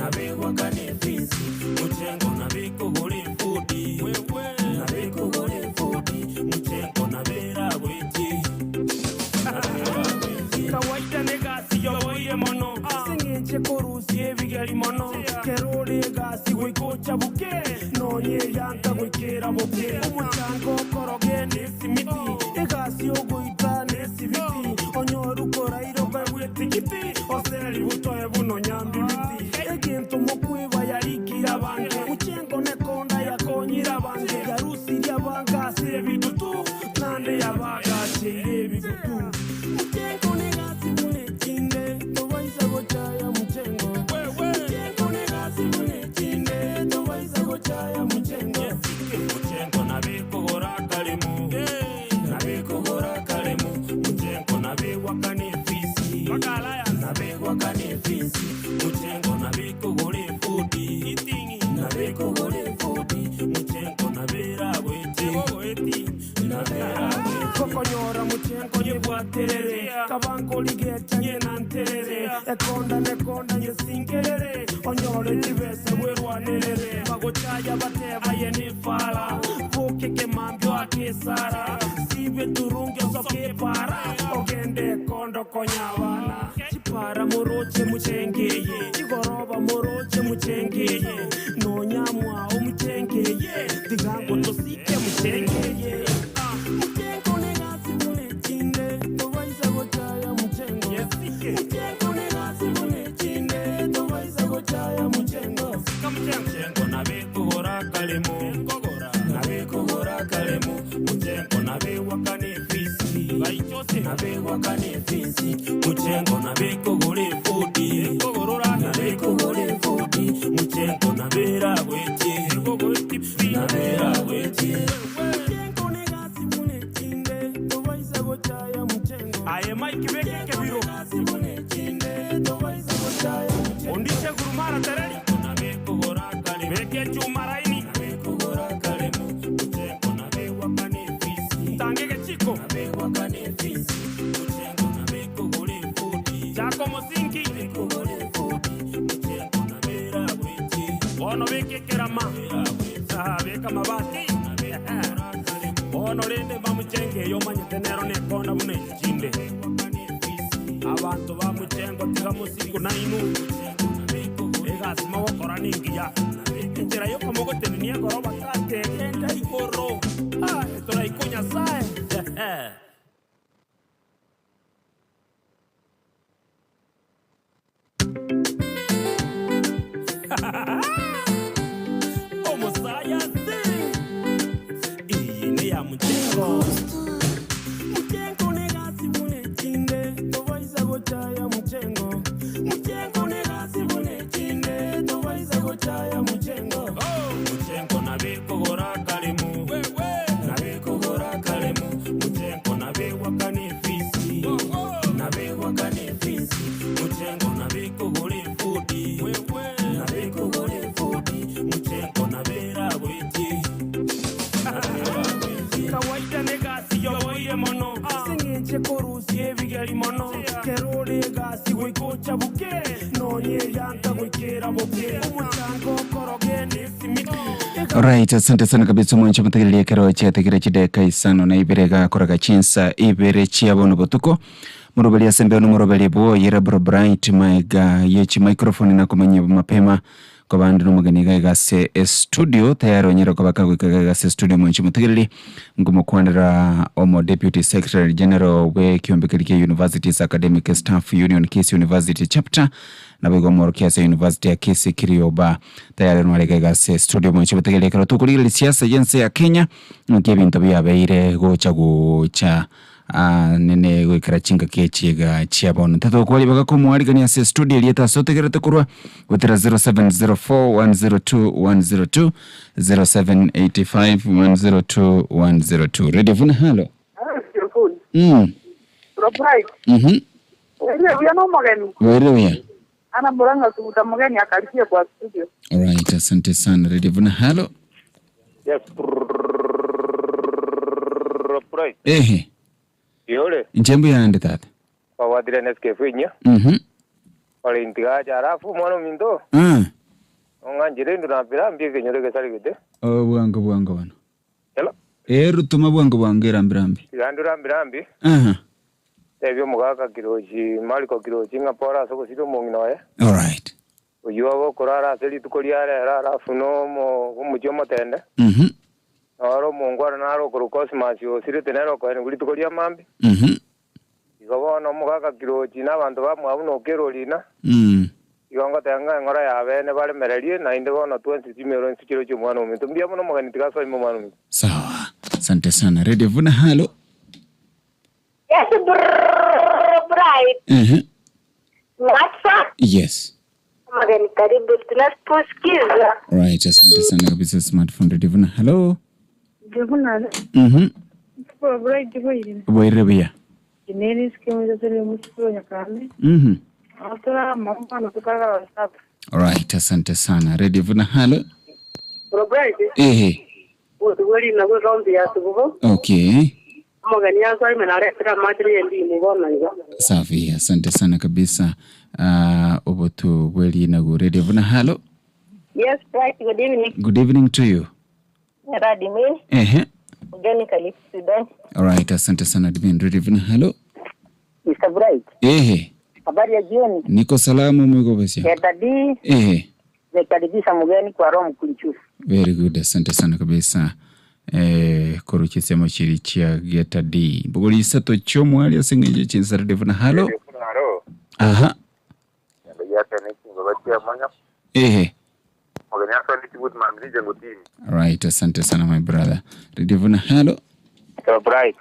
nabewa kanefisi muchengo nabeko gole fudi nabeko gole fudi muchengo nabera weti kawaida negasi yoboye mono singeche korusi ebigali mono kerole gasi wikocha buke nonye yanta wikera buke umuchango koroge nesimiti egasi ogoita nesibiti onyoru korairo kweti kiti oseli butoe buno nyambi biti egento mokwiba yarikira bange muchengo nekonda yakonyira bange garusi lyabanga sebidutu nande yabaga chebidutu muchengo negasi munechinde tobaisa gochaya muchengo muchengo negasi munechinde tobaisa gochaya muchengo muchengo nabeko gora kalemu nabeko gora kalemu muchengo nabewa kanefisi makalaya nabewa kanefisi muchengo nabeko gole fudi nabeko gole fudi muchengo nabera weti nabera weti kokonyora muchengo yebwaterere kabango ligeta yenanterere ekonda yesingerere onyore libese werwanerere bagochaya bateba yenifala fukeke mambyo akesara sibe turunge soke para ogende kondo konyabana chipara moroche muchengeye chigoroba moroche muchengeye nonyamwa umuchengeye digango tosike muchengeye muchengo negasi munechinde tobaisa gochaya muchengo muchengo negasi munechinde tobaisa gochaya muchengo muchengo nabeko gora kalemu nabeko gora kalemu muchengo nabewa kanefisi nabewa kanefisi muchengo nabeko gole fudi nabeko gole fudi muchengo nabera weti nabera weti muchengo negasi munechinde tobaisa gochaya muchengo aye mike beke biro negasi munechinde tobaisa gochaya muchengo ondishe gurumara tereri nabeko gora kalemu beke chumaraini nabeko gora kalemu muchengo nabewa kanefisi tangeke chiko nabewa kanefisi muchengo nabeko gole fudi chako mosingi nabeko gole fudi muchengo nabera weti ono beke kerama beka mabati ono rende bamuchenge yomanye tenero nekonda bune chinde abantu bamuchengo tiga musiku nainu egasi mawokora ningiya injira yo kamogo tenenia goroba kate genda ikoro etora ikunya sae Omosaya sing iyi ya muchengo muchengo negasi munechinde tobaisa gochaya muchengo muchengo negasi munechinde tobaisa gochaya muchengo muchengo nabeko gora kalemu nabeko gora kalemu muchengo nabewa kanefisi nabewa kanefisi muchengo nabeko gole fudi nabeko gole fudi muchengo nabera weti kawaida negasi yoboye mono singeche korusi ebigali mono kerole gasi wikocha buke nonye yanta wikera buke umuchango koroge nesimiti. Alright, asante sana kabisa mwancho mutagilia kero chetekire chideka isano na iberega koraga chinsa ibere chiabono botuko murobeli asembe no murobeli bo yerebro bright maiga yechi microphone na kumanya mapema kwa bandu no muganiga gase studio tayari onyero kwa bakago gase studio mwancho mutagili ngumo kwandira omo deputy secretary general we Kiyombekeli University's academic staff union Kisii University chapter na bego moro Kiasi University ya Kisii Kirioba tayari no gase studio mwancho mutagili karo tukulile siasa yense ya Kenya nkebinto byabeire gocha nene gwikira chinga kechiga chiabono tato kwali bagako mwarigania se studio lieta sotegerete kurwa wetera 0704102102 0785102102 ready vuna halo Right. Wewe no mageni. Wewe Ana muranga subuta mageni akalipia kwa studio. Alright, asante sana. Ready vuna halo? Yes. Right. Yole. Njembu ya ande tata. Pawadire neske finya. Wale intigaja arafu mwana mindo. Onganjire ndurambira mbye kenyore kesari gute. Bwango bano. Hello. Rutuma bwango rambirambi. Rambirambi. Ebyo mugaka kiroji maliko kiroji ngapora soko sito monginoye. All right. Uyo korara seli tukoliare rara funo mo umujomo tende. Aro mongwara naro kurukosi masio siri tenero ko nguli tukolia mambi. Igabona mugaka kiroji nabantu bamwabuno kerolina. Igonga tanga ngora yabe ne bale merelie na indegona 20 timero nsikiro cy'umwana umuntu mbya muno mugani tigaso mu mwana umuntu. Sawa. Asante sana. Radio Vuna halo. Yes, bright. WhatsApp? Yes. Magani karibu tunasikiza. Right, asante sana kabisa smartphone Radio Vuna halo. Jevuna. Bright boyire. Boyire bia. Kineri skimo zile msiko yakale. Atola mama na tukala WhatsApp. Alright, asante sana. Radio Vuna halo. Bright. Wali na round ya tugo. Okay. Magani yako imenare tra matri ndi mubona hiyo. Safi, asante sana kabisa. Obotu wali na go Radio Vuna halo. Yes, Bright, good evening. Good evening to you. Radimi. Ugani Kalifu Sudan. Alright, asante sana Radio Vuna halo. Mr. Bright. Habari ya jioni. Niko salamu mwego basi. Dadi. Zekaribisha mugeni kwa Rome Kunchu. Very good, asante sana kabisa. Korukisemo chiri chia Geta D. Bugoli sato chomo ali asengeje chinsa Radio Vuna halo. Aha. Right, asante sana my brother. Radio Vuna halo. So bright.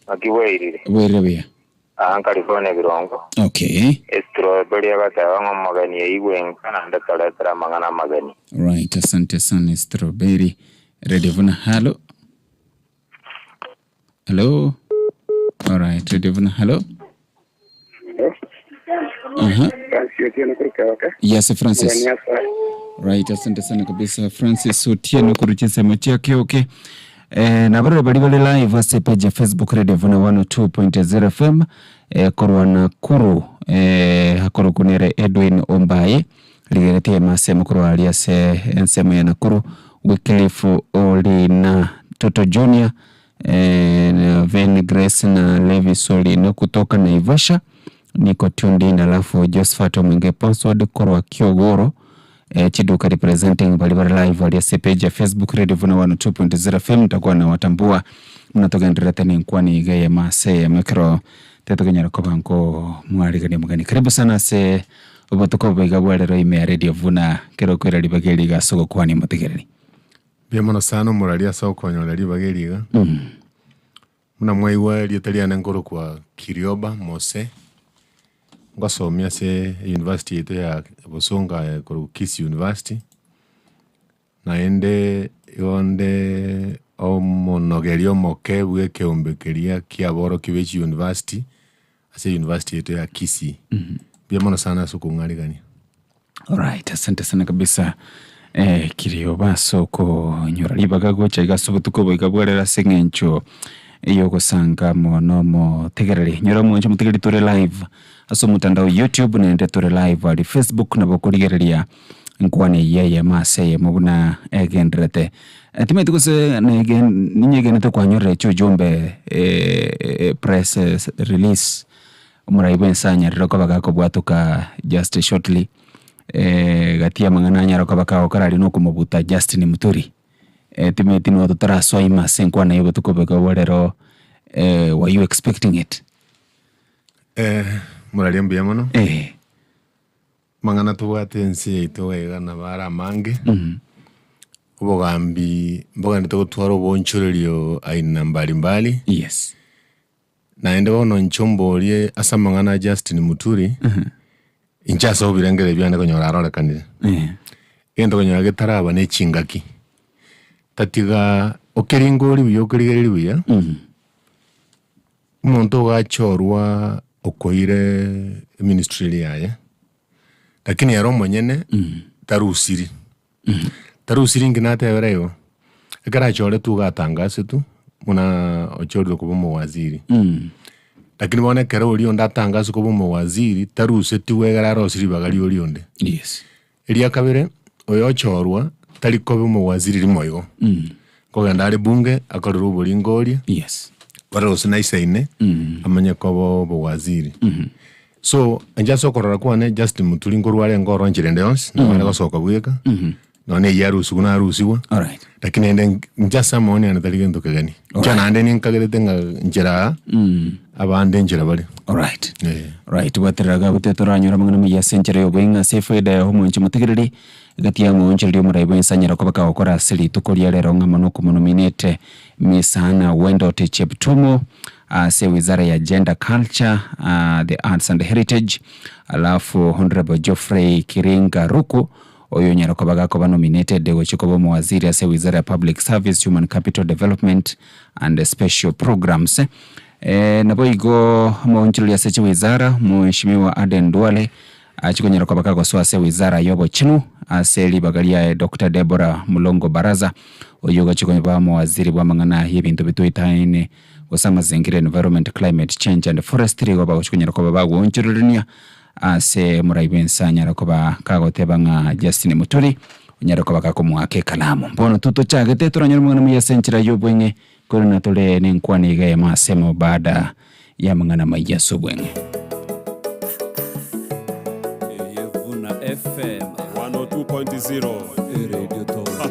Akiweirire. Weirebe. California birongo. Okay. Strawberry abata magani igwe kana ndakala mangana magani. Right, asante sana Strawberry. Radio Vuna halo. Hello. All right, Radio Vuna halo. Yes, Francis. Right, asante sana kabisa Francis Otieno kuruchisa machake okay. Na bali live ase page ya Facebook Radio Vuna 102.0 FM korwa Nakuru hakoro kunere Edwin Ombaye ligeretie masemo korwa aliase ensemo ya Nakuru Wycliffe Olina Toto Junior Ven Grace na Levi Solino kutoka Naivasha niko tundi na alafu Josephat Mwinge password korwa Kiogoro Chiduka representing bali live aliase page ya Facebook Radio Vuna 102.0 FM takuwa na watambua mnatoka ndiretani nkwani igaye mase ya mekro teto kenyara kobanko mwaligani mugani karibu sana se obotoko bigabwale roime ya Radio Vuna kero kwera libageli ga soko kwani mutegereri byemono sana muralia soko kwani libageli ga muna mwaiwa lietaliana ngoro kwa Kirioba Mose ngasomya se university yetu ya Busonga kwa Kisii University naende yonde omonogerio moke bweke ombekeria kiaboro kibechi university ase university yetu ya Kisii byemono sana soko ngaligani. Alright, asante sana kabisa Kirioba soko nyora libaga gocha igasubutuko bigabwalera sengencho iyo gusanga mono tegereri nyora mwenje mutegereri tore live aso mutandao YouTube nende tore live ali Facebook na bokurigereria nkwani yeye mase mubuna egendrete timete kuse ninyegene to kwanyore chujumbe press release umuraibu ensanya roko bagako bwatuka just shortly gatia mangana nyara ko bakao karali no kumubuta Justin Muturi timete no tutara soima senkwa na yobo tukobeka wolero were you expecting it muralia mbiamono mangana tuwate nsi itoega na bara mange ubogambi mboga ndito twaro bonchorerio aina mbalimbali yes naende bono nchombolie asa mangana Justin Muturi inchaso obirengere byane konyora arorekanire endo konyora getaraba ne chingaki tatiga okeringori byokurigeri bya umuntu gachorwa okoire ministry yaye lakini yaro monyene tarusiri tarusiri nginate yareyo ekara chore tu gatangase tu muna ochordo kubo waziri lakini bone kero oli onda tangazo ko bomo waziri taruse tiwegara rosiri bagali oli onde yes elia kabere oyo chorwa tali ko bomo waziri limoyo ko gandale bunge akorero obolingoria yes waro sinaisaine amanya ko bo waziri so anja sokorora kwane Justin Muturi ngorwale ngoro njirende yonse na wale gosoka bweka none yarusi kuna arusiwa alright lakini ende njasa mone anataligendo kagani cyana ande ninkagerete nga njira abande njira bali alright right wateraga butetoranyura mangana mu yasenjere yobwenga sefeda ya homonje mutegereri gati ya monje ndi muraibo insanyira ko baka okora sili tukolia lero ngamano ku nominate misana wendo techeptumo se wizara ya gender culture the arts and heritage alafu honorable Geoffrey Kiringa Ruku oyo nyara ko baga ko nominated de gochiko bo waziri ase wizara ya public service human capital development and special programs nabo igo monjili ase wizara mheshimiwa Aden Duale achikonyera ko baga so ase wizara yobo chinu ase libagalia Dr. Deborah Mulongo Baraza oyo gochiko ba waziri bwa mangana y'ebintu bitoitaine osama zengire environment climate change and forestry go bagochikonyera ko baga wonjirinia ase muraibensa nyara ko bakagoteba nga Justin Muturi nyara ko bakakomwake kalamu mbono tuto chage tetoranyura mwana mu yasenchira yobwenge ko na tole nenkwani ga masemo baada ya mangana mayaso bwenge Yevuna FM 102.0 Radio Tower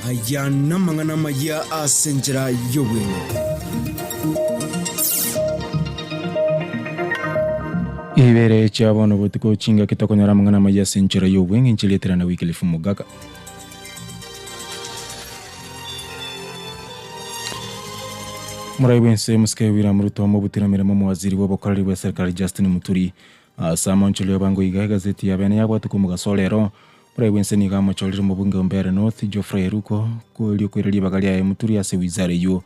aya namangana maya asenjera yobwenge ibere cyabono butiko chinga kitakonyara mangana maya asenjera yobwenge nchiletera na wikilifu mugaka muraibense muske wira muruto mu butiramira mu waziri w'abakorari wa serikali Justin Muturi samonchulio bango iga gazeti ya bene yabwatu kumugasolero muraibense ni gamo choliro mu bunge Mbeere North Geoffrey Ruko ko liokwereli bagalia ya Muturi ase wizara yo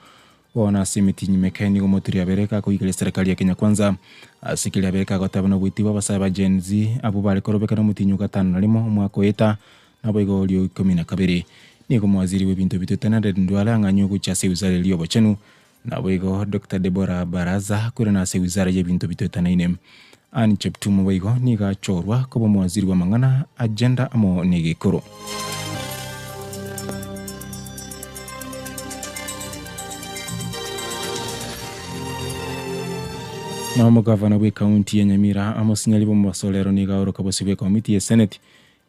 ona simiti nyimekeni go Muturi abereka ko igale serikali ya Kenya Kwanza asikili abereka ko tabana bwitiwa basaba Gen Z abo bale korobeka na mutinyu gatano nalimo mwako eta nabo igo lio 12 niko mwaziri w'ebintu bitotana ndwala nganyugo cha se wizara liyo bochenu nabo igo Dr. Deborah Baraza kurena se wizara y'ebintu bitotana inem ani cheptumo waigo niga chorwa ko mwaziri wa mangana agenda amo nigekoro na mugavana we county ya Nyamira amosinyali bomu basolero niga oroka bosibe committee ya Senate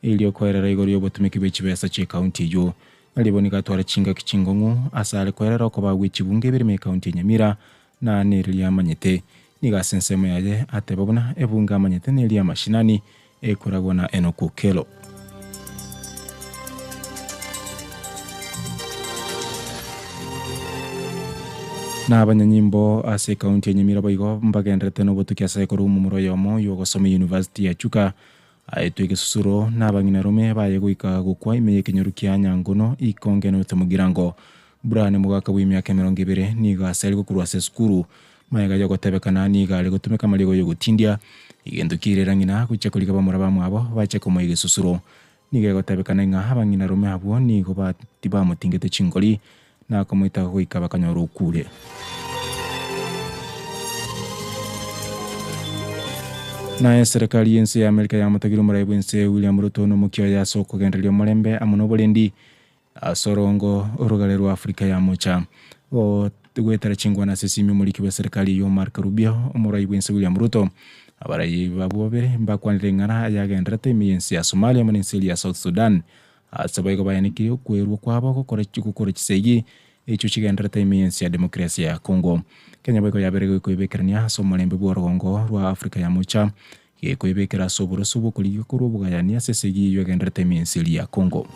iliyo kwerera igoro yobotumiki bechibesa che county yo alibonika twara chinga kichingongo asale kwerera ko bagwechibunge birime county ya Nyamira na nerilia manyete niga sensemo yaje atebabona ebunga manyete nerilia mashinani ekoragwa na Enoku Kelo na abanyanyimbo ase county ya Nyamira boigo mbagendrete no botukia sa ekoro mu muro yomo yogosoma university ya Chuka aitwege susuro na bangina rome baye guika gukwa imeye kinyorukia nyangono ikonge no temugirango brane mugaka w'imyaka 20 niga sari gukurwa se skuru mayega yo gotebekana niga ali gutumeka maligo yo gutindia igendukirera ngina kuchekulika bamura bamwabo bache ko moyege susuro niga gotebekana nga abangina rome abo nigo batiba mutingete chingoli na komoita guika bakanyoro kure na serikali yense ya Amerika ya mutagiro muraibu yense William Ruto no mukyo ya soko gendelio mulembe amuno bolendi asorongo urugale rwa Afrika ya mocha o gwetara chingwa na sesimi muliki wa serikali yo Mark Rubio muraibu yense William Ruto abarayi babobere mbakwanire ngana ya gendrate miyense ya Somalia munenseli ya South Sudan asabayigo bayaniki kwerwa kwabo gukora kisegi echo chigendrate miyense ya demokrasia ya Kongo Kenya beko yaberego ko ibekerania so mulembe bworogongo rwa Afrika ya mocha kwibekera soboro subo kuri kurubugayania sesegi yogendrete minsili ya Kongo.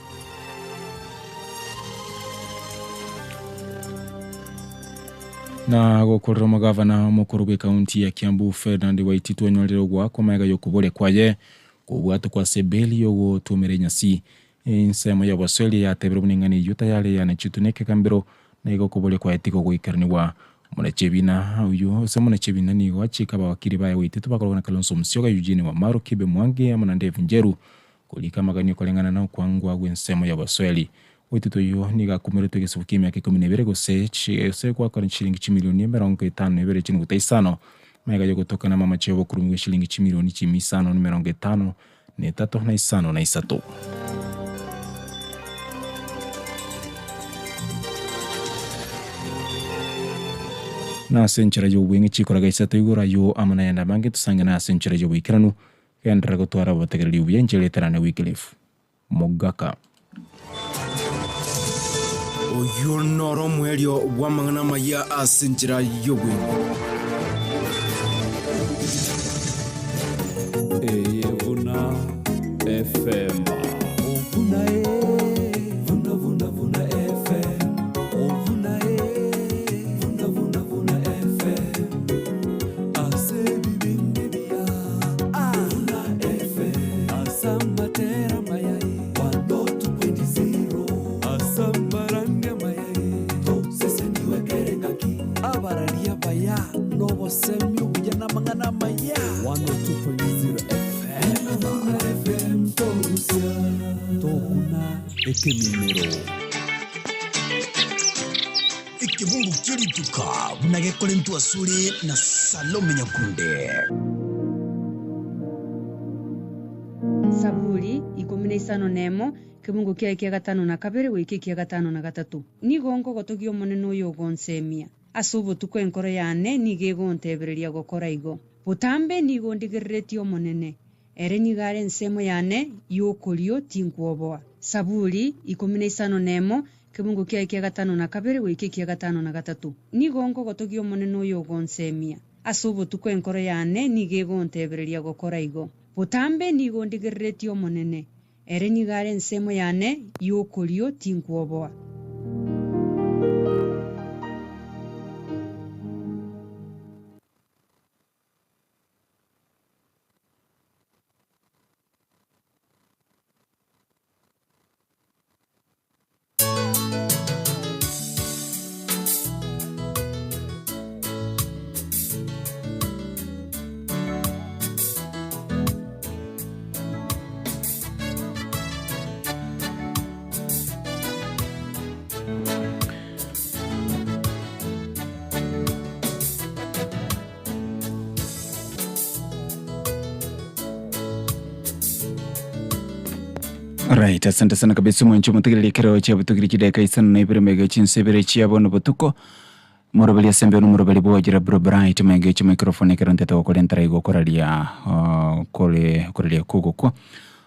Na gukorera magavana mukuru wa kaunti ya Kiambu Ferdinand Waititu anyolero gwako mega yokubole kwaye kubwatu kwa sebeli yogo tumere nyasi insemo ya Wasweli ya tebero muningani yuta yale ya nechituneke kambiro na igo kubole kwa etiko guikarniwa munachebina uyu semunachebina ni wachika bakiri baye Waititu bakorona Kalonzo Musyoka Eugene Wamalwa Kibe Mwangi amana Ndeve Njeru kulika maganyo kolengana na kwangwa gwensemo ya Wasweli. Waititu yo niga kumereto gesubukimi yake 12 gose kwa kwa shilingi milioni 50 ebere chini gutaisano mega yo kutoka na mama chebo kurumwe shilingi milioni 5 ne tato na isano na isato. Na senchera yo wingi chikoraga isato igora yo amana yanda bange tusangana senchera yo wikiranu kendra gotwara bategereri uyenjele terane Wycliffe Mogaka. Oyo noro mwerio wa mangana maya asenjera yowe. Vuna FM. Vuna Vuna FM. Vuna Vuna FM. Ase bibinde bia. Vuna FM. Asamba tera mayai. 102.0. Asamba ranga mayai. To sese niwe kerengaki. Abararia baya. Novo semi ujana mangana maya. 102.0 FM. Vuna FM torusia. Tokuna ekemimero. Ikibungu kirituka bunage kolentu asuri na Salome Nyakunde. Saburi 15 kibungu kia 5 wiki kia 5 nigongo gotogio monene uyo gonsemia asubu tukwenkoro yane nigegontebereria gokora igo butambe nigondigeretio monene ere nigare nsemo yane yokorio tinkuoboa. Saburi 15 kibungu kia 5 wiki kia 5 nigongo gotogio monene uyo gonsemia asubu tukwenkoro yane nigegontebereria gokora igo butambe nigondigeretio monene ere nigare nsemo yane yokorio tinkuoboa. Right, asante sana kabisa mwencho mutegereri kero cha butugiri kideka isana na ibere mega chinsebere chia bono butuko morobali asembe no morobali bogira bro bright mega chi microphone kero nteta okolentara igo koralia koralia kugoko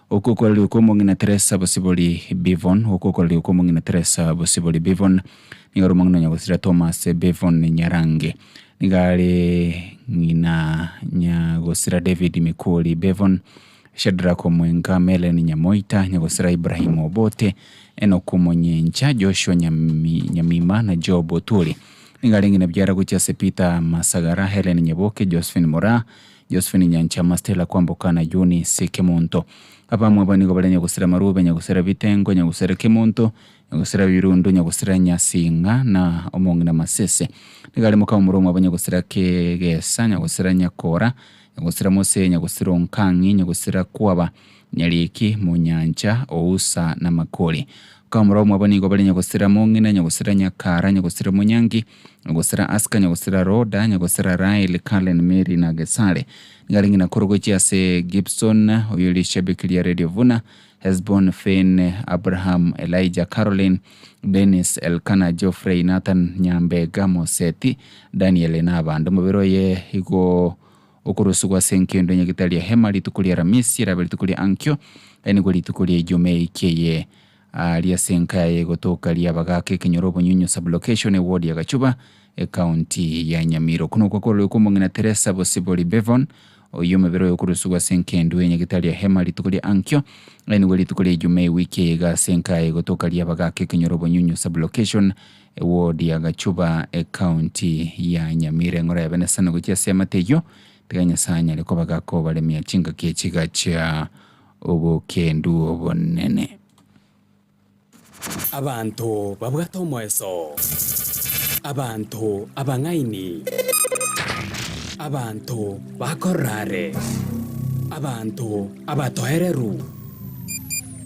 okokoli ukomongina Teresa Bosiboli Bivon okokoli ukomongina Teresa Bosiboli Bivon nigaro mangno nyagosira Thomas Bivon Nyarange nigale ngina nyagosira David Mikoli Bivon Shadrako Mwenga Meleni Nyamoita nyagosira Ibrahim Obote Enoku Monyencha Joshua Nyamima na Job Otuli nigale ngina byara gucha Sepita Masagara Helen Nyaboke Josephine Mora Josephine Nyanchama Stella Kwamboka na Juni Sekemonto abamwe banigo bale nyagusira Marube nyagusira Bitengo nyagusira Kemonto nyagusira Birundo nyagusira Nyasinga na Omongi na Masese nigale muka umuromo abanyagusira Kegesa nyagusira Nyakora nyagusira Mose nyagusira Onkangi nyagusira Kwaba Nyaliki Munyancha Ousa na Makoli kamuromo abanigo bale nyagusira Mongina nyagusira Nyakara nyagusira Munyangi nyagusira Aska nyagusira Roda nyagusira Rail Kalen Mary na Gesale ngaringi na kurugochi se Gibson oyuli shabiki ya Radio Vuna Hezbon Fane Abraham Elijah Caroline Dennis Elkana Geoffrey Nathan Nyambega Moseti Daniel Nabando mubiro ye igo okurusugwa senkendo nyagitalia hema litukulia Ramisi rabeli tukulia Ankyo eni goli tukulia Jumei keye lia senka ye gotoka lia bagake Kinyorobo Nyunyo sublocation ward ya Gachuba county ya Nyamiro kuno kwa kolo yukumo ngina Teresa Bosiboli Bevon oyo mebero yokurusugwa senkendu enyegitalia hema litukulia ankyo eni weli tukulia Jume wiki ga senka gotoka lia bagake Kenyoro Bonyunyu sublocation ward ya Gachuba county ya Nyamire ngora ya benesana gutia sema teyo teganya sanya liko bagako balemia chinga kechiga cha obukendu obonene. Abantu babwata omweso, abantu abangaini, abantu bakorare, abantu abatohereru,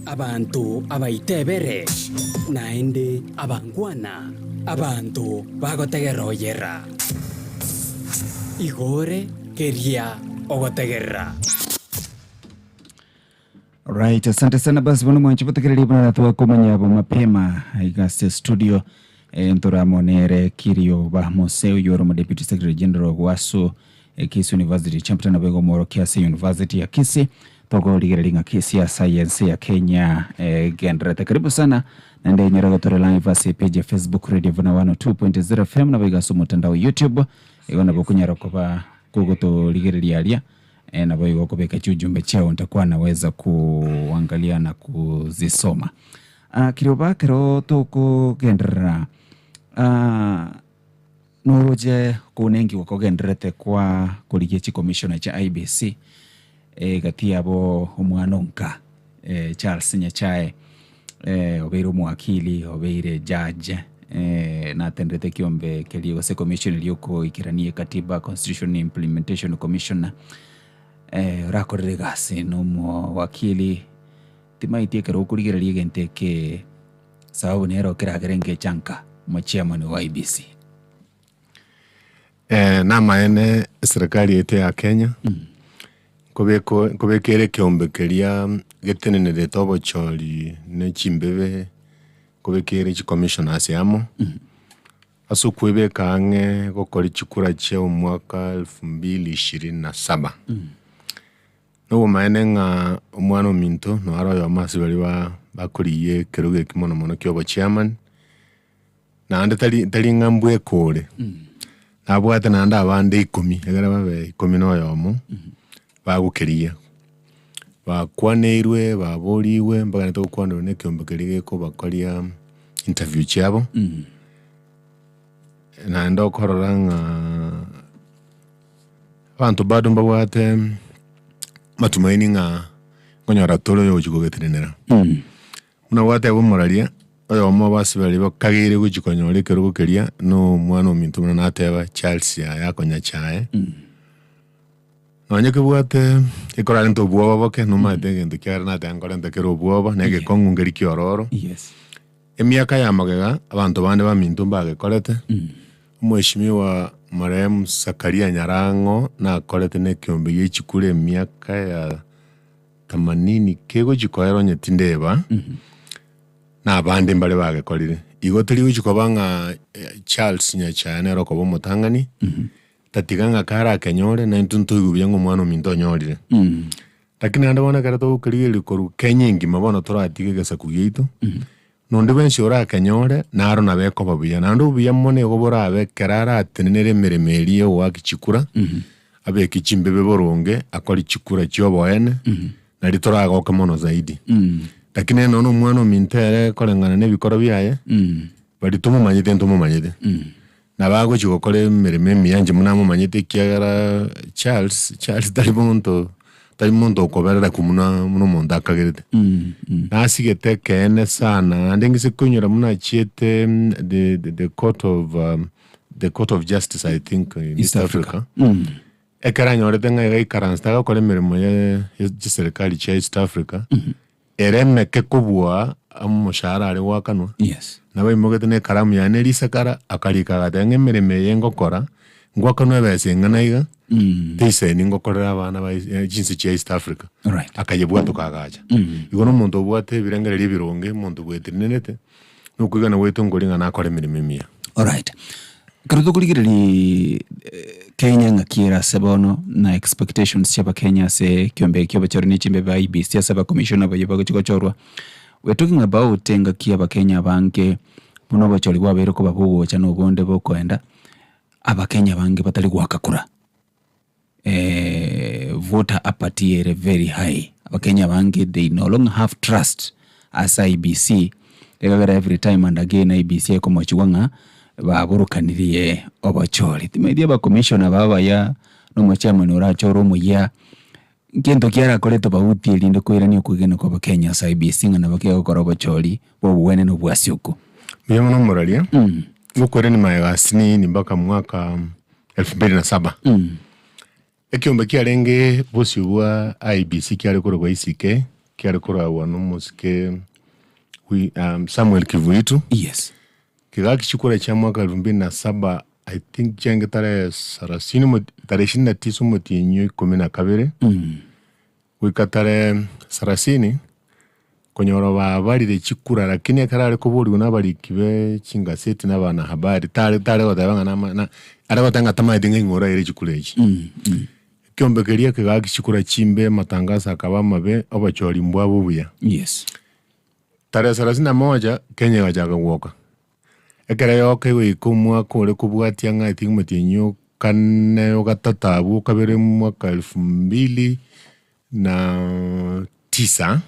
abantu abaitebere, naende abangwana, abantu bagotegeroyera. Igore keria ogotegerra. Right, asante sana basi bono mwanchi potekereri bana tuwa kumanyabo mapema igaste studio ntora monere kirio ba Moseo yoro mo deputy secretary general waso Kisii University champion na bego moro Kiasi University ya Kisii togo ligeringa Kisii ya science ya Kenya gendrete. Karibu sana na ndeye nyerago tore live ase page ya Facebook Radio Vuna 102.0 FM na bega sumo mtandao YouTube igona bokunyara koba kugoto ligereri alia na boyo kubeka ujumbe chao nitakuwa naweza kuangalia na kuzisoma. Kiroba kero toko gendera noroje kunengi wako gendrete kwa kuligechi commissioner cha IBC gatiabo umwanonka Charles Nyachae obeire mwakili obeire judge na tendrete kiombe kelio se commission lioko ikiranie katiba constitution implementation commission rakorere gase no wakili timaitie kero kurigereria gente ke sababu nero kiragerenge chanka chairman wa IBC na maene serikali yetu ya Kenya kubekere kiombekeria getenene tobo choli ne chimbebe kubekere chi commissioners yamo aso kwebe kange gokori chikura che mwaka 2027 no maene nga omwana minto no aro yo masibali bakuriye keruge kimono mono kyobo chairman na ande tali ngambwe kore nabwate na anda abande 10 egara babe 10 no yomo bagukeria bakwaneirwe baboliwe mpaka neto kwando ne kyombekerige ko bakoria interview cyabo na ndo kororanga abantu bado mbawate matumaini nga ngonyora tolo yo chikogetenera una wate abo moralia oyo mo basibali bakagire guchikonyore kero gukeria no mwana omintu na nateba Charles ya konya chae nonye kebwate ikorale nto buoba boke no mate gento kyara na tangora ntakero buoba nege kongungeri kiororo yes emiaka ya magega abantu bande bamintu bagekorete mweshimiwa Marehemu Sakaria Nyarango na korete ne kiombe yechikure miaka ya 80 kego jikoero nyetindeba na abande mbale bagekorire igoteri uchikobanga Charles Nyachae ne rokobo mutangani tatiganga kara kenyore na ntuntu igubyango mwana minto nyorire lakini andabona karato ukirige likoru kenyengi mabona toratige gasa kugito nonde benshi ora kenyore naro nabeko babuya nando buya mone gobora abe karara atenere meremeri yo wakichikura abe kichimbebe boronge akori chikura cyoboene na ritora goka mono zaidi lakini nono mwana mintere kolengana ne bikoro byaye bali tumu manyite na bago chigokore mereme miyanje munamo manyite kyagara Charles talimonto koberera kumuna muno monda akagerete nasigete kene sana ndengise kunyura muna chiete the court of justice I think in East Africa ekara nyorete nga ikaransta ko meremo ya serikali cha East Africa ereme ke kubwa amushara ari wakanwa yes na bayimogete ne karamu ya ne lisakara akalika gatenge mereme yengokora ngwakanwa bese nganaiga tise ningokorera abana ba jinsi cha East Africa right akayebwa tukagaja igono muntu bwate birengereri bironge muntu bwetinenete nukugana wetu ngoringa nakore mirimo mia alright karuto kuligiriri Kenya ngakira sebono na expectations chaba Kenya se kiombe kyo bachorni chimbe ba IBC saba commissioner bayoba chikochorwa we're talking about ngakia ba Kenya banke muno bachori bwabero ko babugo cyano bonde bokwenda aba Kenya bange batali gwakakura voter apathy is very high. Wakenya bangi, they no longer have trust as IBC. Every time and again IBC komochiwanga baburukanirie obachori. Timedia ba commissioner baba ya no machama urachoro muya. Kento kiara koleto bauti lindo kuirani kugena kwa Bakenya as IBC ngana bakia gukora obachori bo buwene no bwasiuko. Miyama no moralia. Gukoreni mayagasini ni mpaka mwaka 2007. Ekiombe kiarenge bosi wa IBC kiari kora kwa ICK, kiari kora wanu musike Samuel Kivuitu. Yes. Kigaki chukura cha mwaka 2007, I think chenge tare sarasini tare 29 mutinyu 12. Wikatare sarasini konyoro babalire chikura lakini akarare kuburi unabali kibe chingaseti n'abana habari tare wadabanga na arabatanga tamadinga ngora ire chikulechi. Kiombe keria kigaki chikura chimbe matangasa akaba mabe obachori mbwa bubuya. Yes. Tare sarasini moja Kenya gajaga woka. Ekera yoke wikumwa kore kubwatia nga itingu mutinyu kane ogatatabu kabere mwaka 2009.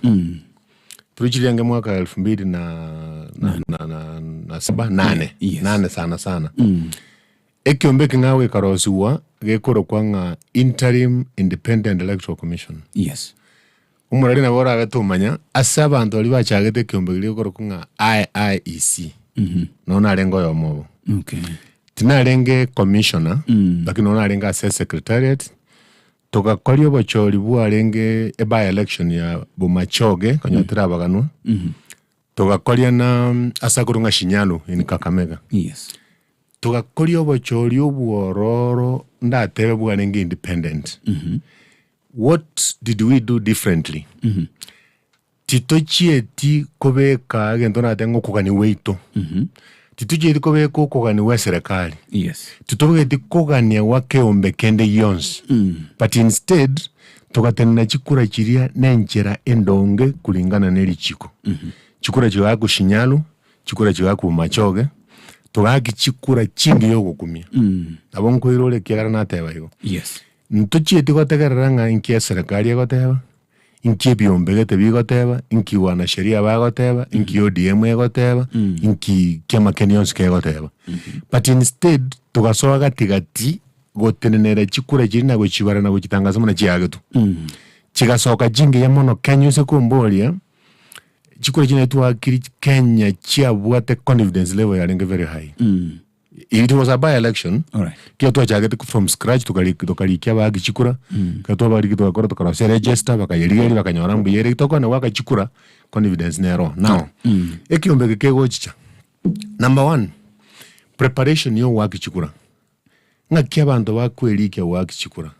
Tulichilenga mwaka 2008 sana. Ekiombe kingawe karosiwa gekoro kwanga Interim Independent Electoral Commission. Yes. Umurari na bora agatumanya asaba abantu bali bachagete kiombe gekoro kwanga IEC. Nona alengo yo mobo. Okay. Tinalenge commissioner, lakini nona alenga assess secretariat. Toka kori obachori bwa alenge by election ya Bomachoge kanyotera baganu. Toka kori na asakurunga Shinyalu in Kakamega. Yes. Toka kori obachori obuororo ndatebe bwa alenge independent. What did we do differently? Titochie ti kobeka gentona tengo kugani weito. Titochie ti kobeka kugani wa serikali. Yes. Titochie ti kugani wake ombekende yons. But instead tukatena chikura chiria nenjera endonge kulingana neli chiko. Chikura chiwa ku Shinyalu, chikura chiwa ku Machoge, tukaki chikura chingi yogo kumia. Abonko irole kiagara na teba yo. Yes. Ntochie ti kotegeranga inki serikali yagoteba. Inki biombegete bigoteba, inki wana sheria bagoteba, inki ODM yagoteba, inki kiama Kenyans kegoteba. But instead tugasoa gatigati gotenenera chikura jirina gochibara na gochitangaza muna chiagetu. Chigasoka jingi ya mono Kenya se kumbolia. Chikura jirina tuwa kiri Kenya chiabwate confidence level ya lenge very high. It was a by-election. Alright. Kia tuwa chagete from scratch tukali kia bagi chikura. Kia tuwa bagi tuwa kora tukara se register baka yerigeri baka nyorambu yeri toko na waka chikura confidence nero. Now, eki umbeke kego chicha. Number 1, preparation yo waki chikura. Nga kia bando wakweli kia waki chikura.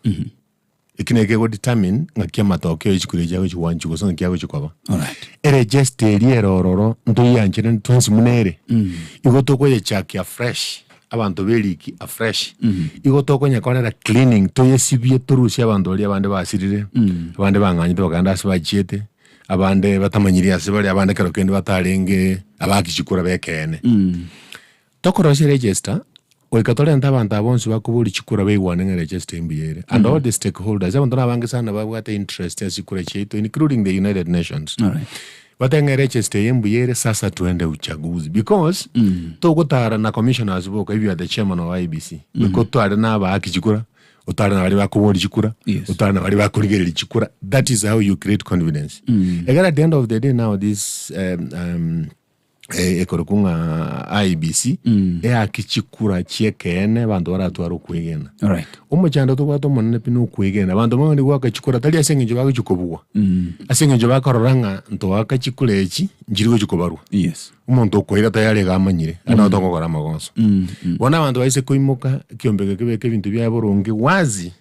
Ikine kego determine nga kia matokeo chikura jago chiwanchuko songa kia chikwa ba. Alright. Ere just eri rororo nto yanchire ntonsi munere. Igo toko ye chakia fresh. Abantu beliki afresh. Igo toko nyakonera cleaning to yesibie turusi abantu ali abande basirire. Abande banganye to kanda sibachiete. Abande batamanyiri asibali abande karokende batalenge abakichikura bekene. Toko rosi register oikatole ntabantu abonsi bakubuli chikura beyiwane register imbiyere. And all the stakeholders abantu nabange sana babwate interest yasikura cheto including the United Nations. Alright. Watenge register yembuyere sasa tuende uchaguzi because tokutara na commissioners boka if you are the chairman of IBC because tuare na abakichikura utare na bali bakubuli chikura utare na bali bakuligeri chikura. That is how you create confidence. Again at the end of the day now this ekorokunga IBC akichikura chiekene bantu baratwara kwegena. Alright. Umuchando to bato monne pino kwegena bantu bandi gwakachikura tali asengenje bagachikobwa. Asengenje bakaroranga nto wakachikulechi njirigo chikobarwa. Yes. Umuntu okwira tayari gamanyire ana otongokora magonso. Bona bantu baise kuimuka kiombeke kebeke bintu bya boronge wazi.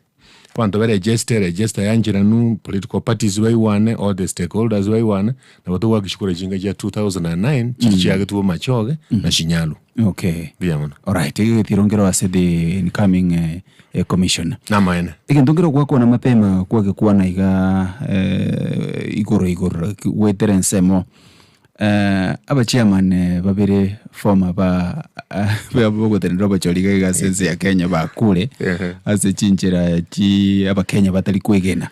Kwanto bere register yanjira nu political parties baiwane all the stakeholders baiwane na watu wakishikura jinga ya 2009 chichi yake tuwo Machoge na Shinyalu. Okay. Biamona. Alright, ege tirongero ase the incoming commissioner. Namaene. Ege ntongero kwako na mapema kwake kuwa na iga igoro wetere nsemo aba chairman babere former ba bagotenda bacholiga gasense ya Kenya bakule ase chinjira chi aba Kenya batali kwegena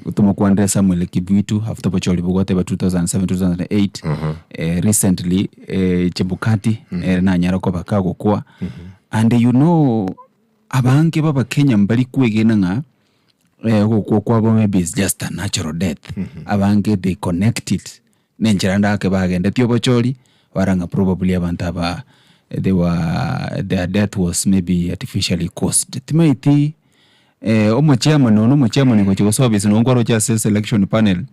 utuma kwandre Samuel Kibitu after bacholi bogote ba 2007 2008 recently Chebukati na Nyarako bakago kwa and you know abange baba Kenya mbali kwegena nga kwa maybe it's just a natural death abange they connected nenjiranda ke bagende tyo bocholi waranga probably abantu aba their death was maybe artificially caused timaiti omuchairman ko chigo service no ngoro cha selection panel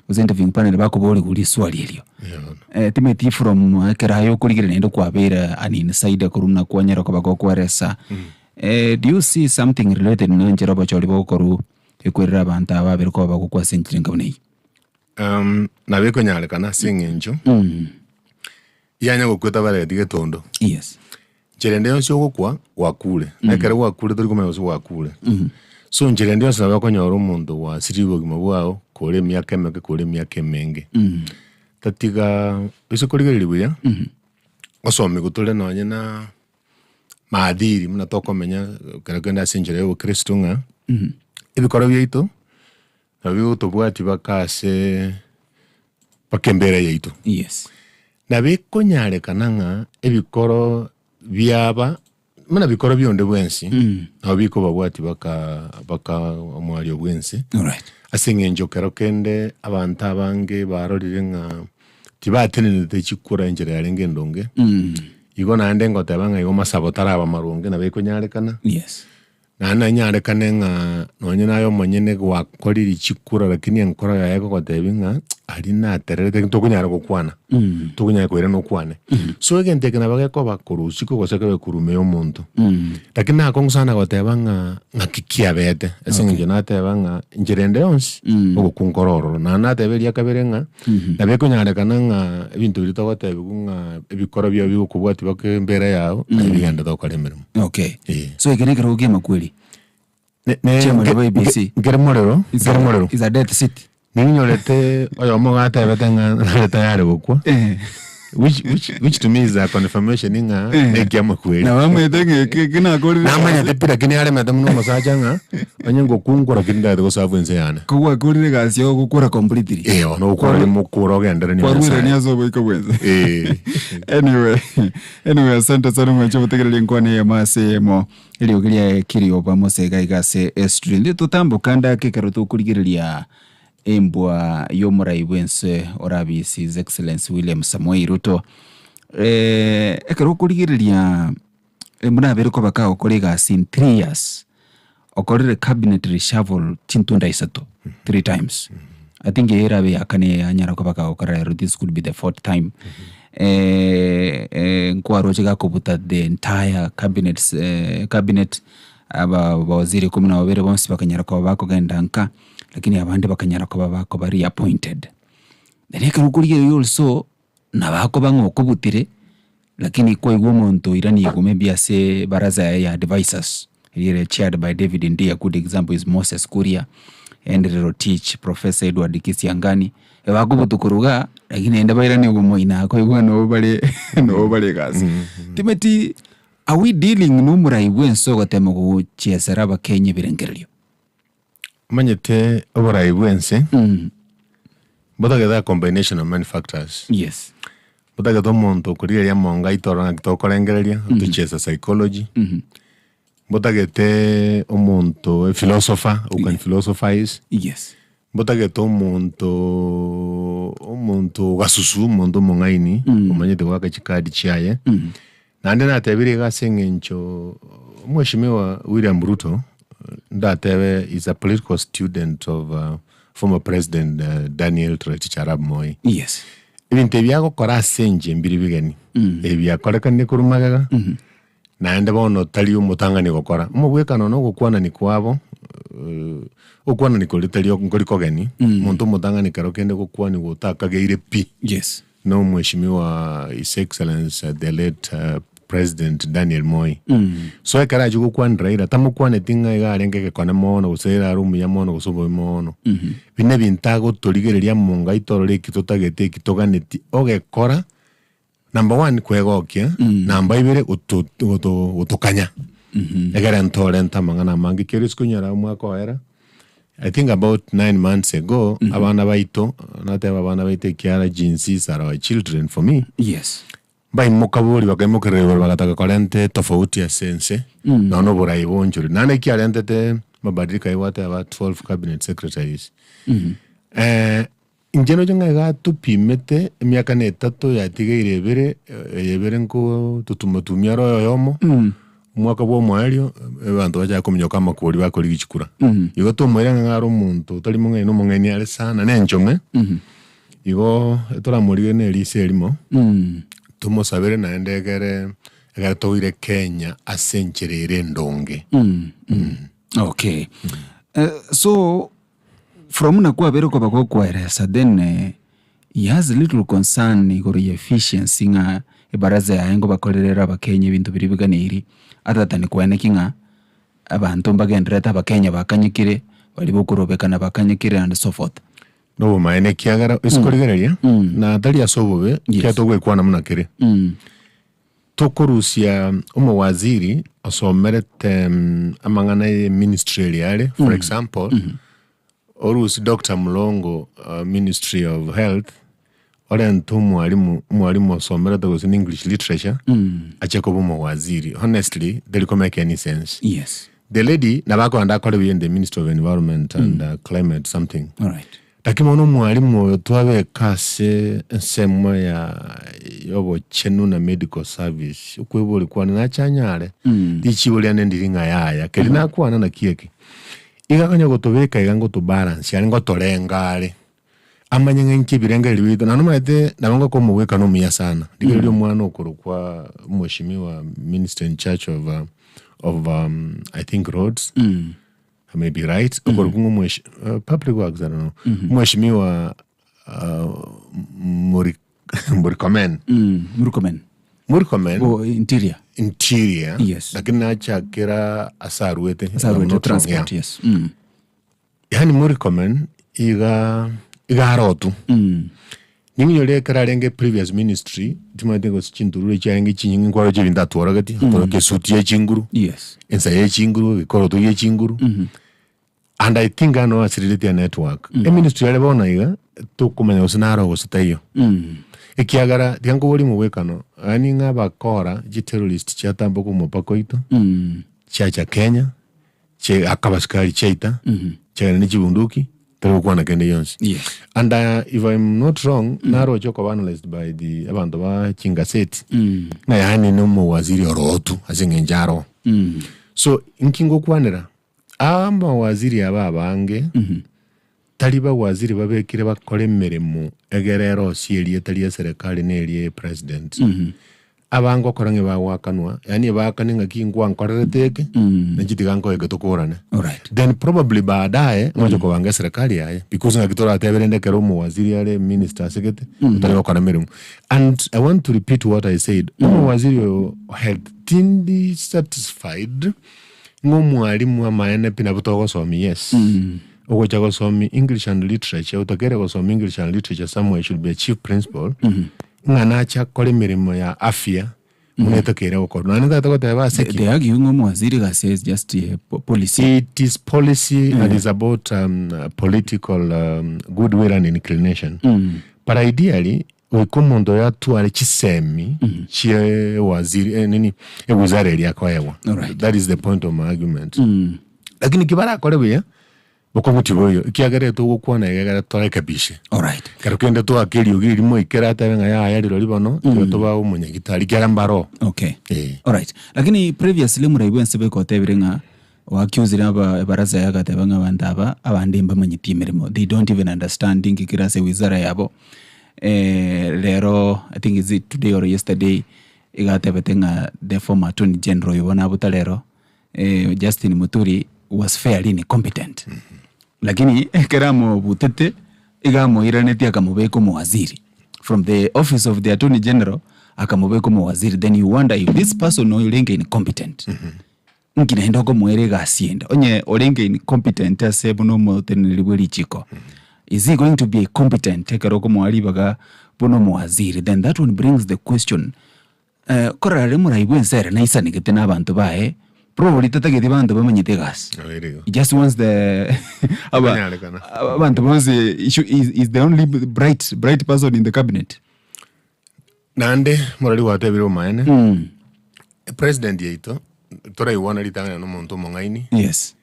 was interviewing panel bakobole kuli swali elyo timaiti from kerayo kuligire nendo kwabera ani inside kurumna kwanyera ko bagokwaresa do you see something related no njira bocholi bokoru ekwera abantu aba beriko bagokwasenjinga bunei nabeko nyale kana singenjo yanya gokweta bare dige tondo yes njerende yonse gukwa wakule nekere wakule turi kumenya so wakule so njerende yonse nabako nyoro umuntu wa siribo gimabwao kore myaka emeke kore myaka emenge tatiga bisokorigiribya osome gutule nonye na maadiri muna tokomenya kare kwenda sinjere yo Kristo nga ibikoro byito nabyo tobwati bakase pakembere yaitu yes nabiko nyale kananga ebikoro byaba muna bikoro byonde bwensi nabiko babwati baka omwali obwensi alright asingenjo kero kende abantu abange barorire nga tibatenene chikura enjere yarenge ndonge igo nande ngotabanga igo masabotara abamarunge nabiko nyale kana yes na nyare kanenga nonye nayo monyene gwakorira chikura lakini enkora yaeko gotebinga ari na terere tokunyara gukwana tokunyara kwera no kwane so egente kana bageko bakuru siko goseka bekurume omuntu lakini akongusana gotebanga ngakikia bete esinge natebanga njirende yonsi ogukunkororo na nateberia kaberenga nabeko nyare kananga ebintu birito gotebigunga ebikora byo bikubwati bakembere yao ebigenda dokoremeremo okay so ekenekero ugema kweli Germorero is a death city. Ninyorete oyo mogata betenga leta yare gukwa. Which to me is a confirmation inga nekiama kweli. Na bamwe tenge kina kori. Na manya tepira kini yare metamu no sajanga onyengo kunkora kinda go savense yana. Kuwa kuri gasyo gukora completely. No kora mukuro gendere ni. Kwa ni azo boyiko bwenza. Anyway asante sana mwacho butegerere nkwane ya masemo ili ogiria kirio bamose gaigase estri ndi tutambukanda kekero tukurigiriria embwa yomurai bwense orabisi his excellence William Samoei Ruto ekero kurigiriria muna beriko bakao kolega sin 3 years okorire cabinet reshuffle chintunda isato 3 times I think erabe akane anyara ko bakao kora this could be the 4th time nkwaro chika kubuta the entire cabinet aba waziri 12 bonsi bakanyara ko bako gendanka lakini abandi bakanyara ko bako bari appointed then ekuru also nabako bango kubutire lakini kwa igwo muntu irani maybe ase baraza ya advisors here chaired by David Ndii. A good example is Moses Kuria and Rotich Professor Edward Kisiangani bakubutukuruga lakini enda bairani umoina kwa igwo no bale gas timeti are we dealing numurai bwenso gatemo go chiesera ba Kenya birengeryo manyete oburai bwense botaga combination of many factors yes botaga to monto kuriya monga itoranga tokorengereria tuchesa psychology botaga te omonto philosopher who can philosophize yes botaga to omonto gasusu mondo mongaini omanyete waka chikadi chiaye nande natebire gasengencho mheshimiwa William Ruto ndatebe is a political student of former president Daniel Toroitich Arap Moi. Yes. Ibintu byako kora senje mbiri bigeni ebyakoreka ne kurumagaga nande bono tali umutangani gukora mubwekano no gukwana ni kwabo ukwana ni kulitali ngoliko geni muntu mutangani karo kende gukwani gutakageire pi yes no mheshimiwa His Excellence the late President Daniel Moi. So ekara jugo kwan Raila tamukwane tinga igarenge ke kona mono usera rumu ya mono gusubo mono. Bine bintago toligereria munga itorore kitotagete kitoganeti ogekora. Number 1 kwegokia, number 2 utokanya. Egara ntore ntamangana mangi kiriskunyara mwako era. I think about 9 months ago, abana baito, nateba abana baite kiara jinsis are our children for me. Yes. Bai mukaburi bakamukereba bagataka kolente tofauti ya sense. Na no borai bonjuri. Nane kiarente te mabadilika iwate about 12 cabinet secretaries. Njeno jonga ga tupimete miaka ne 3 ya tiga ibere nko tutumatumia royo yomo. Mwaka bwo mwario abantu baje akomnyoka makuri bakora igikura. Igo to mwere ngaro umuntu tari mungene no mungene ari sana nenjomwe. Igo toramurige ne lise elimo. Tumusabire na ndegere agatoire Kenya asencherere ndonge. Okay. So from na kwa bero kwa kwaeresa then he has a little concern igori efficiency nga ibaraza ya ngo bakorerera abakenye ibintu biri biganiri atatani kwanekinga abantu mbagendreta abakenya bakanyikire bali bukurobekana bakanyikire and so forth. No maene kiagara iskorigereria na tali asobobe kyatogwe kwana munakire. Tokorusia umawaziri asomerete amangana ministry yale for example Orus Dr. Mulongo Ministry of Health ore ntu mwalimu asomerete was in English literature acheko umawaziri. Honestly they don't make any sense. Yes. The lady nabako andakole in the Ministry of Environment and Climate something. All right. Lakini ono mwalimu tuwawe kase nsemo ya yobo chenu na medical service ukwebu ulikuwa na chanyare dichi uli anendiringa yaya kelina kuwa na kieki igakanya gotobeka igango to balance yani ngo tolengale amanyenge nkibirenga liwito na nomaete nabanga ko muweka no miya sana digero mwana okoro kwa mheshimiwa minister in charge of I think roads. I may be right. Public works, I don't know. Mheshimiwa Murkomen. Murkomen. Oh, interior. Yes. Lakini acha kera Asaruete transport. Yes. Yani Murkomen iga rotu. Nimi yole kara renge previous ministry timatengo chinduru changi chinyingi kwaro chivinda tora gati ke suti ya chinguru. Yes. Ensa ya chinguru koro to ya chinguru. And I think I know a network. A ministry yale bona iga to kumanya usinaro usitayo. Ekiagara tiango boli muwekano ani nga bakora ji terrorist chatambo ku mupako ito. Cha Kenya. Che akabaskari chaita. Cha ni chibunduki. Yes. And if I'm not wrong, naro choko analyzed by the abantu ba Chingaseti. Na yani no mawaziri orotu asingenjaro. So inkingo kwanera amawaziri abange taliba waziri babekire bakole meremu egerero sielie taliya serikali nelie president. Abango korange bawakanwa yani bakaninga kingwa nkoreteke na jitigango egetokorane. Alright. Then probably baadaye ngojo ko banga serikali yaye because ngakitora ateberende kero mu waziri yale minister segete utaliwa kwa meremu. And I want to repeat what I said. Waziri had tindi satisfied mwalimu amaene pina butogo somi. Yes. Ogo chago somi English and literature utokere go somi English and literature somewhere should be a chief principal. Nganacha kole mirimo ya afya muneta kere okoro nani that got eba seki they argue mwaziri ga says just policy. It is policy and is about political goodwill and inclination. But ideally wekomondo ya tuale chisemi chie waziri nini wizara ya kwaewa. That is the point of my argument. Lakini kibara kole bya bokomutiboyo kiagere to gukwana yagara torekabishe. Alright. Karukende to akeli ugiri mo ikerata nga ya liro libono to ba umunyagitari kyarambaro. Okay. Alright. Lakini previously muraibu nsebe ko tebirenga wakyuzira aba baraza yagatebanga bandaba abandimba manyitimirimo. They don't even understand ingikirase wizara yabo. Lero I think is it today or yesterday igatebetenga the former attorney general yobona butalero Justin Muturi was fairly incompetent. Lakini keramo butete igamo iraneti akamubeko muwaziri from the office of the attorney general akamubeka mu waziri, then you wonder if this person no yulenge incompetent. Ngina henda ko mwerega asienda. Onye olenge incompetent asebo no mo tenelibweli chiko. Is he going to be competent? Take roko mwali baga bono mu waziri. Then that one brings the question. Kora remura ibwensere na isa nigete n'abantu bae. Probably tatagete bantu bamanyite gas. He just wants the abantu bose is the only bright person in the cabinet. Nande morali wate biro maene. President yeito tora iwana litanga no muntu mongaini. Yes.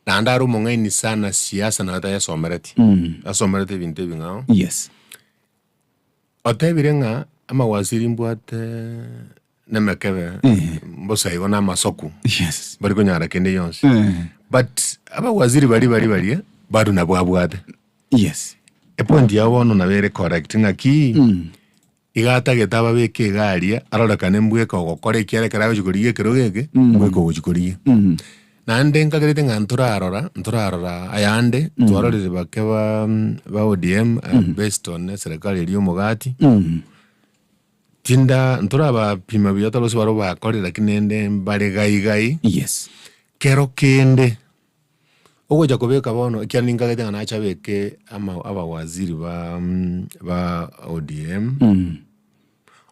Nanda aro mongaini sana siasa na hata ya somereti. Asomereti binte bingao. Yes. Otebirenga ama waziri mbwate nemekebe mbosa igona masoku. Yes. Bari konyara kende yonse. But aba waziri bari bado na bwabwate. Yes. Epondi yawo no na very correct ngaki. Igata getaba beke garia arora kanembwe ko gokore kiere karawe jikuriye kirogege mbwe ko jikuriye. Nande nkagerete ngantura arora ayande twaroreze bakeba ba ODM based on serikali iliyo mugati. Tinda ntura ba pima biyata losi baro ba korera kinende mbare gai. Yes. Kero kende. Ogo jakobeka bono kyaninga gete ngana acha beke ama aba waziri ba ODM.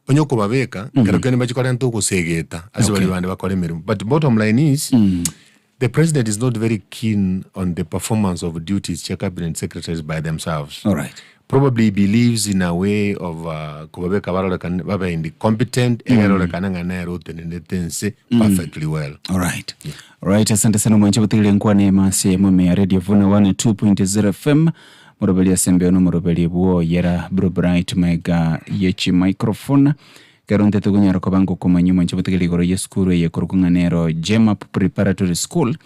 Onyoko babeka kero kende bachikora ntuko segeta asibali bande bakore mirimo. But bottom line is the president is not very keen on the performance of duties to cabinet secretaries by themselves. All right. Probably believes in a way of kubabeka baba incompetent erora kananga route tense perfectly well. All right. Yeah. All right, asante sana mwanche butile nkwa ne mase mume ya Radio Vuna 102.0 FM morobeli asembe no morobeli buo yera Bro Bright mega yechi microphone karonte tugunyara ko bango komanyu mwanche butile goro yeskuru ye kurukunganero Gemap Preparatory School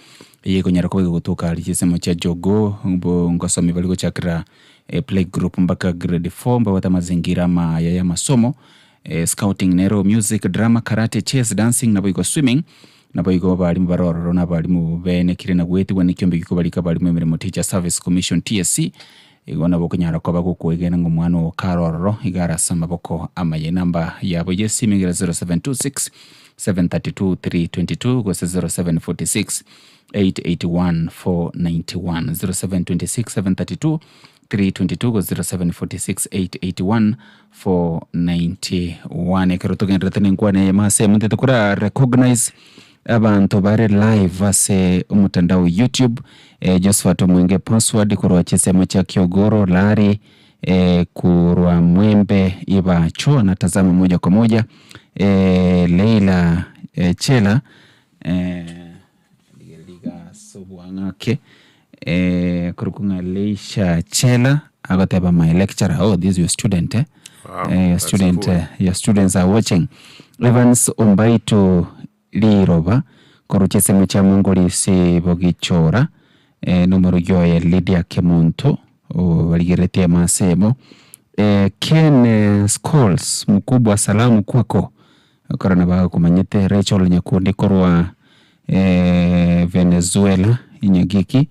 ye konyara ko gutuka alisema cha jogo ngo ngosomi baliko chakra play group mpaka grade 4 mbawata mazingira ya masomo scouting, nero, music, drama, karate, chess, dancing na boiko swimming na boiko bali mubaroro na bali mu bene kirena gweti wanikyombe kikobalika bali mu mirimo Teacher Service Commission TSC igona bokonyara ko bagukwegena ngo mwana wo karororo igara sama boko amaye namba yabo yesimingira 0726 732 322 go 0746 881 491 0726 732 322 go 0746 881 491 ekeroto genretene nkwane mase munte tukura recognize abantu bare live ase umutandao YouTube Josephat Mwenge password kurwa chisemo cha Kiogoro Lari kurwa Mwembe iba cho natazama moja kwa moja Leila Chela liga sobuangake kurukunga Leisha Chela agateba my lecturer. Oh, this is your student Wow, your students are watching. Evans Ombaito Liroba koruchese mucha mongoli se bogichora numero yoye Lydia Kemonto waligirete masemo Ken Scholes mkubwa salamu kwako korana baga kumanyete Rachel Nyakundi korwa Venezuela inyagiki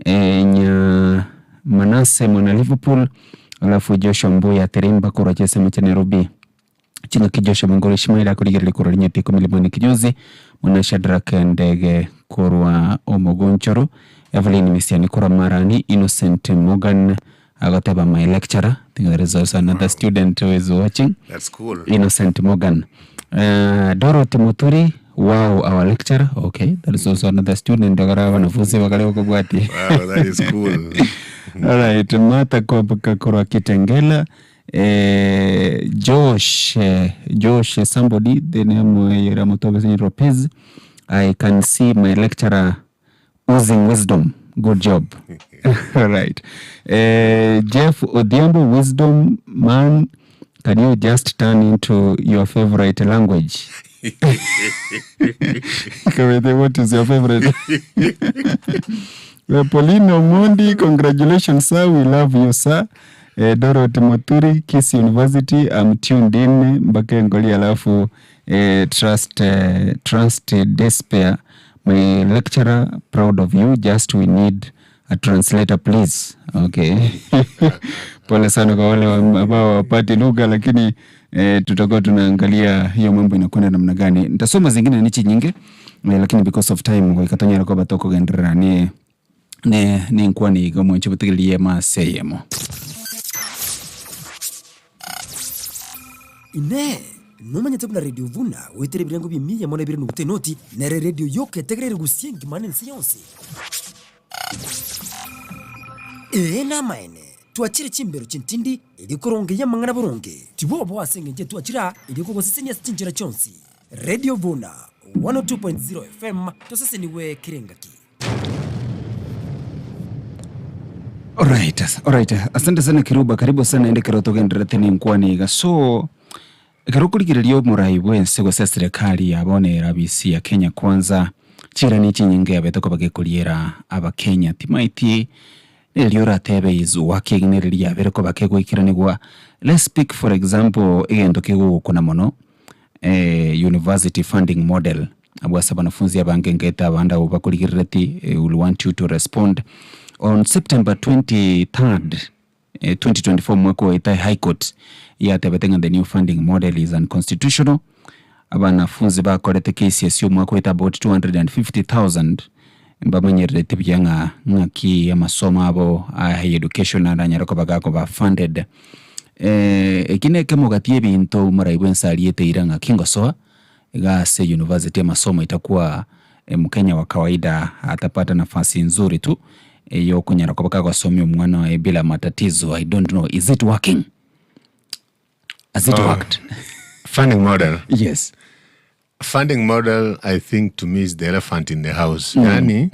nya Manase mwana Liverpool alafu Joshua Mbuya Terimba kurachese mucha Nairobi chino kijosha mongoli Shimaila kuligirele kurwa nyeti kumilimani kijuzi mwana Shadrack Ndege kurwa Omogonchoro Evelyn Misiani kurwa Marani Innocent Morgan agateba my lecturer. I think there is also another student who is watching. That's cool. Innocent Morgan. Dorothy Muturi, wow, our lecturer. Okay, there is also another student. Wow, that is cool. All right, Mata Kurwa Kitengela. Josh, somebody, the name Yeramotobe Lopez. I can see my lecturer oozing wisdom. Good job. All right. Jeff Odhiambo, wisdom man, can you just turn into your favorite language? What is your favorite? Paulino Mondi, congratulations, sir. We love you, sir. Dorothy Muturi, Kiss University. I'm tuned in. Mbake ngoli alafu trust despair. My lecturer, proud of you. Just we need a translator, please. Okay. Pole sana kwa wale ambao wapati lugha, lakini tutakuwa tunaangalia hiyo mambo inakwenda namna gani. Nitasoma zingine nichi nyingi, lakini because of time kwa ikatonyera kwa batoko gendera ni nkuwa ni gomo nchibutigiliye maseyemo. Ine numanya tabula radio vuna wetere birango bimiya mona biranu gutenoti nere radio yoke tegrere gusiengi manene siyonse. Na maene tuachire chimbero chintindi ili koronge ya mangana boronge tibobo asenge tuachira ili kugosesenia stinjira chonsi. Radio Vuna 102.0 FM toseseniwe kirengaki. Alright. Asante sana Kiruba, karibu sana ende karoto genderete ni nkwani ga so karukurikiririo murai bwense gwa serikali yabone rabisi ya Kenya Kwanza chira ni chinyinge abetoko bagekuriera aba Kenya timaiti eliora tebe izu wakigneriria bereko bakegwikiranigwa. Let's speak for example egento kego kuna mono university funding model abwasa banafunzi abangengeta abanda bakurikireti will want you to respond on September 23rd 2024 mwako wa Itai High Court yatebetenga the new funding model is unconstitutional. Abanafunzi bakorete KCSE mwako wa about 250,000 mbamenyerete byanga ngaki ya masomo abo high education na nyarako bagako ba funded ekine kemo gatie binto maraibwensa aliete iranga kingosoa gase university ya masomo itakuwa Mkenya wa kawaida atapata nafasi nzuri tu yo kunyara kwa bakako somyo mwana bila matatizo. I don't know, is it working? Has it worked? Funding model. Yes. Funding model, I think to me is the elephant in the house. Yani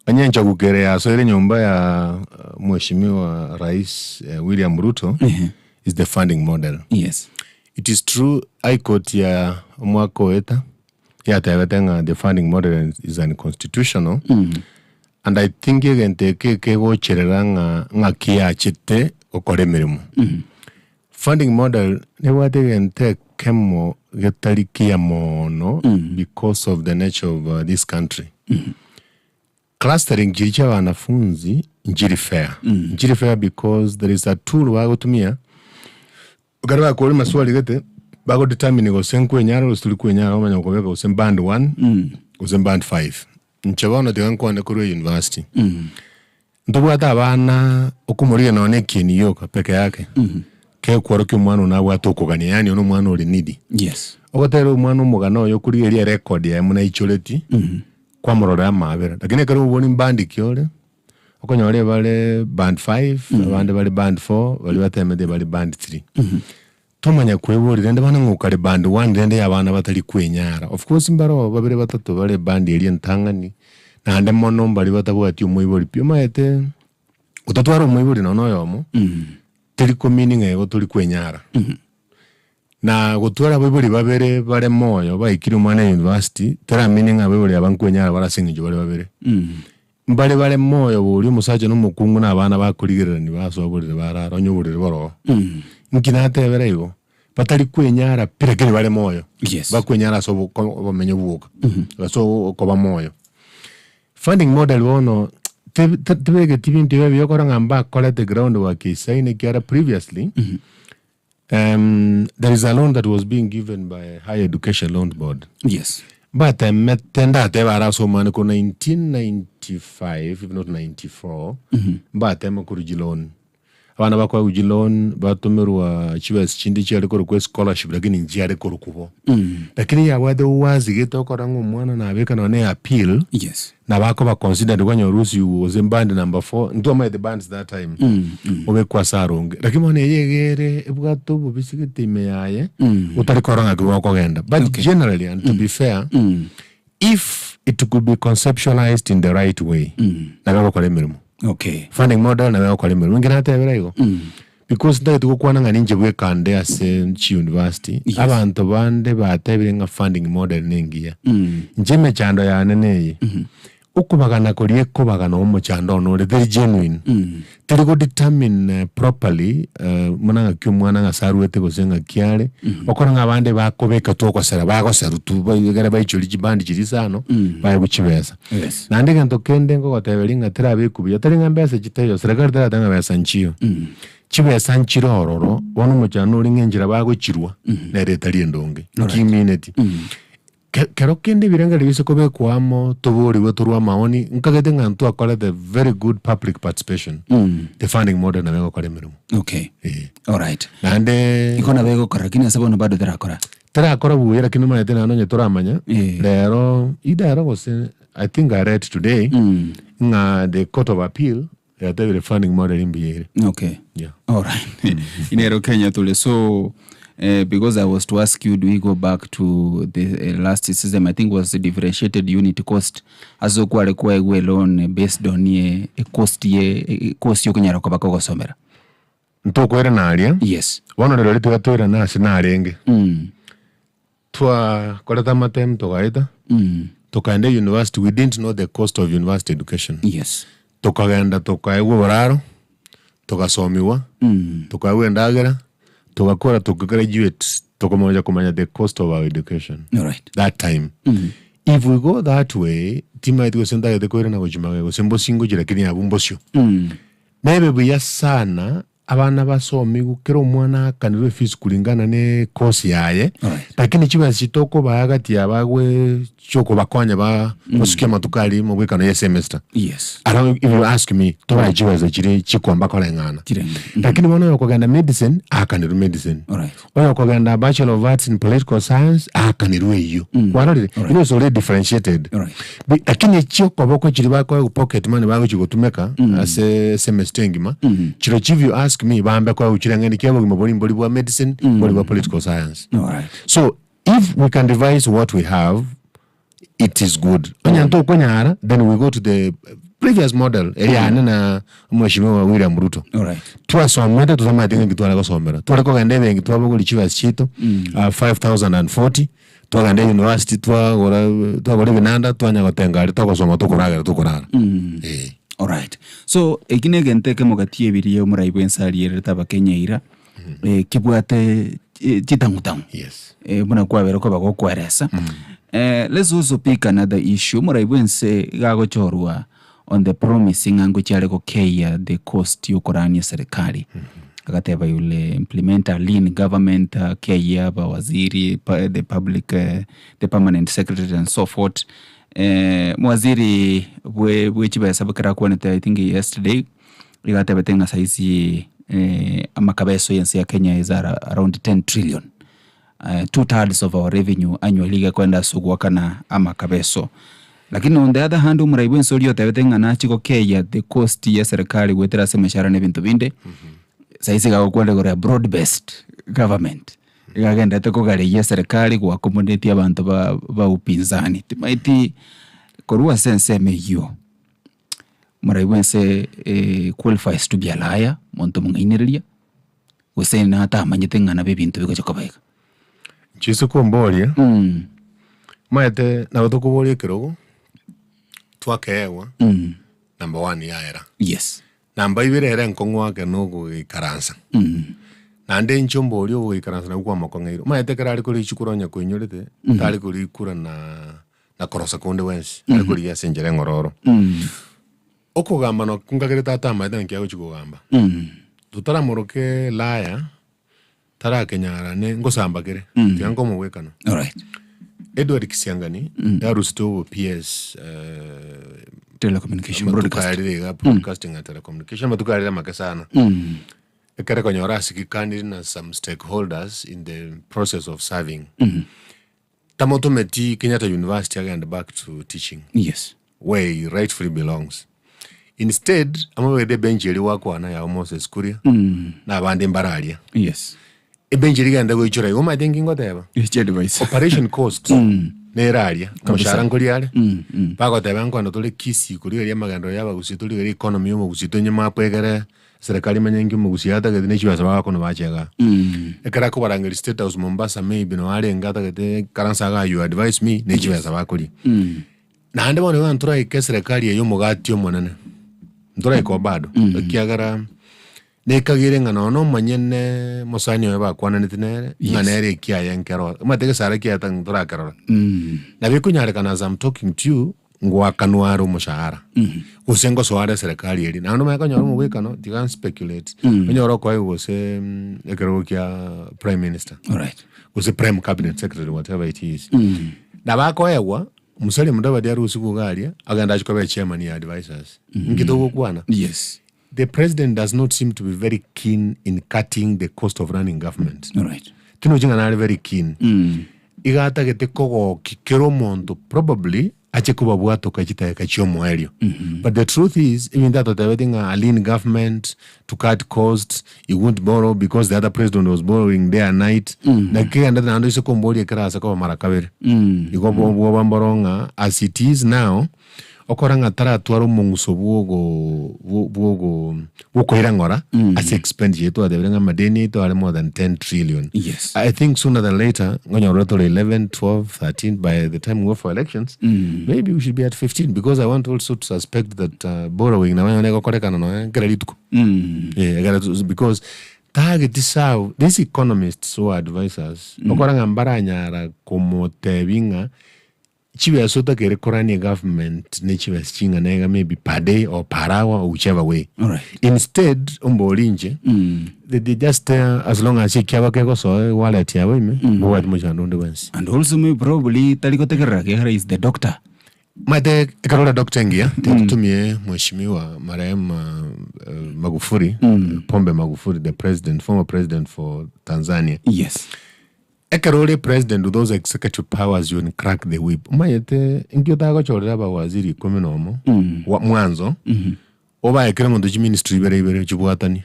anyencha kukerea so ile nyumba ya mheshimiwa Rais William Ruto is the funding model. Yes. It is true High Court ya mwako eta ya tawetenga the funding model is unconstitutional. And I think yegente kego chereranga ngakia chete okore mirimu. Funding model ne wategente kemo getarikia mono because of the nature of this country. Clustering jiricha wanafunzi njiri fair. Njiri fair because there is a tool wago tumia. Ugarwa kwa maswali gete bago determine go senkwe nyara usuli nyara omanya ukobeka usem band 1 usem band 5. Nchabona tegankwane kuri university. Ndugu ata abana okumuriye none kini yoka peke yake. Ke kworoke umwana nawe atokogani yani ono mwana uri nidi. Yes. Ogotero umwana umugano yo kuri eri record ya muna ichoreti kwa morora ya mabera. Lakini karo uboni band kiole. Okonyore bale band 5, abande bale band 4, bali batemede bale band 3. Tomanya kwebori rende bana ngukare band 1 rende yabana batali kwenyara. Of course mbaro babere batatu bale band eri ntangani. Na ande mono mbali batabwati umuyibori pyo maete. Utatwara umuyibori nono yomo. Teliko meaning ego tuli kwenyara. Na gutwara abibori babere bare moyo baikiri umwana university tera meaning abibori abankwenyara barasingijo bare babere. Mbale bare moyo buri umusaje n'umukungu n'abana bakurigirana basoborere bararonyoborere baro. Nkinate berego batari kwenyara pirekere bare moyo. Yes. Bakwenyara so bamenye buka. So ko ba moyo. Funding model wono tebege tibintu byo kora ngamba kora the ground work isaine kiara previously. There is a loan that was being given by Higher Education Loan Board. Yes. But metenda te bara so man ko 1995 if not 94. But makuru loan. Abana bakwa ujilon batumerwa chibes chindi cyari ko request scholarship lakini njyare ko rukubo. Lakini ya wade wazi geto ko rango mwana na beka none appeal. Yes. Na bako ba consider kwa nyorusi was in band number 4 ndo my the bands that time. Obe kwa saronge. Lakini mwana yegere ebwato bubisigete meyaye utari ko ranga ko kogenda. But generally and to be fair if it could be conceptualized in the right way. Na bako kwa mirimo. Okay. Funding model na wewe kwa limero. Mwingine hata yabera because nda tukukwana nga ninje bwe kande ase chi university. Yes. Abantu bande batabire nga funding model nengiya. Njeme chando ya neneye. Ukubagana koliye kubagana omo chando no very genuine. Teri go determine properly mwana kyo mwana nga saruete gosenga kiale. Okora nga bande bakobeka toko sera bako serutu bagere bayicholi jibandi jirisano baye buchibesa. Yes. Nandika ntokende ngo gotebelinga terabe kubiyo teringa mbese jiteyo serikali tera tanga besa nchiyo. chibe sanchiro ororo wono mojano uri ngenjira bagochirwa na retali endonge community kero kende biranga libise kobe kwamo tobori wetorwa maoni nkagete ngantu akora the very good public participation the funding model na bego kore mirumo. Okay. All right. Nande ikona bego korakini sabono bado terakora buye lakini maete na nonye toramanya lero idaro gose I think I read today nga the Court of Appeal the funding model in Biere. Okay. Yeah. All right. Inero Kenya tole. So because I was to ask you, do we go back to the last system? I think was the differentiated unit cost as okwale kwa loan based on a cost yo kunyara kwa bako somera. Ntoko era nalia. Yes. Wano lero litu watu na sinarenge. Tua koleta matem tokaita. Tokaende university, we didn't know the cost of university education. Yes. Tokagenda tokaewe wararo, tokasomiwa, tokaewe ndagera, tokakora tokagraduate, tokamoja kumanya the cost of our education. All right. That time. If we go that way, tima ito senda yade koere na kujimage ko sembo singo jira kini abumbosyo. Nebe buya sana abana basomi gukero umwana kanirwe fees kulingana ne course yaye. Lakini chiba sitoko bahagati abagwe choko bakwanya ba musukia matukali mu bwekano ya semester. Yes. I don't, if you ask me, toba chiba za chire chikwamba kola ngana. Lakini wana yokoganda medicine akaniru medicine. Wana yokoganda Bachelor of Arts in Political Science akaniru iyo. Kwarori it was already differentiated. Lakini choko bako chiriba kwa pocket money bago chikotumeka as a semester ngima. Chiro chief you ask me bambe kwa uchirangeni kiabo gimoboni mboli bwa medicine mboli bwa political science. So if we can devise what we have, it is good. Then we go to the previous model. Na mheshimiwa William Ruto. Twasomera tuzama dinga gitwala gosomera. Twaleko gandebe ngitwa buguli chiva chito 5040. Twagande university twagore binanda twanya gotengari twagosoma tukurara. All right. So ekinege nteke mogati ebiriye omuraibu ensali eretaba Kenya ira kibwate chitangutangu. Yes. Muna kwabera ko bagokweresa. Let's also pick another issue. Muraibu ense gago chorwa on the promising angu chale ko keya the cost yokorani serikali. Agateba yule implementa lean government keya ba waziri the public the permanent secretary and so forth. Mwaziri bwe sabakara kwa nete I think yesterday igateba tenga saizi amakabeso yense ya Kenya is around 10 trillion. 2/3 of our revenue annually kwenda sugwaka na amakabeso. Lakini on the other hand umuraibu ensoli yotebetenga na chiko keya the cost ya serikali gwetera semeshara ne bintu binde. Saizi gakwenda gore broad based government. Igagenda tekogale ya serikali kwa accommodate abantu ba upinzani. Timaiti korua sense meyo. Muraibu ense qualifies to be a liar monto mungineria. Usena hata amanyetenga na bibintu biko chokobeka. Chiso kumbolia. Maete na utokubolia kirogo. Twakewa. Number 1 ya era. Yes. Namba ibere era nkongwa ke no ikaransa. Nande nchombo lyo ikaransa na kwa makongeiro. Maete karali kuri chikuronya kwenyorete. Tali kuri kura na korosa konde wensi. Tali kuri ya senjere ngororo. Okugamba no kungagere tata maete nkiago chikugamba. Tutara moroke laya. Tara kenyara ne ngosamba kere. Tiango mwekano. All right. Edward Kisiangani, Arusto PS telecommunication broadcasting and telecommunication matukarira makasana. Ekere konyora sikikani na some stakeholders in the process of serving. Tamoto meti Kenyatta University and back to teaching. Yes. Where he rightfully belongs. Instead, amawede benjeri wako ana ya Moses Kuria na abande mbaralia. Yes. Benjeri ganda go ichura yo madengi ngoteba. Operation cost. Neralia kamushara ngoliale. Bago teba ngo tole kisi kuria ya magando yaba gusituli ri economy mo gusitonye mapegere serikali manyengi mo gusiata gede nechiwa sabaka kono bachega. Ekara ko barangeli state house Mombasa maybe no ale ngata gede karansa ga you advise me nechiwa sabaka kuli. Na hande bone wan tura ke serikali yo mogati yo monane. Ndora iko bado. Kiagara nekagire ngano no manyene mosani ba kwana nitinere nganere kia yankero mateke sara kia tang dora karora na bikunyare kana as I'm talking to you ngwakanwaro mushahara usengo soare serikali eri na ndo meka nyoro mubikano you can speculate nyoro kwa gose ekero kya prime minister, alright, gose prime cabinet secretary, whatever it is. Na bako ewa musali mudaba dia rusi kugalia aganda chikobe chairman ya advisors ngitogo kwana. Yes, the president does not seem to be very keen in cutting the cost of running government. Alright, Kino jinga na very keen. Igata gete kogo kikero mondo probably ache kuba bwato kachita kachio moelio. But the truth is, even that everything a lean government to cut costs, you won't borrow because the other president was borrowing day and night. Na kaya ndata nando iso komboli ekara kwa marakabere. Iko bwabamboronga as it is now. Okoranga tara tuaro munguso buogo irangora as expenditure to adebenga madeni to are more than 10 trillion. Yes, I think sooner than later ngonya roto 11, 12, 13 by the time we go for elections, maybe we should be at 15 because I want also to suspect that borrowing na wanyo koreka no credit ko. Yeah, because target this how these economists or advisors okoranga mbaranyara komotebinga chiwe asota kere korani government ne chiwe chinga nega maybe per day or per hour or whichever way. Alright. Instead ombolinje they just as long as ikiaba kego so wallet yawe what mujando ndwensi. And also maybe probably taliko tekerake is the doctor. Mate karola doctor ngia tutumie mheshimiwa marehemu Magufuli, Pombe Magufuli, the president, former president for Tanzania. Yes. Ekarole president with those executive powers you can crack the whip. Mayete ingiotaka chorera ba waziri kumi nomo mwanzo oba ekere mundu ministry ibere chibwatani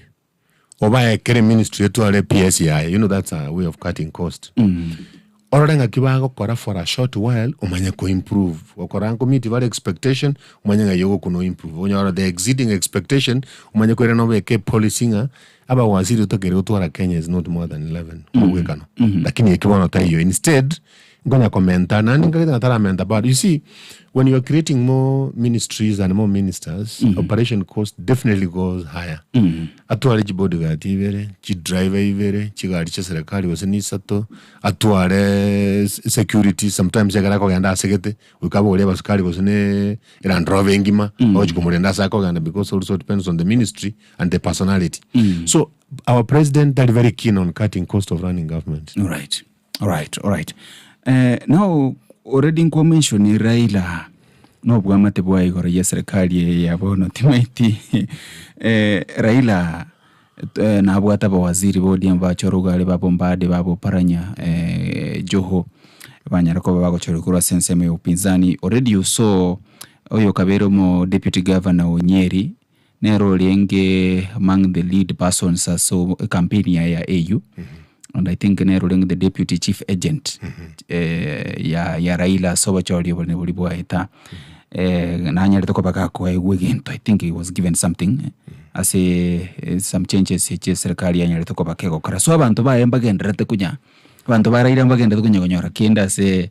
oba ekere ministry etu ale PSI, you know that's a way of cutting cost. Ororenga kibago kora for a short while umanye ko improve okora ko meet vale expectation umanye ngayogo kuno improve onyora the exceeding expectation umanye ko reno beke policinga aba waziri utogere utwara Kenya is not more than 11 mwekano lakini ekibono tayo instead ngonya commenta nani ngakita tara menta about you see when you are creating more ministries and more ministers operation cost definitely goes higher. Atware bodyguard ibere chi driver ibere chi gari cha serikali waseni sato atware security sometimes yagara ko yanda segete ukabo ole baskari wasene Land Rover ngima oji kumurenda sako ganda because also depends on the ministry and the personality. So our president is very keen on cutting cost of running government. All right. Now already nko mention Raila no bwamate bwa igoro ya serikali ya bono timaiti Raila na bwata ba waziri bodi ambachorugale babo mbade babo paranya Joho banyarako babo chorukura senseme upinzani already you saw oyo kabero mo deputy governor Onyeri nero lienge among the lead persons so campaign ya AU. And I think nero the deputy chief agent ya Raila so bachori bone bolibo eta nanya litoko baka kwa again I think he was given something as some changes che serikali ya litoko bakego kara so abantu ba emba gendrete kunya abantu ba Raila bagenda kunya gonyora kienda se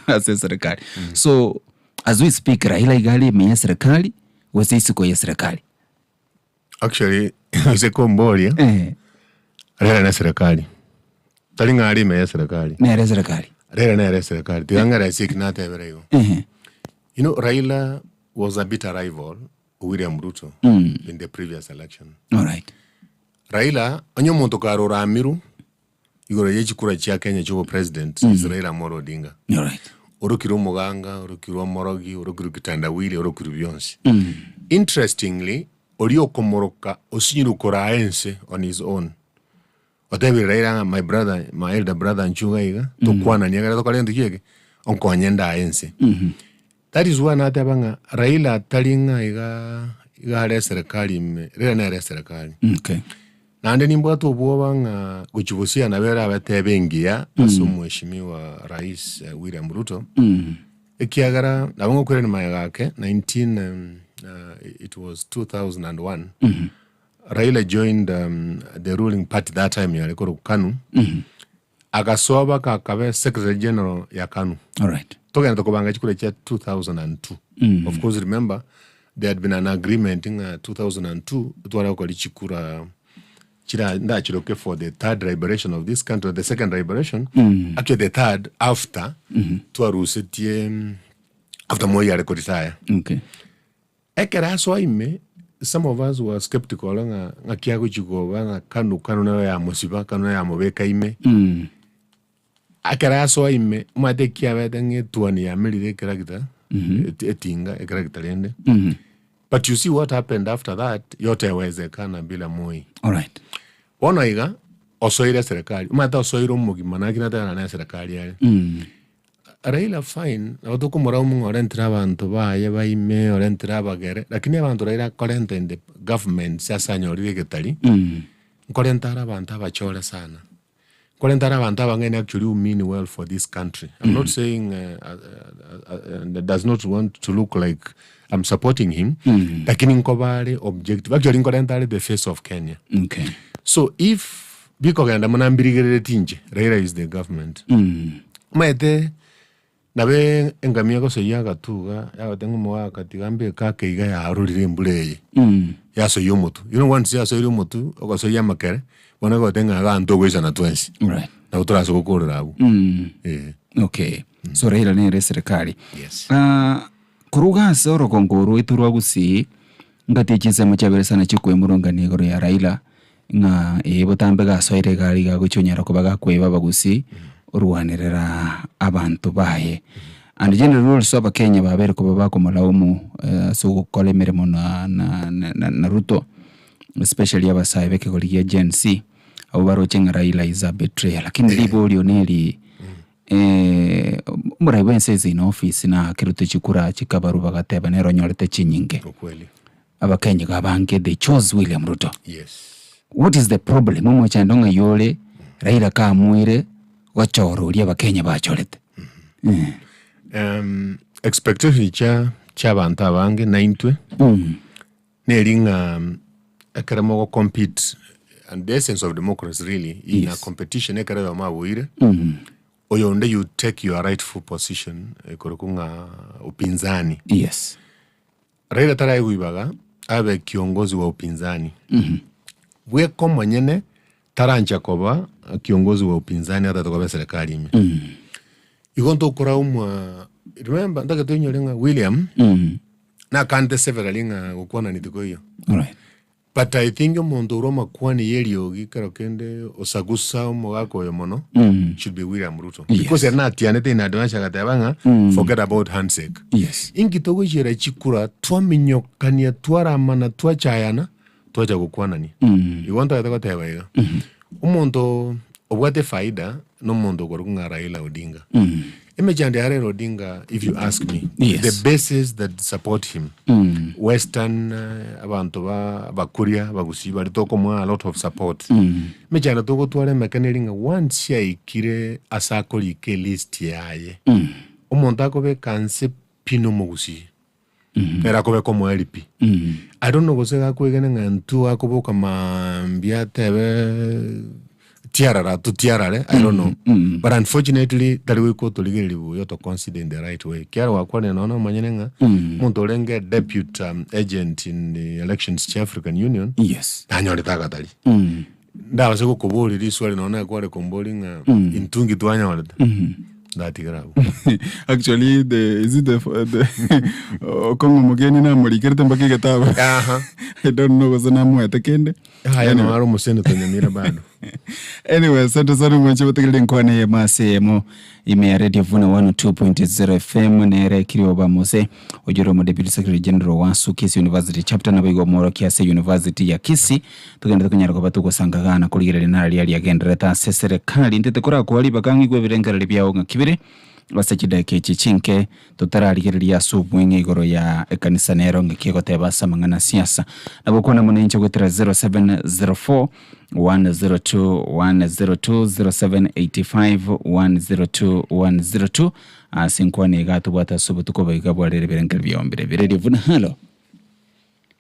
serikali. So as we speak Raila igali me serikali wase isiko ya serikali actually ise komboria Raila na serikali talinga ali me serikali na serikali Raila na serikali tigangara sikinata ebereyo. You know, Raila was a bitter rival William Ruto in the previous election. All right. Raila onyo muntu karora amiru igoro yechikura cha Kenya chobo president is Raila Amolo Odinga. All right. Orokiro Muganga, orokiro Morogi, orokiro Kitandawili, orokiro Beyonce. Interestingly, Orio Komoroka osinyiru koraense on his own. Whatever Raila, my elder brother Nchunga iga, to kwana nyagara to kalendo kiege, onko anyenda aense. That is why natabanga Raila talinga iga ale serikali Raila na ale serikali. Okay. Na ande nimbo atu bwanga kuchivusia na vera abatebengia aso mheshimiwa Rais William Ruto. Ekiagara nabongo kwere mayagake 19 it was 2001. Raila joined the ruling party that time ya lekoro KANU. Agasoba kakabe Secretary General ya KANU. All right. Tokena tokobanga chikule cha 2002. Of course, remember, there had been an agreement in 2002 twara ko lichikura chira ndachiroke for the third liberation of this country, the second liberation, actually the third after twarusetie after Moi yare ko retire. Okay. Ekera so ime, some of us were skeptical nga kiago chiko nga kanu na ya musiba kanu ya mobeka ime. Akera so ime mate kiawe dange tuani ya melire character. Etinga character ende. But you see what happened after that, yote wezekana bila Moi. All right. Ona iga osoire serikali. Mata osoire umugima na kinata na serikali yale. Raila fine, autoko moramu orentira abantu baye baime orentira abagere, lakini abantu Raila korenta in the government sasa nyori getali. Korenta abantu abachore sana. Korenta abantu abangene actually mean well for this country. I'm not saying that does not want to look like I'm supporting him. Lakini nkobale objective. Actually korenta the face of Kenya. Okay. So if biko ganda manambirigere tinje, Raila is the government. Maete nabe engamia ko seya gatuga ya tengo mwa katigambe ka keiga ya arurire mbuleye. Ya so yomotu. You know once ya so yomotu ko so ya makere, wana ko tenga ga ntogweza na twensi. Right. Na utraso ko korabo. Okay. So Raila ne serikali. Yes. Kuruga soro konkuru iturwa gusi ngati chisemo chabere sana chikwe muronga ne goro ya Raila nga botambe ga soire gali ga guchunyara ko baga kweba bagusi uruwanirira abantu baye and general rules of Kenya babere ko babako malaumu so kole mirimo na Ruto especially abasaye beke koliya Gen Z abo barochenga Raila is a betrayal lakini libo lioneli murai wense in office na kiruto chikura chikabaru bagateba nero nyorete chinyinge ukweli abakenya gabange they chose William Ruto. Yes. What is the problem? Mumo chandonga yole Raila ka muire wachoro lia bakenya bachorete. Expectation cha banta bange naintwe. Neringa akaramo compete and the essence of democracy really in a competition ekara mabuire. Oyonde you take your rightful position korokunga upinzani. Yes. Raila tarai guibaga abe kiongozi wa upinzani. Bwe koma nyene taranja koba kiongozi wa upinzani hata toka serikali ime. Igonto kura remember ndaka tonyolenga William na kante several linga ukwana nitikoyo. All right. But I think omuntu roma kwani yeliogi karokende osagusa omogako yomono should be William Ruto. Yes. Because you're not tianete in advance katabanga forget about handshake. Yes. Ingitogo jira chikura twa minyokania twara mana twa chayana twaja gukwanani. Iwanta yatako tebaiga. Omuntu obwate faida no muntu korukunga Raila Odinga. Imejande Raila Odinga, if you ask me, yes. the bases that support him, Western, abantu bakuria, bagusi, baritoko mwa a lot of support. Imejande toko tuwale mekaneringa once ya ikire asakoli ke list yaye. Omuntu akobe kanse pino mugusi. Era kobe komo LP. I don't know gosega kwegene ngantu akobo kama mbiatebe tiarara to tiarare, I don't know. But unfortunately, that we go to legal, you have to consider in the right way. Kiara wakwane na ona manyenenga, muntu olenge deputy agent in the elections to African Union. Yes. Anyole tagatali. Ndawa seko kubuli riswali na ona kwa kumboli nga intungi tuanya wale. Actually, is it the Kongo mugeni na mulikirte mbaki gataba. I don't know what's na mu atakende. Haya no aro musene tonyamira bado. Anyway, asante sana mwanche bategele nkwane ya masemo ime Radio Vuna 102.0 FM nere kirioba mose ojoro mo Deputy Secretary General wa Kisii University chapter na bigo moro Kiase University ya Kisii tugenda kunyara ko batuko sangagana kuligere nali yali agendereta serikali ndete kora ko ali bakangi gwe birengera byao ngakibire basakida kechinke tutaraligereria subwenge igoro ya ekanisa nero ngikego teba samangana siasa nabokona munenche gwetera 0704 102 102 0785 102 102 asinkwane gato bata subutuko bayiga bwalere birengera byombire biredi vuna hello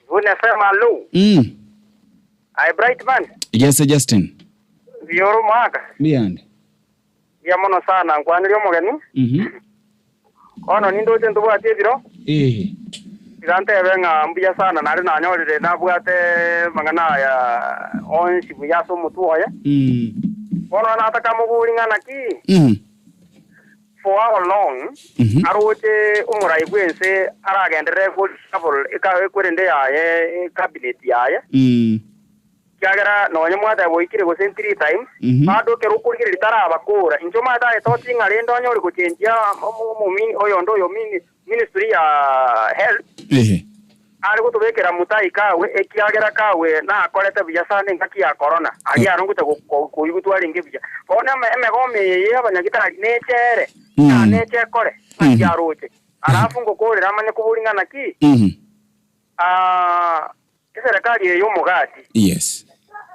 vuna sema hello I bright man yes Justin Bioro maka biyande ya mono sana nkwaniri omugeni ono nindo tento bwate biro igante benga mbuya sana nari nanyorire nabwate mangana ya onsi buya so mutu oya ono nataka muguri ngana ki for how long aroche umurai gwense aragendere full level ikwende yaye cabinet yaye kyagera nonye mwata boikire go 3 times bado kero kurigire litara abakora injo mata etoti ngarendo anyori kuchenjia mumini oyondo yo ministry ya health ari gutubekera mutai kawe ekyagera kawe na akorete biyasane ngaki ya corona ari arungute kuyigutwara ingibya bona emegome ye abanyagitari nechere na nechekore yaroche arafu ngokorera amanye kuburingana ki serikali yo mugati yes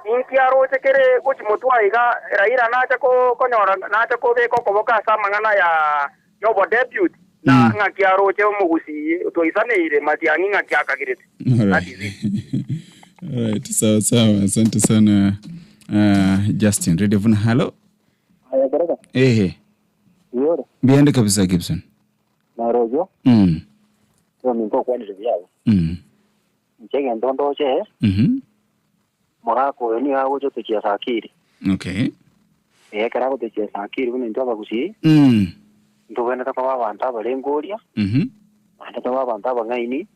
inki aroche kere kuchi mutwaiga raira nacha ko konyora nacha ko beko koboka samangana ya yobo deputy na ngaki aroche mugusi toisaneire matiangi ngaki akagirete. Alright, sawa sawa, asante sana Justin. Radio Vuna, hello. Yore. Biende kabisa Gibson. Na rojo. So mingo kwa ndio yao. Mchenge ndondo che. Morako ni hawo jo tukia sakiri. Okay. Kera tukia sakiri bune ndo bagusi. Ndo bene ta kwa banta balengoria. Anda ta banta bangaini.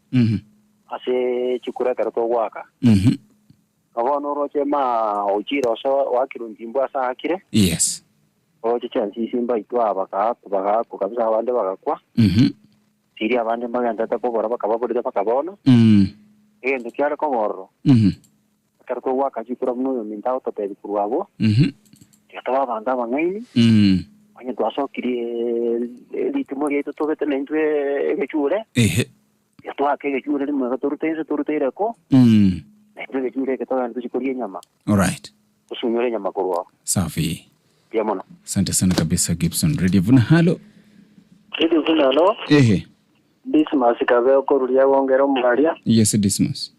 Ase chikura karato waka. Kabono roche ma ojiro so wakirundimbwa sakire. Yes. Oje chansi simba itwa baka kabisa abande bagakwa. Siri abande maganda ta ko boraba kababulida bakabona. Ndo kyara ko borro. Karko waka chikura mno minta to pedi kurwabo. Yataba banda bangaini. Anya twaso kiri litumori to bete nentwe gechure. Yatwa ke gechure ni mwa torutera ko. Nentwe gechure ke to antu chikuria nyama. All right. Usunyore nyama kurwa. Safi. Pia mono. Asante sana kabisa Gibson. Radio Vuna, hello. Radio Vuna, hello. Dismas kabe ko rulia wongero mugaria. Yes, Dismas.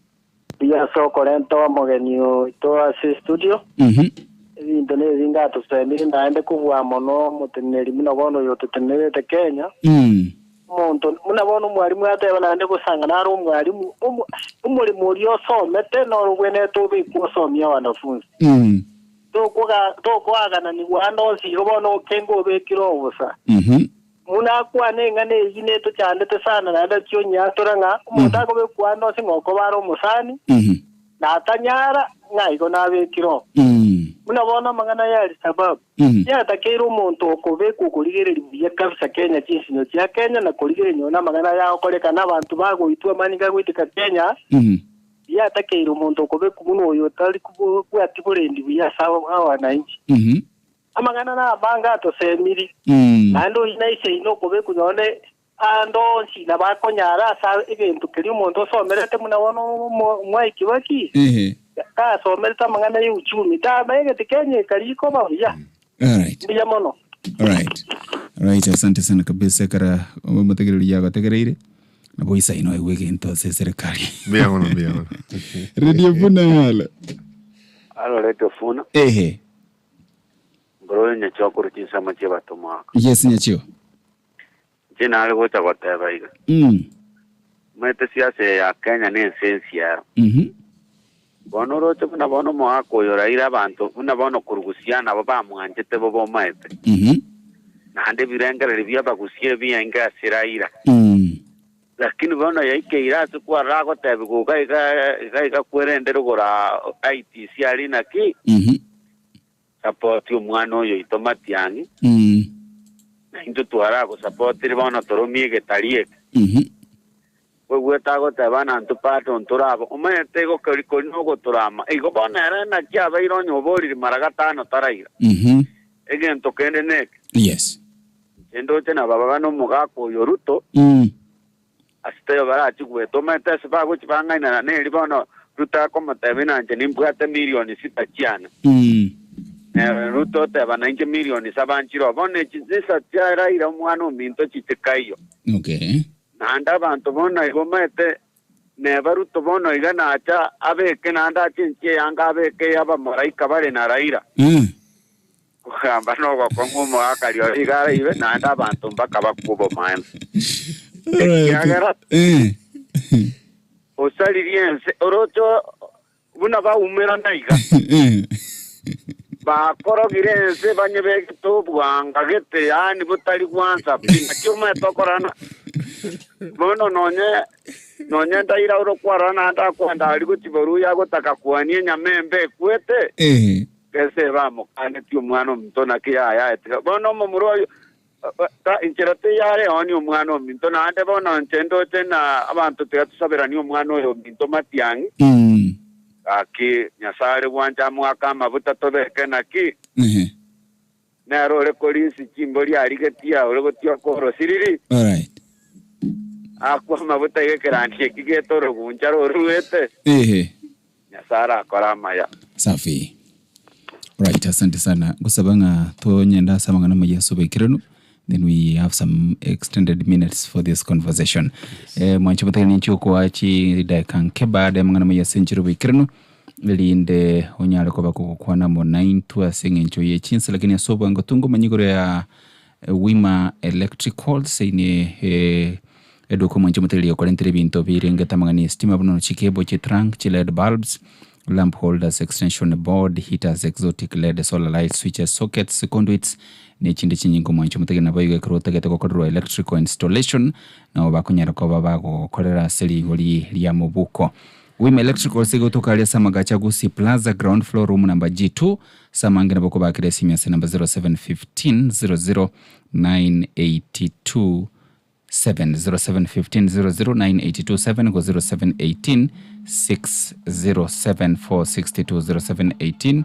Pia soko lento mogenio to ase studio. Indone zinga to semiri ndaende kuwa mono muteneri muno bono yo tutenere te Kenya. Muntu muna bono mwarimu ate banaende kusanga naro mwarimu umuri muri osomete no rwene to biku osomya wanafunzi. Tokwaga ni wano sigo bono kengo bekiro obusa. Muna kwane ngane yine to chandete sana na cyo nyatoranga umutako be kwano singoko baro musani. Na tanyara ngaigo na bekiro. Muna bona mangana yali sababu. Ya takero umuntu okobe kukuligere biya kabisa Kenya chinsinyo cya Kenya na kuligere nyona mangana ya okoleka nabantu bago itwa maniga gwitika Kenya. Ya takero umuntu okobe kumuno oyo tali kubatiburendi biya sawa awananchi. Amangana na banga to semiri. Ando inaise inokobe kunyone ando sina bakonyara sa evento kiri umuntu somerete muna wono mwaiki baki. Ka somereta mangana y'uchumi tabaye Kenya kaliko babuya. All right. Biya mono. All right, asante sana kabisa kara mutegereri yago tegereire. Na boisa ino iweke entonces serikali. Biya mono. Radio Vuna, hello. Hello, Radio Vuna. Bro, nyacho kuruchinsa mache batoma. Yes, nyacho. Jina algo chakoteba iga. Mete siasa ya Kenya ni esencia. Bono roche kuna bono mwako yoraira abantu kuna bono kurugusiana baba mwanjete bobo maete. Na hande birengere bya bagusie byenga siraira. Lakini bono yake irasu kwa rago tebe go ga kwerendero gora ITC alina ki. Support umwana oyo itomatiangi. Na into twarago support ri bono toromie getarieke. Wewe tago tabana antupato onturabo umetego keriko nogo turama igo bonera na kyaba ironyo bori maragatano taraira egento kende nek yes endo tena baba no mugako yoruto asiteyo barachi gweto mete sabago chibanga ina ne libono ruta koma tabina nje nimbwate milioni 6 chiana ruto tabana nje milioni 7 chiro bone chizisa tiara ira mwana minto chitekayo okay nanda bantu bona igomete nebaruto bono igana acha abeke nanda chinche yanga abeke aba maraika bare na raira kugamba no kongumo akario igara ibe nanda bantu mpaka bakubo man yagara osaliense orocho buna ba umera naiga bakorogire nse banyebeke tobwanga gete yani butari kwanza pinga cyuma tokorana bono nonye ndaira uro kwarana ndakwanda ari gutiboru yagotaka kuanie nyamembe kwete kese vamo kane tyo mwana mtona kiya bono mumuroyo ta incherate yare oni umwana mtona ande bono ntendo tena abantu tegatusabira ni umwana oyo mtoma tiangi aki nyasare wanja mwaka mabuta tobeke naki nero le kolisi chimboli arigetia ole gotio koro siriri alright akwa mabuta yekerani kigetoro gunjaro ruete nyasara akora maya safi. Right, asante sana gusabanga tonyenda samangana maya sobekirano. Then we have some extended minutes for this conversation. Mwancho mtakani nchio kuachi daikan keba de mangana maya senjiro bekirano. Linde onyale kwa bako kwa namo 9 tuwa sengi nchio ye chinsa lakini ya soba ngotungo manyigore ya Wima Electrical seine edoko mwancho mtakali ya kwa lentire binto birenga tamangani stima buno chikebo chitrang chiled bulbs lamp holders, extension board, heaters, exotic LED, solar light switches, sockets, conduits ni chinde chinyingo mwancho mutege na bayiga kurota gete kokodro electrical installation na bakunyara ko babago kolera seli goli lya mubuko. Wima Electrical sigo tokalia samagacha gusi plaza ground floor room number G2 samangena boko bakire simya number 0715 00982 0715 go 0718 607 462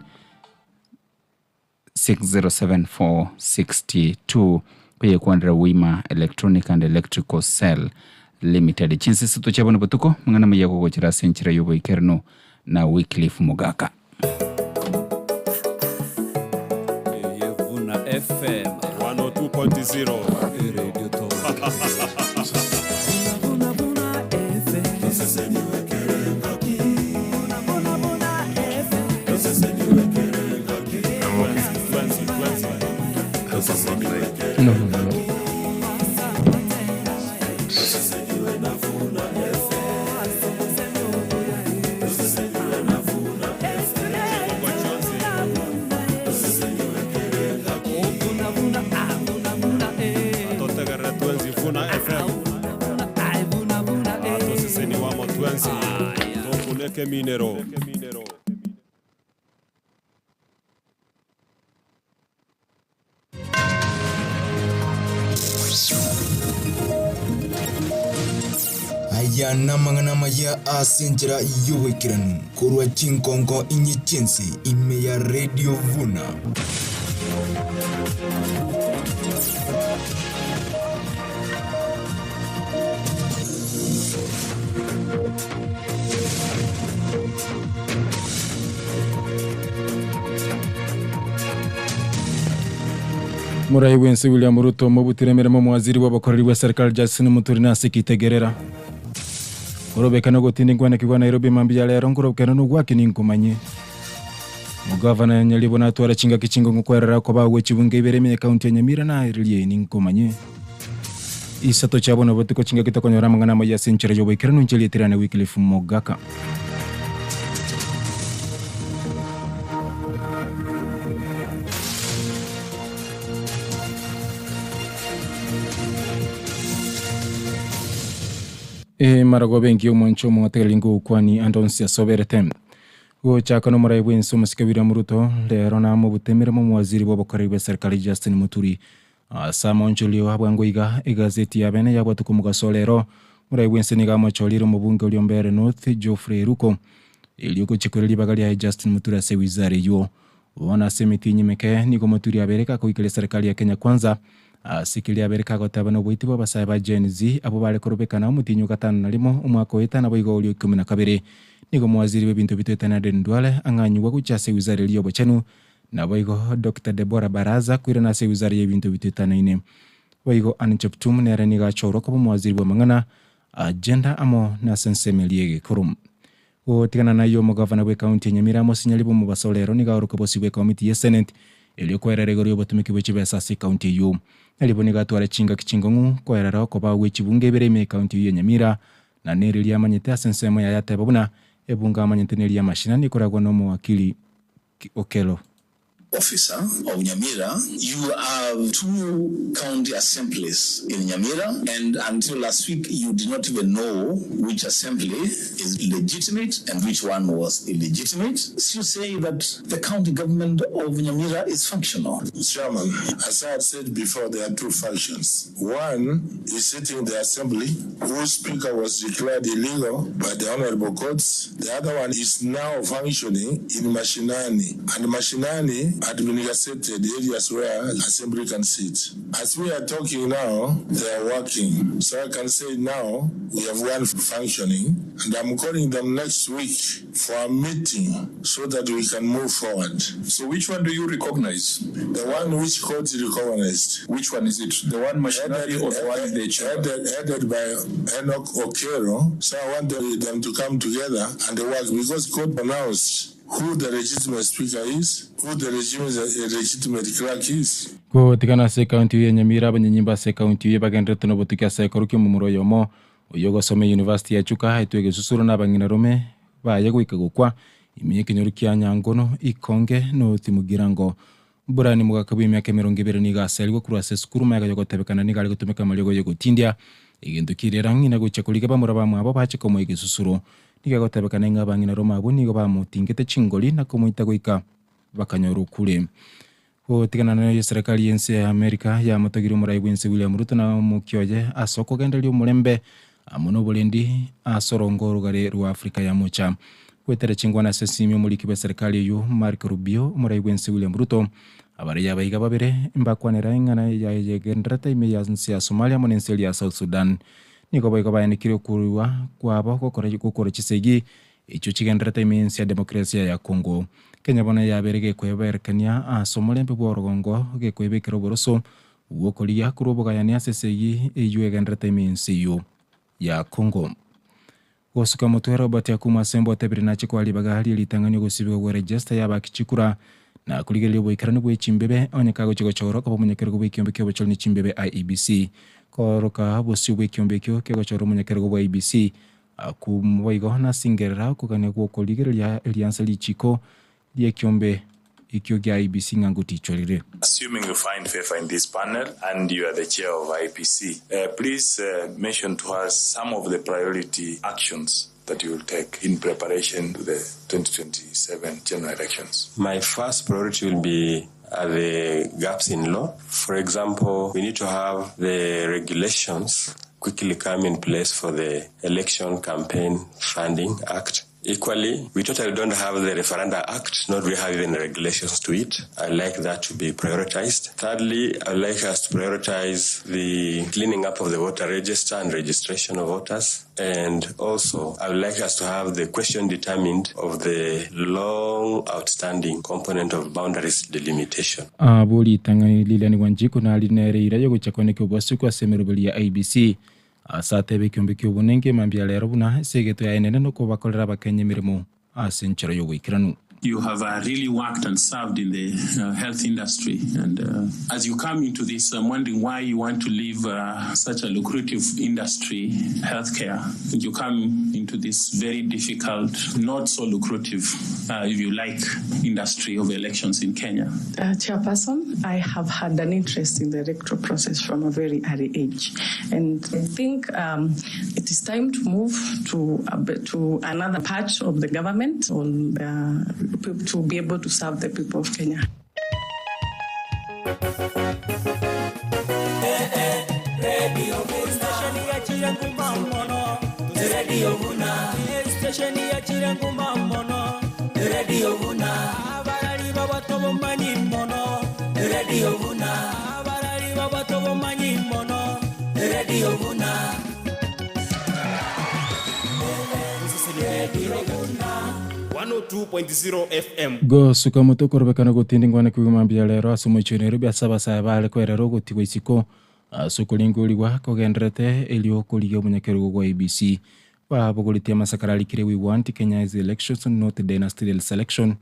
607 462 kuye kuandra Wima Electronic and Electrical Cell Limited. Chinsi situ chabona butuko mngana mayako kuchira senchira yubo ikerno na Wycliffe Mugaka. Yevuna FM 102.0 Radio Talk. No. Minero. Aya namangana maya asinjira yuwekiranu kurwa chinkonko inyi chinsi ime ya Radio Vuna. Murai wensi William Ruto mubutiremere mu waziri w'abakoreri wa serikali Justin Muturi nasikitegerera. Urobekana gotindi ngwana kigwa Nairobi mambi ya lero ngurobekana no gwakini nkumanye. Mugavana nyalibo na twara chinga kichingo ngukwerera ko bawe chibunge ibereme county ya Nyamira na iriye ninkumanye. Isato chabona botiko chinga kitakonyora mangana mo ya senchera yo wekera no ncheli tirana Wycliffe Mugaka. Marago bengi umoncho mwatelingo kwani andonsia soberetem. Go chaka no murai wenso musikabira muruto lero na mu butemera mu waziri w'abakoreri wa serikali Justin Muturi. Samoncho lio habwango igazeti ya bene yabatu kumugasolero murai wense niga macholiro mu bunge uliombere North Geoffrey Ruko. Iliyoko chikoreli bagali ya Justin Muturi ase wizari yo. Wana semiti nyimeke niko Muturi abereka ko ikele serikali ya Kenya Kwanza. Sikili abereka gotabano bwiti babasaba Gen Z abo bale korobekana umutinyo gatanu nalimo umwaka wetana boigo uli 12 niko mwaziri w'ebintu bitwetana Ndwale anganywa kuchase wizara liyo bochenu na boigo Dr. Deborah Baraza kwirana se wizara y'ebintu bitwetana ine boigo Ancheptum nere niga choro ko mwaziri wa mangana agenda amo na sensemeliege kurum tigana nayo mugavana we county Nyamira mo sinyalibo mu basolero niga oruko bosi we committee ya Senate iliyokuwa regorio botumiki bwe sasi county yu aliboni gatwara chinga kichingongu kwa erara ko ba we chibunge bereme county ya Nyamira na neri lya manyete asensemo ya yate babuna ebunga manyete neri ya mashina ni koragwa no mu wakili Okelo officer of Nyamira, you have 2 county assemblies in Nyamira, and until last week, you did not even know which assembly is legitimate and which one was illegitimate. So you say that the county government of Nyamira is functional. Chairman, as I had said before, there are 2 functions. One is sitting in the assembly, whose speaker was declared illegal by the honorable courts. The other one is now functioning in Mashinani, and Mashinani had been gazetted areas where assembly can sit. As we are talking now, they are working. So I can say now we have one functioning, and I'm calling them next week for a meeting so that we can move forward. So which one do you recognize? The one which court recognized. Which one is it? The one Mashinani or the one in the chamber? Headed by Enoch Okero. So I want them to come together and work, because court announced who the legitimate speaker is, who the legitimate clerk is. Ko tikana se county ya Nyamira banyanyimba se county ya bagendreto no botukia se koruki mumuro yomo oyogo some university ya Chuka etwege susuru na bangina rome ba yego ikagukwa imiye kinyorukia nyangono ikonge no timugirango burani mugakabu imyaka 20 ni gaselgo kurase skuru maga yogo tebekana ni gali gutumeka malego yego tindia igendukirira ngina gucha kulika bamura bamwe abo bache komo igisusuru niga tebekana nga bangina roma abo nigo bamutingete chingoli na komuita goika bakanyoru kule Tigana na serikali yense ya Amerika ya mutogiri murai wense William Ruto na mukyoje asoko gendelio mulembe amuno bolendi asorongo rugare rwa Afrika ya mucha kwetere chingwa na sesimi muliki be serikali yu Marco Rubio murai wense William Ruto abare ya baiga babere mbakwanera ingana ya yegendrata ime ya nsi ya Somalia monenseli ya South Sudan niko baiga bayani kiri kuruwa kwa bako kore chisegi icho chigendrata ime nsi ya demokrasia ya Kongo Kenya bona ya berege kweberekania asomolembe bworogongo gekwebekero boroso uwokolia kuroboga ya niasesegi eyuegendrata ime nsi ya Kongo Wosuka mutwera Robert Yakuma Sembo tebirina chikwali bagahali litangani gusibwa go register ya bakichikura na kuligelio boikarani bwe chimbebe onyakago chigo choro ko munyekero go bikiyombe kyo cholni chimbebe IEBC koroka bosi bwe kiyombe kyo kego choro munyekero go IEBC akumboigo na singera kugane go koligelia Alliance lichiko die kiyombe ikyo gya IEBC nganguti cholire. Assuming you find favor in this panel and you are the chair of IEBC, please mention to us some of the priority actions that you will take in preparation to the 2027 general elections. My first priority will be the gaps in law. For example, we need to have the regulations quickly come in place for the Election Campaign Funding Act. Equally, we totally don't have the Referenda Act, not really have even regulations to it. I'd like that to be prioritized. Thirdly, I'd like us to prioritize the cleaning up of the voter register and registration of voters. And also, I would like us to have the question determined of the long outstanding component of boundaries delimitation. Boli tangani lilani wanjiko na alinere irayo kuchakone kubwasuku wa semerubeli ya IEBC. Asate kiombe kyobunenge mambia lero buna segeto ya enene no kubakolera bakanye mirimo asenchero yo wikiranu. You have really worked and served in the health industry, and as you come into this, I'm wondering why you want to leave such a lucrative industry, healthcare. You come into this very difficult, not so lucrative, if you like, industry of elections in Kenya. Chairperson, I have had an interest in the electoral process from a very early age, and I think it is time to move to another part of the government on to be able to serve the people of Kenya. Go suka moto korbekana go tindingwana kwimambia lero asumo chonero bya sabasa bale kwerero go tiwisiko sukulinguli wa kogendrete elio kuliyo munyakero go IEBC wa bogolitia masakarali kire we want Kenya is elections not dynasty selection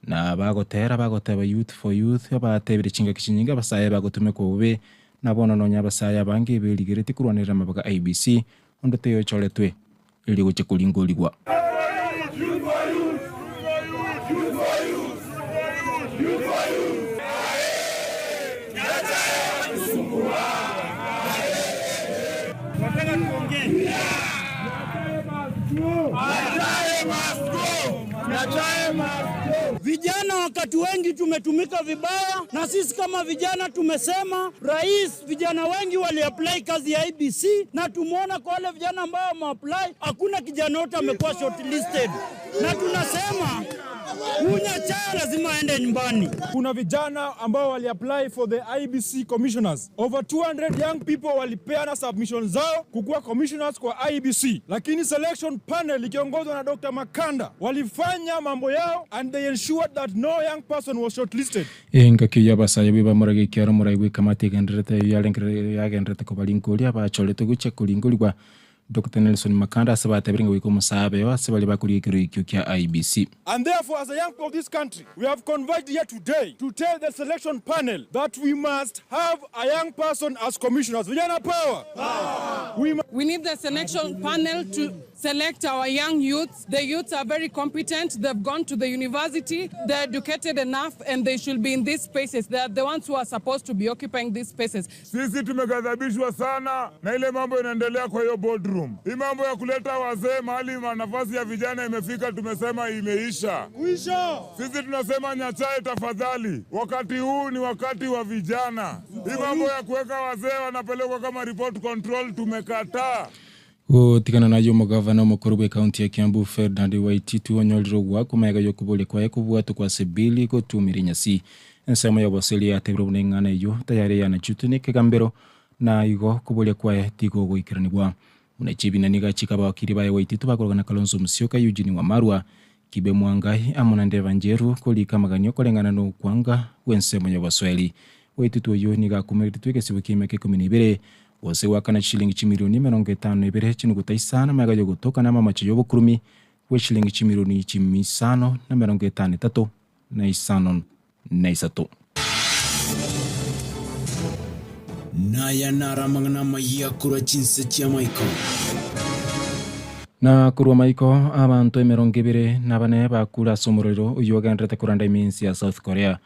na bagoteba youth for youth abatebire chinga kichinyinga basaye bagotume ko ube nabono nonya basaya bangi beligirete kurwanira mabaga IEBC ondoteyo choletwe elio go chikulinguli wa Vijana wakati wengi tumetumika vibaya, na sisi kama vijana tumesema rais, vijana wengi waliapply kazi ya IEBC, na tumeona kwa wale vijana ambao wameapply hakuna kijana yote amekuwa shortlisted, na tunasema Nyachae lazima aende nyumbani. Kuna vijana ambao waliapply for the IEBC commissioners. Over 200 young people walipeana submission zao kukuwa commissioners kwa IEBC. Lakini selection panel ikiongozwa na Dr. Makanda walifanya mambo yao and they ensured that no young person was shortlisted. Inga kiya basaya biba murage kyaro murage kamati gendrete yagendrete ko balinkoli aba cholete guche kulingoli kwa Dr. Nelson Makanda sabata bringa wiko musabe wa sabali bakuri ikyo kya IEBC. And therefore, as a young people of this country, we have converged here today to tell the selection panel that we must have a young person as commissioners. Vijana power! We need the selection panel to select our young youths. The youths are very competent. They've gone to the university. They're educated enough and they should be in these spaces. They are the ones who are supposed to be occupying these spaces. Sisi tumegadhabishwa sana na ile mambo inaendelea kwa hiyo boardroom. Hii mambo ya kuleta wazee mahali nafasi ya vijana imefika, tumesema imeisha. Sisi tunasema Nyachae tafadhali, wakati huu ni wakati wa vijana. Hii mambo ya kuweka wazee wanapelekwa kama report control tumekataa. Tikana na yo mugavana mukuru wa county ya Kiambu Ferdinand Waititu onyoliro gwa kumega yo kubole kwa kubwatu kwa sebili ko tumirinyasi ensemo ya boseli ya tebro nengana yo tayari yana chutune kegambero na igo kubole kwa tigo go ikiranibwa unachibi na niga chikaba wakiri ba Waititu bakorana Kalonzo Musyoka Eugene Wamalwa kibe mwangai amuna ndeva njeru koli kamaganyo kolengana no kwanga wensemo ya boseli Waititu yo niga kumerituke sibukime ke 12 wose wakana shilingi chimilioni 52 chinuguta isana magayo gutoka na mama chiyobo kurumi we shilingi chimilioni 553 na isano na isato naya naramangana maya kura chinse chia maiko na kurwa maiko abantu 200 nabane bakura somorero uyo gandrete kuranda iminsi ya South Korea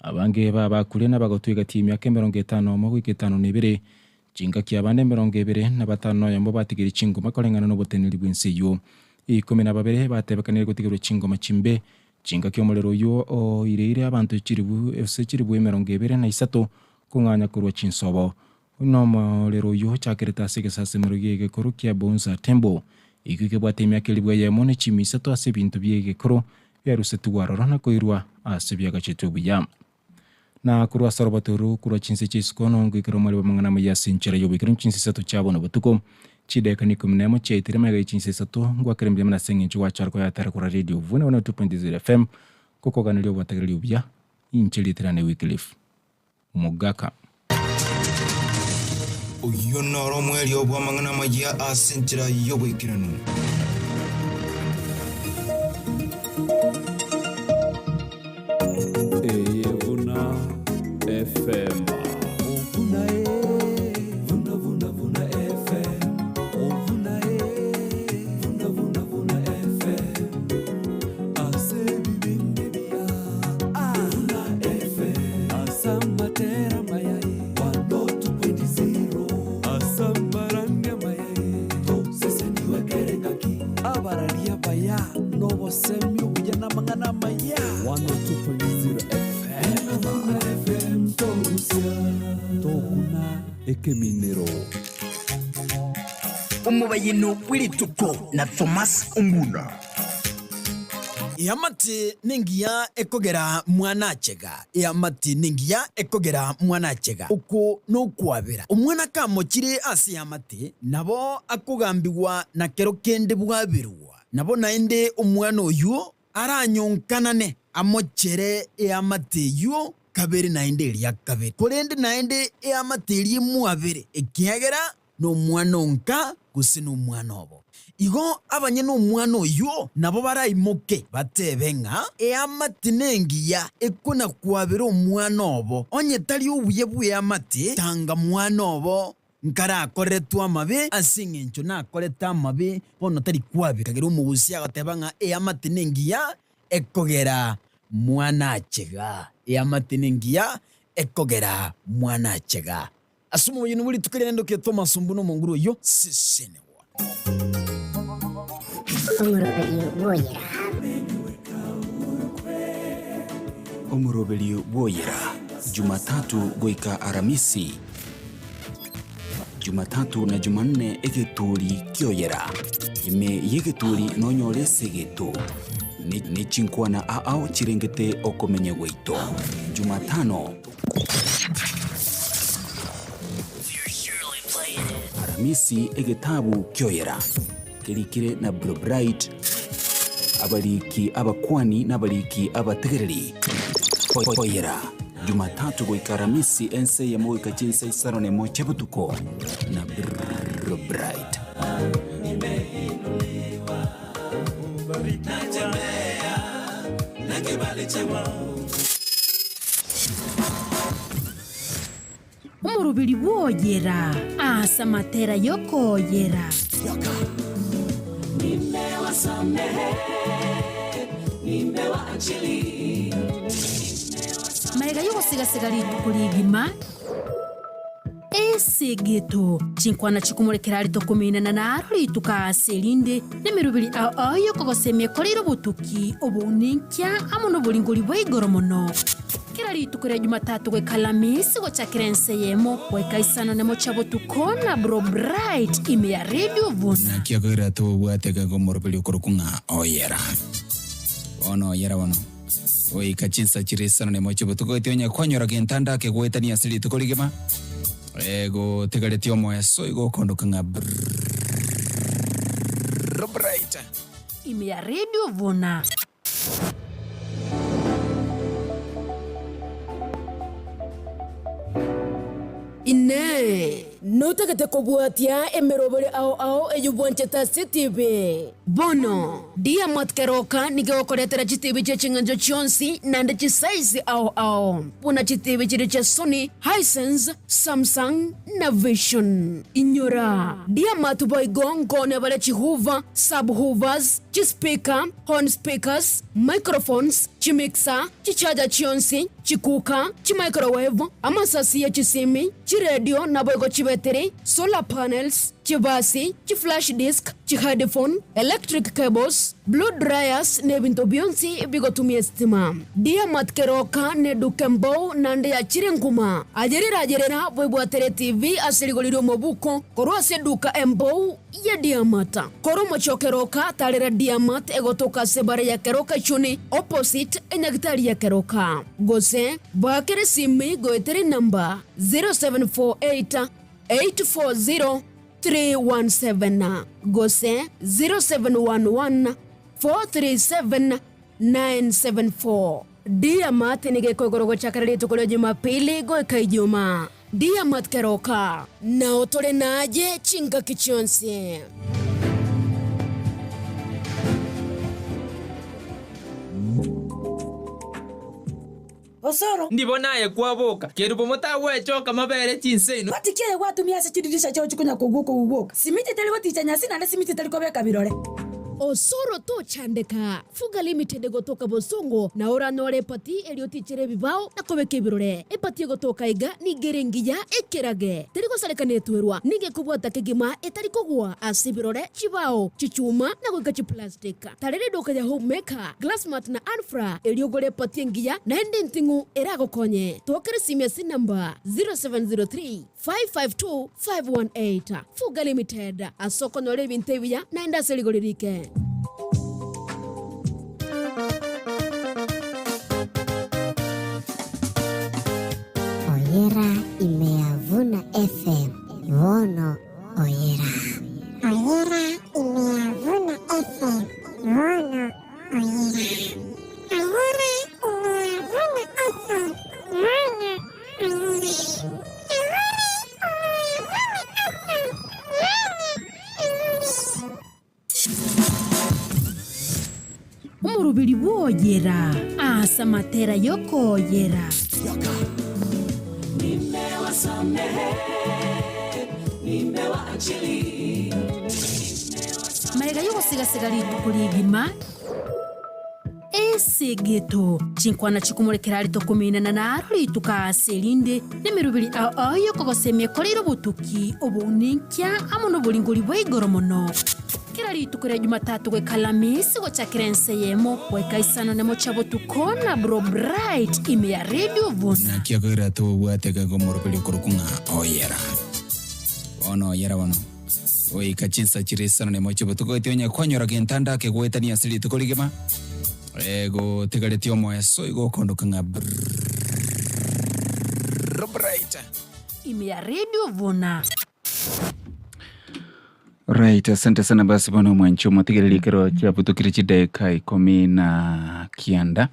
abange babakure nabagotwiga timu ya 50 mu wiki 5 Jinga kia bane 25 yambo batigiri chingoma kolengana no boteneri bwense yo 12 batebekanire gutigirwa chingoma chimbe jinga kyo molero yo o ireire abantu chiribu FC chiribu 23 kunganya kurwa chinsobo no molero yo chakirita sase muruge koro kia bonza tembo ikike bwatemya kelibwa yamone chimisa to ase bintu byege koro yarusetu warora na koirwa ase byaga chetubuya na kurwa sarbaturu kurwa chinse chiskono ngikiro mali bamangana maya sinchera yo bikiro chinse sato chabona butuko chide kaniko mnemo cheitire mega chinse sato ngwa krembe mna sengi wa charko ya tara kura radio vuna 2.0 FM koko ganelio batagelio bya incheli tirane Wycliffe Mugaka uyo noro mweli obwamangana maya asinchera yo bikirano FM Vuna FM Vuna FM Ase bibindibia Vuna FM Asambatera mayai 102.0 Asambaranga mayai sese niwe kerengaki abararia baya nobo semi ujana mangana maya 102.0 FM Tokuna Ekeminero umubayino wirituko na Thomas Onguna Yamati ningia ekogera mwanachega Yamati ningia ekogera mwanachega uko no kwabera umwana kamokire asi yamati nabo akugambirwa na kero kende bwabirwa nabo naende umwana oyu aranyonkanane amochere Yamati kabere naende ya kabere kolende naende Yamati muabere ekiagera no mwana onka gusino umwana obo igo abanye no mwana oyo nabo barayimoke batebenga Yamati nengiya ekona kwabera omwana obo onye tali obuye bwe Yamati tanga mwana obo nkara akoretwa amabe asingencho na akoreta amabe bono tali kwabira kagero umubusi agatebanga Yamati nengiya ekogera mwanachega yamatiningia ekogera mwanachega asumo uyu nubuli tukire ndo ke Thomas Mbuno monguru yo sisene Omurobeli woyera Jumatatu goika Aramisi, Jumatatu na Jumanne egeturi kyoyera ime yegeturi nonyole segeto ni chinkwana aao chirengete okomenye weito. Jumatano Aramisi egetabu kyoyera kirikire na Blue Bright abaliki abakwani n'abaliki abategereri koyera. Jumatatu goika Aramisi ense ya mwika chinsa isarone mocha butuko na Blue Bright. Umurubiri woyera asa matera yokoyera Marega yuko sigasigari tukuligima Esegeto chinkwana chikumurekera rito kuminana naro rituka selinde nemirubiri ayo kogosemye koriro butuki obuninkia amono bulingoli bwigoro mono kira ritukure Jumatatu gwe Kalamisi go chakirense yemo wekaisana nemo chabo tukona Bro Bright ime ya Radio Vuna kiagira to bwatega go morobeli korukunga oyera ono oyera wono oi kachinsa chiresana nemo chabo tukoityonya kwanyora gentanda ke gwetani asili tukoligema ego tegareti omoya so igo kondokanga Bright ime ya Radio Vuna Ine notakate kobuatia emerobere ao eyubwancheta sitibe bono dia matkeroka nigeokoretera chitibe chechinganjo chionsi nande chisaizi ao puna chitibe chiriche Sony, Hisense, Samsung na Vision inyora dia matuboy gongo ne bale chihuva subhoovers chispika horn speakers microphones chimixer chichaja chionsi chikuka chimicrowave amasasi ya chisimi chiredio na boygo chibetere solar panels chibasi chiflash disk chiheadphone electric cables blow dryers ne binto bionsi bigotumia stima dia matkeroka ne dukembo nande ya chirenguma ajerera boybwatere TV asirigoliro mobuko korwa seduka embo ya diamata koro mochokeroka talera diamat egotoka sebare ya keroka chuni opposite enyagitari ya keroka gose bakere simi goetere namba 0748 840 317 gose 0711 437 974 Diamat nige kogorogo chakarele tukolo Jumapili go kaijuma Diamat keroka na otore naje chinga kichionsi Osoro ndibonaye kwaboka kerubo motawe choka mabere chinseno batikiye watumia se chidirisha cyo chikunya kuguka simiti tali waticha nyasi na simiti tali kobeka birore Osoro to chandeka Fuga Limited gotoka Bosongo na ora nore pati eliotichere bibao na kobeke birore epati gotoka iga nigerengiya ekerage teriko salekane tuerwa nige kubwata kegima etariko gwa asibirore chibao chichuma na gogachi plastic tarere doka ya homemaker glassmat na anfra eliogore pati ngiya na endintingu erago konye tokere simesi number 0703 552 518 Fuga Limited asoko nore bintebiya na endaseli golirike Oyera imeavuna FM Vono Oyera Oyera imeavuna FM Vono Oyera Oyera imeavuna FM Vono Oyera Umurubiri woyera asa matera yokoyera Marega yuko sigasigari tukuligima ensegeto chinkwana chikumurekera rito kuminana naro rituka selinde nemirubiri ayo kogosemye korero butuki obuninkia amono bulinguri bwigoro mono kira ritukure Jumatatu gwe Kalamisi gochakira enseyemo wekaisana nemo chabo tukona bro bright ime ya Radio Vuna na kia kwira to bwateka ko morobeli kurukunga oyera ono oyera wano oi kachinsa chirisana nemo chabo tukoitionya kwanyora gentanda ke gwetani asili tukoligema ego tegaletio mo eso igo kondokanga bright ime ya Radio Vuna. Right, asante sana basi bwana Mwancho mwatigiriri kero chia butukiri chideka 19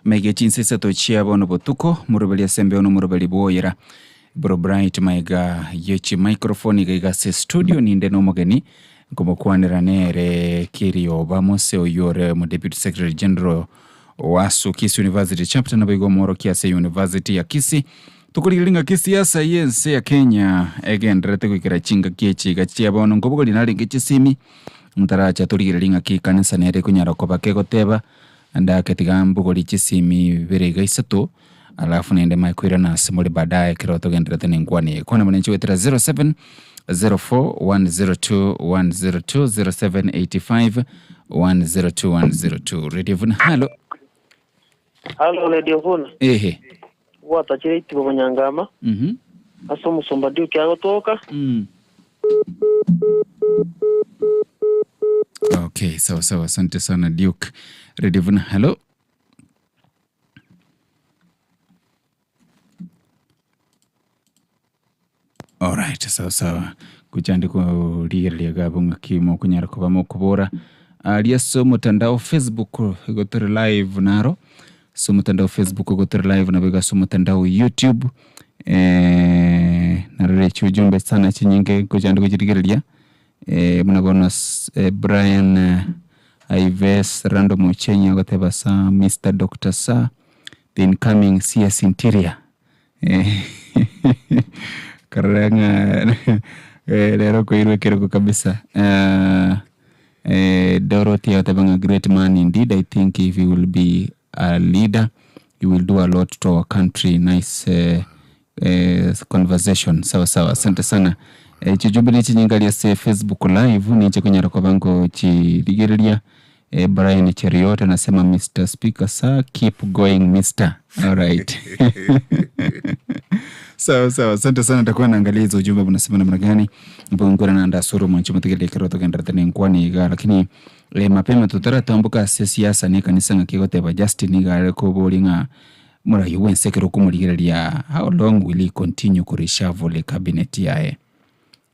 mege chinsesa to chia bono botuko murubeli asembe ono murubeli boyera bro bright maiga yechi microphone iga se studio ninde no mogeni ngomo kwanira nere kirio bamose oyore mu deputy secretary general wasu Kisii University chapter na bigo moro Kiase University ya Kisii tukulilinga kisiasa yense ya Kenya egendrete kwikira chinga kiechi gachia bono ngobugo linalinga chisimi mtaracha tulilinga kikanisa nere kunyara ko bakegoteba anda ketigambo goli chisimi berega isato alafu nende maikwira na simuli baadaye kiroto gendrete ningwani kona mwananchi wetera 07 04 102 102 0785 102 Radio Vuna. Hello Radio Vuna. Ehe Watachire itibo banyangama aso musomba dio kya gotoka Okay, sawa asante sana Duke. Radio Vuna. Hello alright, sawa kuchandi ko liya gabunga kimo kunyara kuba mo kubora aliaso mutandao Facebook gotere live naro so mutandao Facebook gotere live na bega so mutandao YouTube narere chujumbe sana chinyinge kuchandi kujirigeria munabona Brian Ives random Chenya goteba sa Mr. Dr. Sa the incoming CS Interior karanga lero ko irwe kero kabisa Dorothy atabanga great man indeed. I think if you will be a leader you will do a lot to our country. Nice conversation. Sawa asante sana. Chijumbe ni chingalia se Facebook live ni chikunyara kwa bango chiligerelia Brian Cheriota anasema Mr. Speaker sir, keep going Mr. All right. Sawa asante sana. Nitakuwa naangalia hizo ujumbe unasema namna gani mbona naanda suru mwanchi mtegele kiroto gendrete nkwani ga lakini mapema tutara tambuka siasa ni kanisa ngakigoteba Justin ga ko bolinga mura yuwense kero kumuligerelia how long will he continue to reshuffle the cabinet yae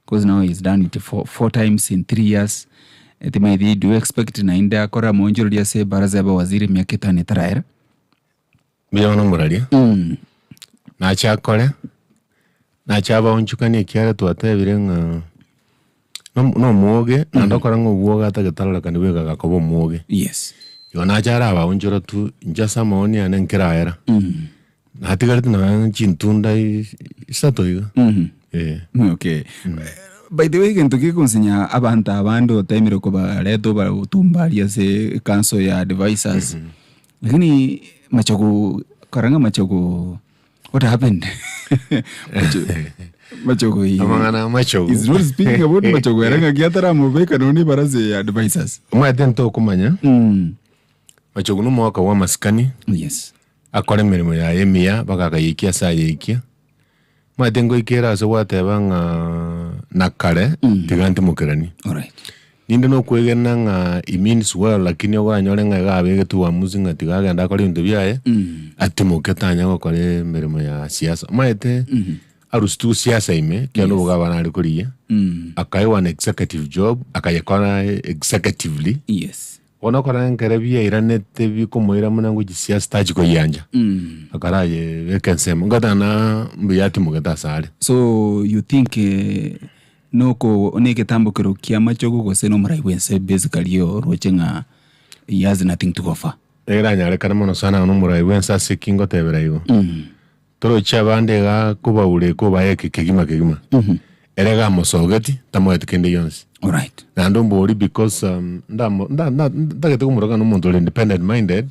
because now he's done it four times in 3 years. Etimaidi do you expect na inda akora monjoro ya se baraza ya waziri miaka 5 taraira biyona muralia na chakole na chaba onchukani kiara twatebire no muoge na ndokora nguoga atagetara kandi wega gakobo muoge yes yona chara aba onjoro tu njasa maoni anenkiraera na hatigarite na chintunda isatoiga okay by the way gento kikonsinya abantu abando taimiro ko baleto ba utumbalia se council ya advisors lakini karanga machogo what happened machogo hii amangana machogo is not speaking about machogo yaranga giatara mubeka noni baraze ya advisors mwatento kumanya machogo no mwaka wa maskani yes akore mirimo ya emia bakagayikia saa yikia matengo ikera so watebanga nakare tiganti mukerani alright ninde no kwegena nga imins well lakini oganyore nga gabe tu amuzinga tigagenda kali ndo byaye atimuketanya ko kale mirimo ya siasa maete arustu siasa ime kyano bugabana ali kuriya akaiwa an executive job akayekona executively yes ona kora nkerebia iranete bikomoira munango siasa tajiko yanja akaraye vekensema ngatana mbiyati mugeta sale. So you think noko oneke tambo kero kiama chogo goseno muraiwense basically orochenga he has nothing to offer. Era nyale kana mono sana no muraiwense sikingo teberayo toro chabande ga kuba ule kuba yeke kigima erega mosogeti tamoet kende yonse Alright. Na ndombori because ndagete kumuraga n'umuntu independent minded.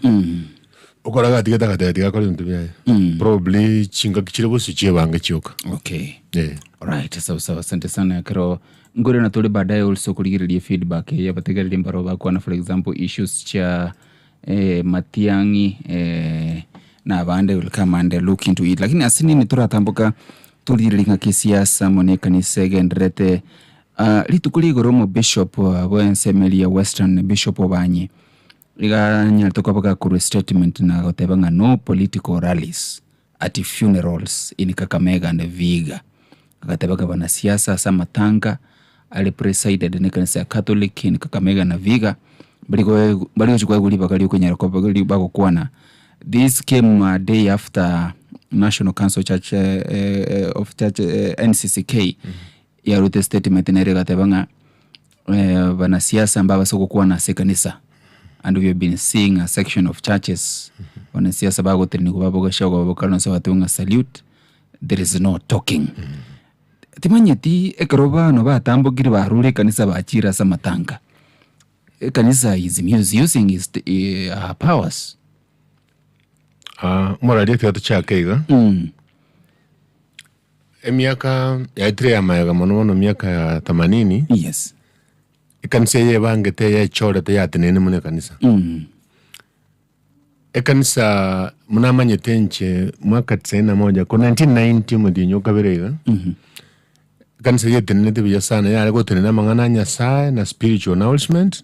Ukoraga tigeta kole ntu bya. Probably chinga kichire bosi chebanga chyoka. Okay. Yeah. Alright. Sawa asante sana kero ngore na tole baadaye also kuligiriria feedback ya bategereria mbaro bakwa na for example issues cha Matiangi na abande will come and look into it, lakini asini ni turatambuka tuliriringa kisiasa monekani genderete litukuli goromo bishop wa Ensemelia Western Bishop Obanye iganya tokabaga ku statement na gotebanga no political rallies at funerals in Kakamega and Viga. Akatebaga bana siasa sa matanga ali presided ne kanisa ya Catholic in Kakamega na Viga bali chukua guliba kali kwenye kwa bali bako kuana. This came a day after National Council Church of Church NCCK ya rute statement na rega tebanga bana siasa ambao basoko kuwa na sekanisa, and we have been seeing a section of churches bana siasa bago trini kubabo gasha kwa bokalo so watunga salute, there is no talking. Timanyeti ekroba no batambo giri barure kanisa bachira sa matanga. Kanisa is using his powers. Morali ya tuchake iga. Miaka ya itire ya mayaga mono miaka ya 80. Yes. Kanisa ye bangete ya chore te ya tenene mune kanisa. Kanisa mnamanye tenche mwaka 91 ko 1990 mudinyo kabirega. Kanisa ye tenene te biya sana ya alego tenene mangana nyasaye na spiritual announcement.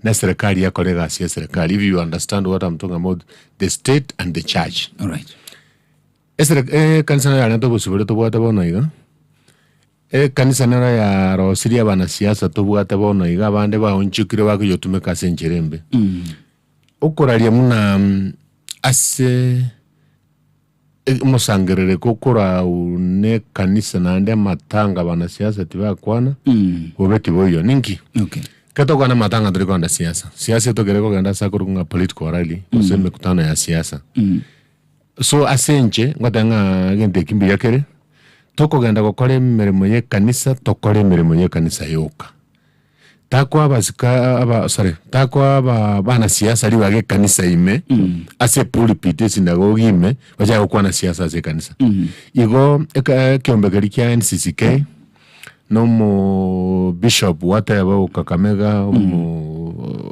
Na serikali ya kolega siya serikali. If you understand what I'm talking about, the state and the church. All right. Kanisa na yana tobo subire tobo ata bono iga. Kanisa na ya rosiria bana siasa tobo ata bono iga bande ba onchukire wako yotume kase ncherembe. Okoraria muna ase musangerere kokora une kanisa na ande matanga bana siasa tiba kwana. Obeti boyo ninki. Okay. Kato kwa na matanga tuliko anda siasa. Siasa to gereko ganda sakuru nga political rally. Kuseme kutano ya siasa. So asenche ngatanga gente kimbi yakere. Toko ganda kokore mirimo ye kanisa, tokore mirimo ye kanisa yoka. Takwa bana siasa li wage kanisa ime. Ase pulpit sinagogi ime. Waja kwa na siasa ase kanisa. Igo kiombegeri kia NCCK. No mo bishop whatever Kakamega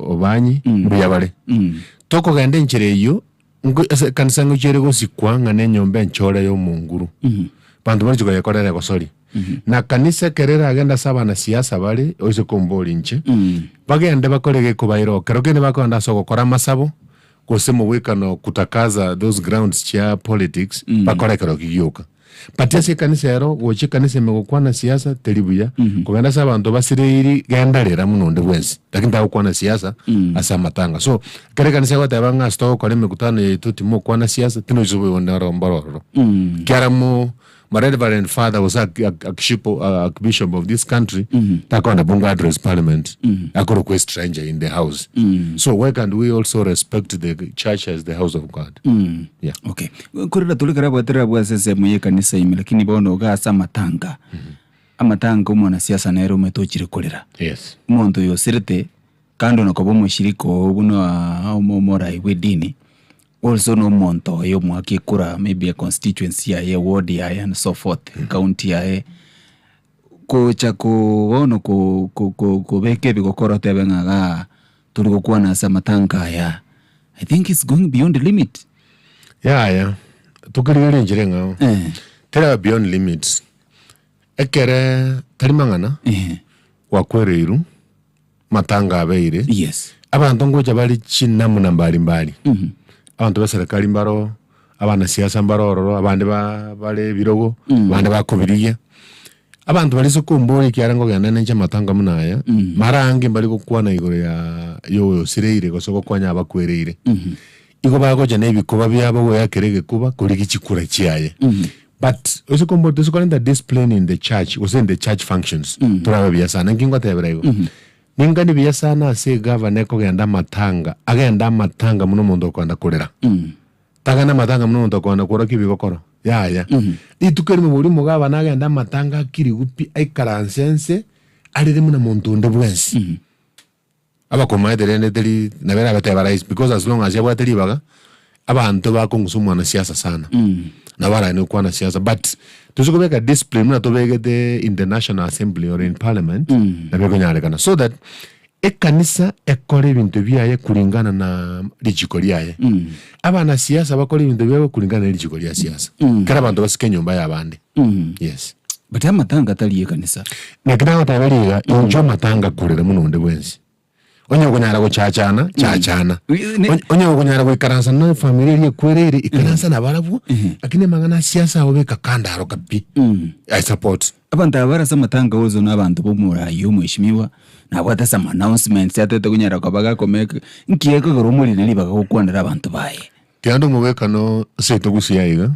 Obanyi mbuyabale. Toko gande nchire iyo kanisa nguchere go sikwanga ne nyombe nchore yo munguru. Bantu bari chukaya korera go sorry. Na kanisa kerera agenda saba na siasa bali oise komboli nche. Bagende bakorege kubairo keroke ne bakonda so gukora masabo kose mu wikano kutakaza those grounds chia politics bakoreka gyoka. Patia se kanisa yaro woche kanisa megokwana siasa teribuya kugenda saba bantu basiriri gendarera munonde bwensi lakini takwana siasa asa matanga. So kare kanisa wata banga sto kole mekutano yetu timo kwana siasa tino zubo wonero mbaroro. Kiaramo my reverend father was a bishop of this country. Takona bunga address parliament. Ako request stranger in the house. So why can't we also respect the church as the house of God? Yeah. Okay. Kurira tulikara bwatera bwasese muye kanisa ime lakini bono gasa matanga. Amatanga umwana siasa na ero metochire kolera. Yes. Muntu yosirite kando na kobomo shiriko buno omomora wedini. Also no monto yo mwaki kura maybe a constituency ya ward ya and so forth county ya ko ono ko beke bigokoro tebenga tuliko kuwa na samatanga ya I think it's going beyond the limit. Yeah. Tukirigere njirenga. Tera beyond limits. Ekere tarimangana. Wakwereiru matanga abeire. Yes. Abantu ngoja bali chinamu na mbali. Abantu baserikali mbaro, abana siasa mbaroro, abande bale birogo, abande bakobiriye. Abantu bali sokumbori kyarango ganda nenje matanga munaya. Marange bali kokwana igoro ya yo sireire gosoko kwanya abakwereire. Igo bagoje nebikuba byabo we yakerege kuba kuri gikikura kiyaye. But also kombo the discipline in the church was in the church functions. Turabe byasana ngingo teberayo. Ningani byasana se governor ko genda matanga agenda matanga muno mondo kwanda kurera tagana matanga muno mondo kwanda kora kibigokoro ya itukeri mu buri mugaba nagenda matanga kiri gupi aikaransense arire muna muntu nde bwensi abakomaiterende teri nabera abateba rais because as long as yabwateri baga abantu bakongusumwa na siasa sana na bara ni kwa na siasa but tuzikobeka discipline na tobegete in the National Assembly or in Parliament na bego nyalekana so that ekanisa ekore ibintu byaye kulingana na lijiko lyaye abana siasa bakore ibintu byaye kulingana na lijiko lya siasa kara abantu basike nyumba y'abandi yes but amatanga atali ekanisa nekana tabaliga injo matanga kurira muno nde bwensi onye kunyara gucacana onye kunyara gwikaransa na familia ye kwerere ikaransa na barabu akine mangana siasa obeka kandaro kapi I support abantu abarasa matanga ozo n'abantu bomura y'umwishimiwa nabwata some announcements yatete kunyara kwabaga komeka nkiyeko goromuri nali baga kukwandira abantu baye tiando mubeka no seto gusiyayiga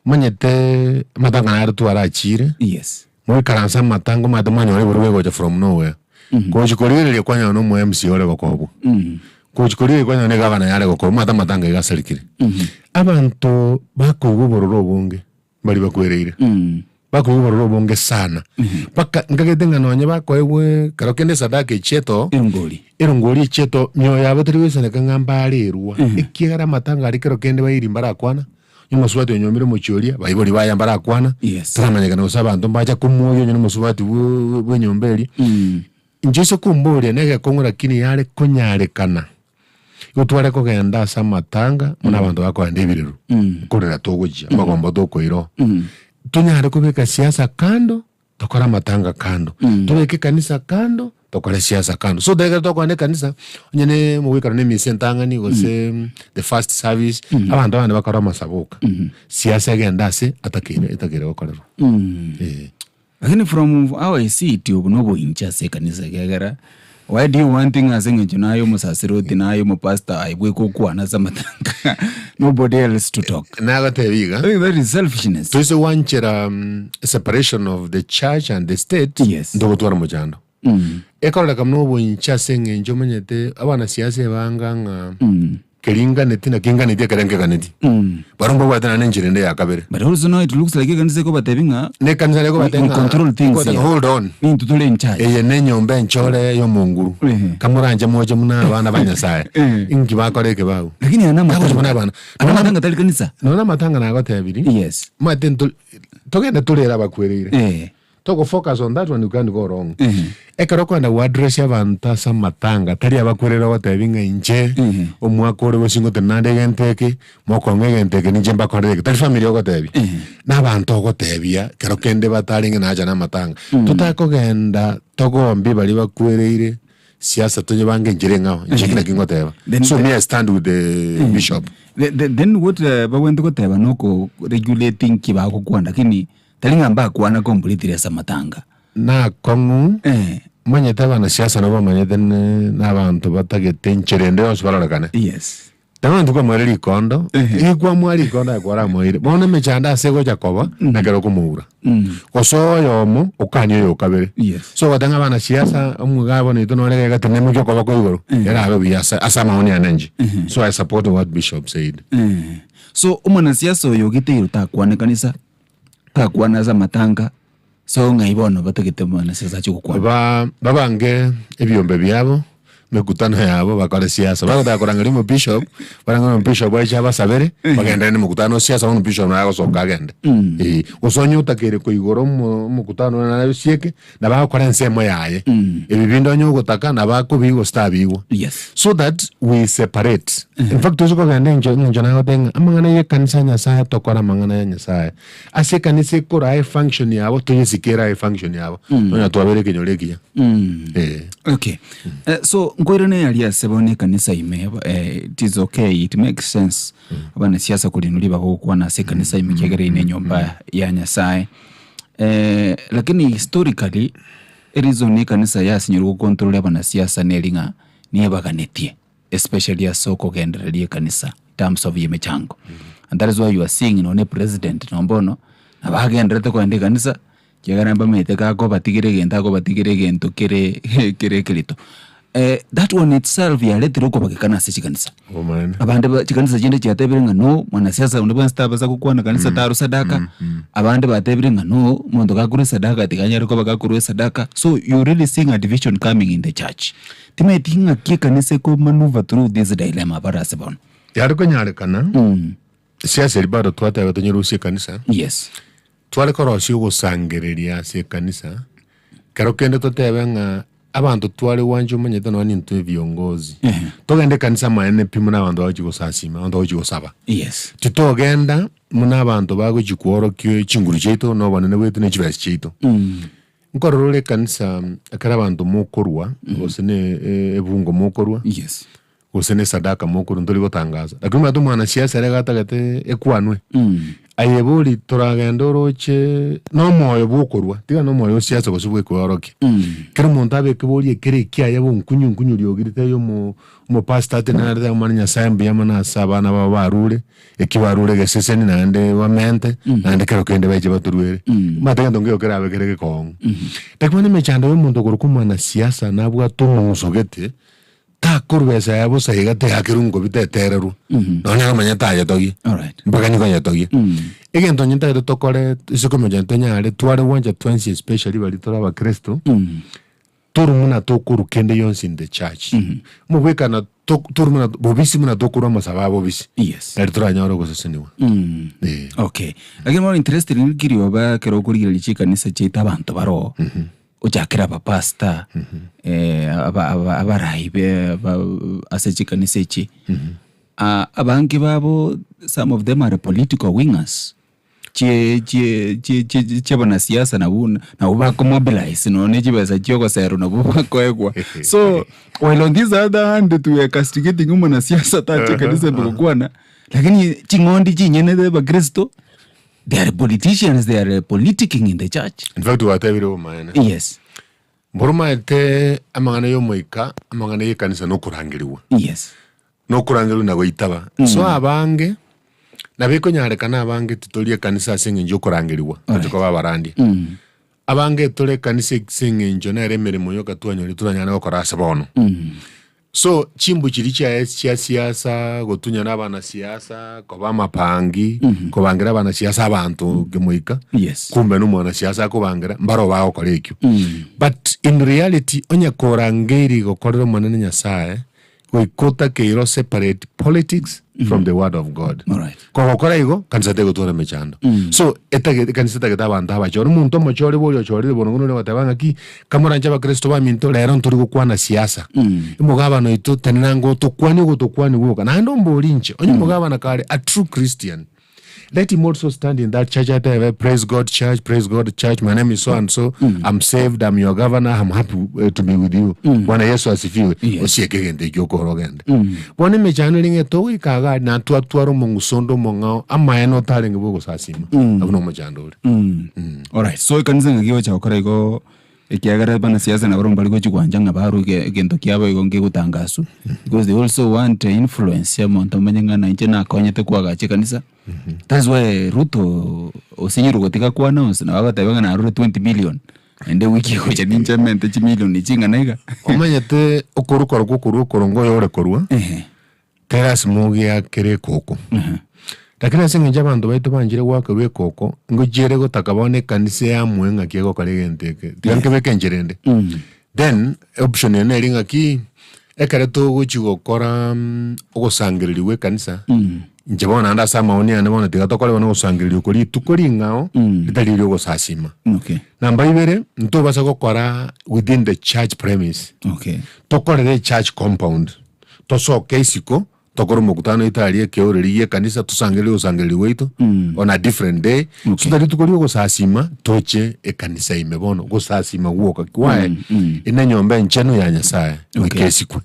manyete matanga na artu arachire yes mwe karansa matango matamanya ole burwe goja from nowhere kuchikorire kwanya no mu MC ole bakobo kuchikorire kwanya ne gavana yale goko matanga igasalikire abantu bakugubororo bonge bali bakwereire bakugubororo bonge sana paka ngagetenga nonye bakoewe karokende sadaka cheto irungoli cheto myo yabo triwesane kangambalirwa ikigara matanga arikero bayiri mbarakwana nyumuswati onyomire mucholia bayiboli bayambara kwana tramanyeka no sabantu mbacha kumuyo nyumuswati bwenyombeli njiso kumbole nege kongora kini yale konyarekana utware ko genda samatanga muna abantu bako ndebiriru kurira togoja bagomba dokoiro tunyare kubeka siasa kando tokora matanga kando tubeke kanisa kando tokora siasa kando so daga tokone kanisa nyene muwikara ne misentanga ni gose the first service abantu bande bakora masabuka siasa genda se atakire okorero lakini from how I see it obunobo incha se kanisa gagara why do you want thing asengejo nayo musasiroti nayo mupastor aibwe kokwana samatanga nobody else to talk naga tebiga I think that is selfishness to so one separation of the church and the state ndogo twara mujando ekola kamnobo incha sengejo manyete abana siasa banganga kelinga netina kinga netia karenge kaneti barombo batana nenjirende yakabere but also now it looks like kanisa ko batebinga ne kanisa leko batenga control things hold on ni tutule in charge nenyombe nchole yo munguru kamuranje moje muna abana banyasaye ingi bakoreke bawo lakini ana matanga abana matanga tali kanisa nona matanga na gotebiri yes matento togenda tulera bakwerere toko focus on that one you can't go wrong ekaro kwanda wa address abantu samatanga tali abakwerera batebinga inje omwakore bosingo tenande genteke mokonge genteke nije mbakoreke tali family ogotebi nabantu ogotebia kero kende batalinga naja na matanga tutakogenda togombi bali bakwereire siasa tonye bange njire ngao njikina kingoteba so me I stand with the bishop then what bawendo goteba noko regulating kibako kwanda kini talinga mba kuana complete samatanga na kongu manyeta bana siasa no bamanyete n'abantu batagete ncherende yose bararagana yes tanto ko mwari kondo ikwa mwari kondo akwara moire bona mechanda sego jakoba nagero kumura kosoyo mo ukanyo yo kabere so batanga bana siasa omugabo ni to nore ga tenemo ko ko igoro era abe biasa asa maoni anenji so I support what bishop said so umana siasa yo gite utakwane kanisa takwana za matanga so ngaibono batagete mwana siasa cyukukwana babange ebyombe byabo mekutano yabo bakora siasa bakakoranga mu bishop baranga mu bishop baje basabere bagenda ni mukutano siasa mu bishop nago sokagenda usonyo utakere ko igoro mu mukutano na sieke na bakora nsemo yaye ebibindo nyo gutaka na bako bigo stabigo so that we separate in fact tuzo ganda njo na gotenga amangana ye kanisa nya sa tokora mangana nya sa ase kanisa kora ai function yabo tuyisikera ai function yabo no twabere kinyolekia okay so ngoirone yali asebone kanisa ime it is okay, it makes sense abana siasa kulinuli bako kwana se kanisa ime kegere ine nyomba ya Nyasaye lakini historically reason kanisa yasinyiru control abana siasa nelinga niye baganetie especially asoko genderelie kanisa in terms of yemechango and that is why you are seeing no president nombono abagenderete ko ende kanisa kegara mba meteka ko batigire gento kere kirito that one itself yaletire uko bakikanisa chikanisa Omana. abande chikanisa chinde chatebire ngano mwanasiasa unde staba za kukwana kanisa taru sadaka abande batebire ngano muntu kakuru sadaka tikanyari ko bakakuru sadaka. So you really seeing a division coming in the church. Time tinga kikanisa ko maneuver through this dilemma barase bon yari ko nyarekana siasa ribado twata yabatonyerusie kanisa. Yes. Twale korosi ugusangereria ase kanisa kero kende totebenga abantu twale wanje umanyete no nintu viongozi togende kanisa maene pimu na abantu bachi gusasima abantu bachi gusaba. Yes. Tutogenda muna abantu bago chikuoro kyo chinguru cheito no banene wetu ne chibasi cheito nkororole kanisa akara abantu mokorwa osene ebungo mokorwa. Yes. Osene sadaka mokuru ndoli gotangaza lakini matu mwana siasa rega tagate ekwanwe ayebuli toragenda roche no moyo bukorwa tiga no moyo siasa bosubwe kworoke kero montabe keboli kere kia yabo nkunyu liogirite yo mo pastor tenarde amanya sambi yamana sabana babarure ekibarure geseseni nande wamente nande kero kende baje baturwere matanga ndonge okera abekere ko takmane mechando yo muntu kurukumana siasa nabwa tumusogete ta kurwesa yabo sayigate hakirungo bitetereru nonya manyata yatogi. Alright. Mpaka niko yatogi egento nyita tokore isoko mjantanya ale tware wanja twensi especially bali tora ba Kristo turumuna tokuru kende yonsi in the church mubweka na turumuna bobisi muna tokuru masaba bobisi. Yes. Eritora nyoro goseseniwa. Okay. Lakini more interested in kiriyo ba kero kurigira lichikanisa chita abantu baro ujakira papasta abarahibe asechikanisa echi abangi babo some of them are political wingers che bana siasa na ubako mobilize no ne chibesa choko sero na ubako ekwa. So while on this other hand to we castigating umana siasa ta chikanisa bikwana lakini chingondi chinyene de ba Kristo. They are politicians, they are politicking in the church. In fact, whatever o maana. Yes. Boroma ete amangana yo moika amangana ye kanisa no kurangiriwa. Yes. No kurangiriwa na goitaba. So abange na biko nyarekana abange tutolie kanisa singe njo kurangiriwa. Tuko babarandi. Abange tole kanisa singe njo na remeremo yo katwanyo litulanyana okorasa bono. So chimbu chiricha siasa gotunya n'abana siasa koba mapangi kobangira abana siasa abantu gemoika. Yes. Kumbe no mwana siasa kobangira mbaro bawo kolekyo. But in reality onya korangeri gokorero manene nyasaye goikota keiro separate politics from the word of God. All right. Kokora igo kanisa tego tore mechando. So etage kanisa tage tabanta abachoro muntu machore bolyo chore bonongono batabanga ki kamoranja ba Kristo ba minto lero nturi gukwana siasa. Imugaba no ito tenango tokwani woka na ndo mbolinche onye mugaba na kale a true Christian. Let him also stand in that church at praise God church, my name is so and so, I'm saved, I'm your governor, I'm happy to be with you. Bwana Yesu asifiwe. Osiekegende gyoko rogende. Bwana mechanelinge towi kaga na tuatwaro mongusondo mongao ama eno talenge bogo sasima. Abuno mechandori. Alright, so kanisa ngagiwa cha okora igo ekiagara bana siasa na baromba liko chikwanja baru gento kiaba igo ngekutangasu because they also want influence ya monto manyanga nje na konyete kwaga chikanisa. That's why Ruto osinyiru gotika kwana osina bagatebanga na Ruto 20 million ende wiki ko cha ninja mente chi million chinga nega omanyete okuru korongo yore korwa teras mugia kere koko lakini singe njabando baitu banjire wakerwe koko ngojere gotakabone kanise ya mwenga kiego karegenteke tiganke bekenjerende then option ene ringa ki ekare to gochigo kora ogosangiririwe kanisa njabona anda sama oni ane bona tigatokole bona gosangiririwe kuri tukori ngao litaliriwe gosasima. Okay. Namba ibere nto basa gokora within the church premise. Okay. Tokore the church compound toso keisiko tokoro mukutano italie keoreriye kanisa tusangiririwe ito on a different day. So that tukori gosasima toche ekanisa imebono gosasima woka kwae ina nyomba ncheno ya Nyasaye keisiko.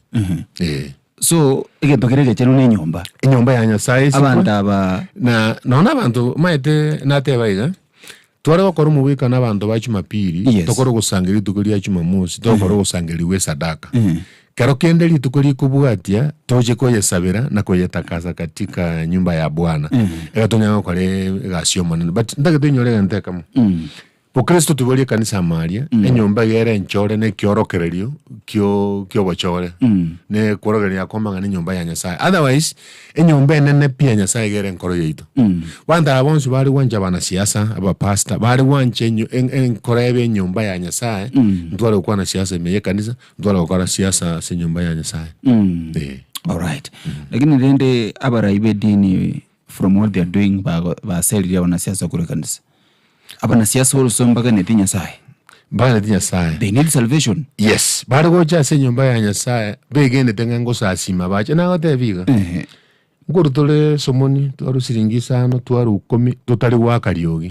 So egentokere chenu ne nyomba ya Nyasaye abantu aba na naona abantu maete natebaiga tware gokora mubika n'abantu ba Jumapili tokoro gusangiri tukuri ya Jumamosi tokoro gusangiriwe sadaka kero kende litukuri kubwatia toje koyesabira na koyetakaza katika nyumba ya Bwana egatonya kore gasio manene but ndage tunyorega ntekamo Bukristo tubolie kanisa maria enyomba yere enchore ne kiorokererio kyo bochore ne kworogeria komanga ne nyomba ya Nyasaye. Otherwise enyomba enene pia Nyasaye gere nkoro yeito. Wanda abonsu bari wanja bana siasa aba pastor bari wanje enkorebe nyomba ya Nyasaye ndwara kwa na siasa meye kanisa ndwara kwa na siasa se nyomba ya Nyasaye. All right. Lakini rende abaraibe dini from what they are doing ba seli ya wana siasa kule kanisa. Abana siasa also mpaka neti Nyasaye. Mpaka neti Nyasaye. They need salvation. Yes. Bari gocha se nyomba ya Nyasaye begene tenga ngosa asima bache na gote viga. Nguru tole somoni tuaru siringisa no tuaru 10 tutari wakariogi.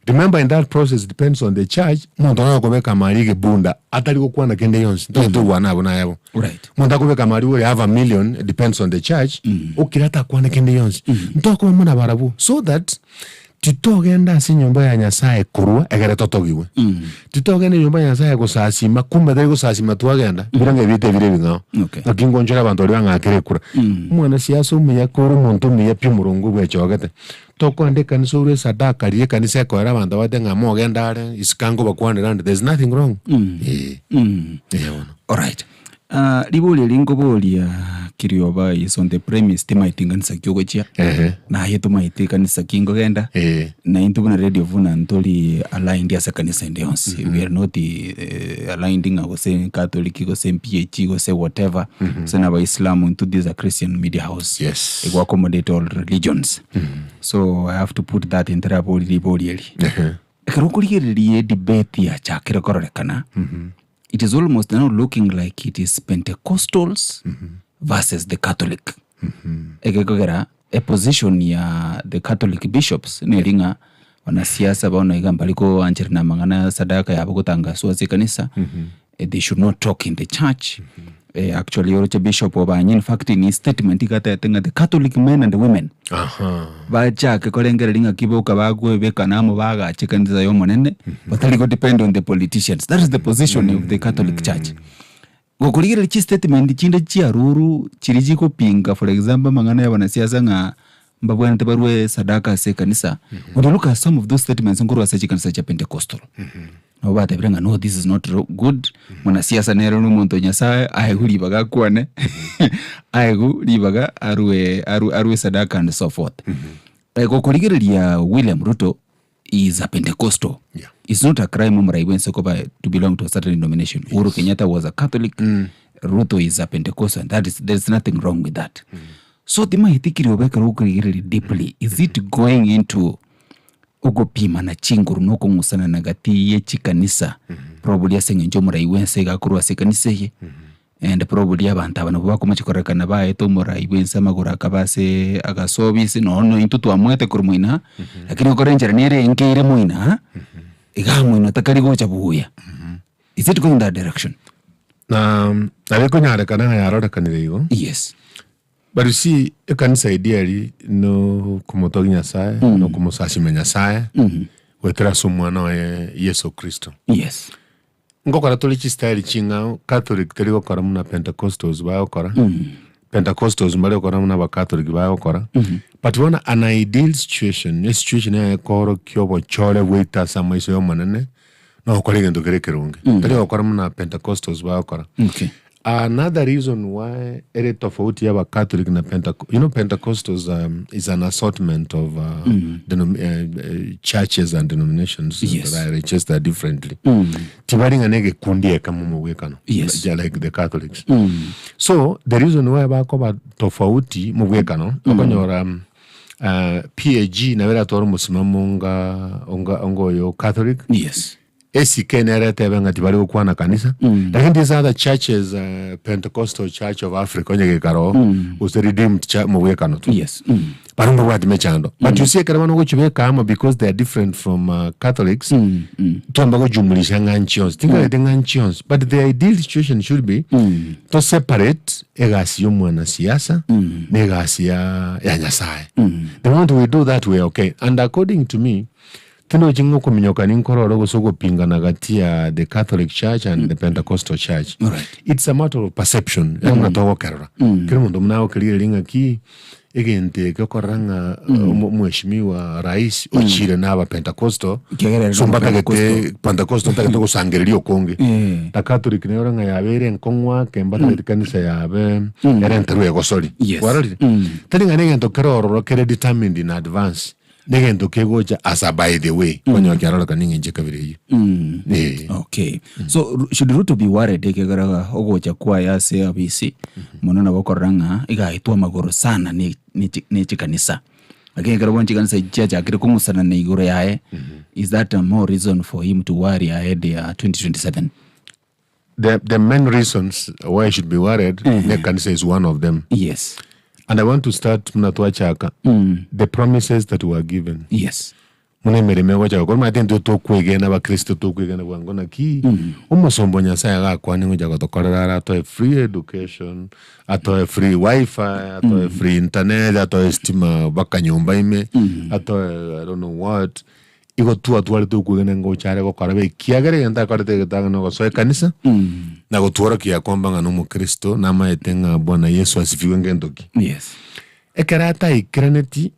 Remember, in that process depends on the church. Muntu akobeka mali ke bunda atari ko kwana kende yonse to wana abona yabo. Right. Muntu akobeka mali we have $1 million, it depends on the church. Okirata kwana kende yonse. Ntoko muna barabu so that titogenda si nyomba ya Nyasaye kurwa egere totogiwe. Titogenda nyomba ya Nyasaye gusasima kumbe dari gusasima tuagenda birange bite bire binga. Nakingonjera abantu bali bangakire kura. Mwana siasa umuya kuru muntu miya pimurungu bwechogete. Toko ande kanisa ure sadaka rie kanisa kwera abantu batenga mogenda are iskango bakwanira and there's nothing wrong. All right. Libuli lingobolia kirioba is on the premise timaitinga nisa kyogochia na yetu maiti kanisa kingo genda na intubuna radio vuna ntoli aligned ya kanisa indionsi we are not aligning go say Catholic go say PhD go say whatever sena ba Islam into this a Christian media house it will accommodate all religions so I have to put that in the liboli karukuri debate ya chakira kororekana it is almost now looking like it is Pentecostals versus the Catholic. Egegogera a position ya the Catholic bishops nelinga wanasiasa baona igamba liko anjeri na mangana sadaka yabo gutanga suwaze kanisa they should not talk in the church. Actually Oroche Bishop obanye in fact in his statement igata yatenga the Catholic men and the women bacha ke kolengera linga kiboka bagwe beka namo baga chikandiza yo monene batali go depend on the politicians. That is the position of the Catholic Church. Gokuligira chi statement chinde chia ruru chirijiko pinga for example mangana ya wanasiasa nga mbabwana tebarwe sadaka se kanisa. When you look at some of those statements ngoro asa chikanisa cha Pentecostal no bata biranga no this is not good mwanasiasa nero no muntu Nyasaye ayehuli baga kwane ayehuli baga arwe sadaka and so forth. Gokuligira William Ruto is a Pentecostal. It's not a crime to belong to a certain denomination. Uhuru Kenyatta was a Catholic. Ruto is a Pentecostal. And there's nothing wrong with that. So the mahithikiri obeka really deeply. Is it going into ogopima na chinguru noko ngusana nagati ye chikanisa? Probably asenge njomura iwense gakuru asekanise ye. And probably abantu abana bako machikorekana bae to mura iwense magura kabase agasobisi no intutu amwete kurumuina. Lakini okorenjera nere inkeire muina. Igamu takari gocha buya. Is it going that direction? Na abeko nyare kana yarora kanirigo. Yes. But you see, a kanisa ideally no kumotogi Nyasaye, no kumosashime Nyasaye. Wetera sumwana Yesu Kristo. Yes. Ngokora tolichi style chinga Catholic terigo kora muna Pentecostals bayo kora. Pentecostals mbale kora muna ba Catholic bayo kora. But wana an ideal situation, a situation ya koro kyobo chole weta samaiso yo manene no kolege ndogere kerunge. Terigo kora muna Pentecostals bayo kora. Okay. Another reason why ere tofauti ya Catholic na Pentecostals is an assortment of churches and denominations that are registered differently. Tibaringa nege kundi kama mwekano. Yes. Like the Catholics. So the reason why bakoba tofauti mwekano okonyora PAG na vera toro musimamo ongo yo Catholic. Yes. Kenere tebenga tibali kwana kanisa. Lakini these other churches, Pentecostal Church of Africa, onye karo, was the Redeemed Church mwekano tu. Yes. Parumba wadi mechando. But you see karabano go chibeka ama because they are different from Catholics. Tuamba go jumulisha nganchions. Tinga de nganchions. But the ideal situation should be to separate egasi yo mwana siasa, negasi ya Nyasaye. The moment we do that, we are okay. And according to me, tino jingo kuminyokani nkororo gusoko pingana kati ya the Catholic Church and the Pentecostal Church. It's a matter of perception. Nga togo kerora. Kiri mundu mnao kiri linga ki egente kokoranga mheshimiwa rais ochire n'aba Pentecostal sumbata gete Pentecostal takete kusangererio konge ta Catholic ne oranga yabere nkongwa kembata kanisa yabe erentero egosori warari taringa ngento keroro kere determined in advance ngento kegoja as a by the way onyo kyarora kaninge nje kabiri okay so should Ruto be worried ekegara ogocha kwa ya CBC monona bokoranga igaitwa magoro sana ni chikanisa akegara bonchi kanisa chacha akire kumusana na igoro yae is that a more reason for him to worry ahead ya 2027? The main reasons why I should be worried kanisa is one of them. Yes. And I want to start mnatuachaka the promises that were given. Yes. Mune meremewa chako kwa matendo to kwegena ba Kristo to kwegena bwangona ki umusombo nyasaye gakwani ngoja gotokorera ato free education, ato free wifi, ato free internet, ato stima bakanyumba ime, ato I don't know what. Igo tu atwale to kwegena ngochare go karabe kiagere yanta karete gitanga no so kanisa na gotwora kia kwamba ngano mu Kristo na maetenga Bwana Yesu asifiwe ngendoki. Yes. Ekarata ikreneti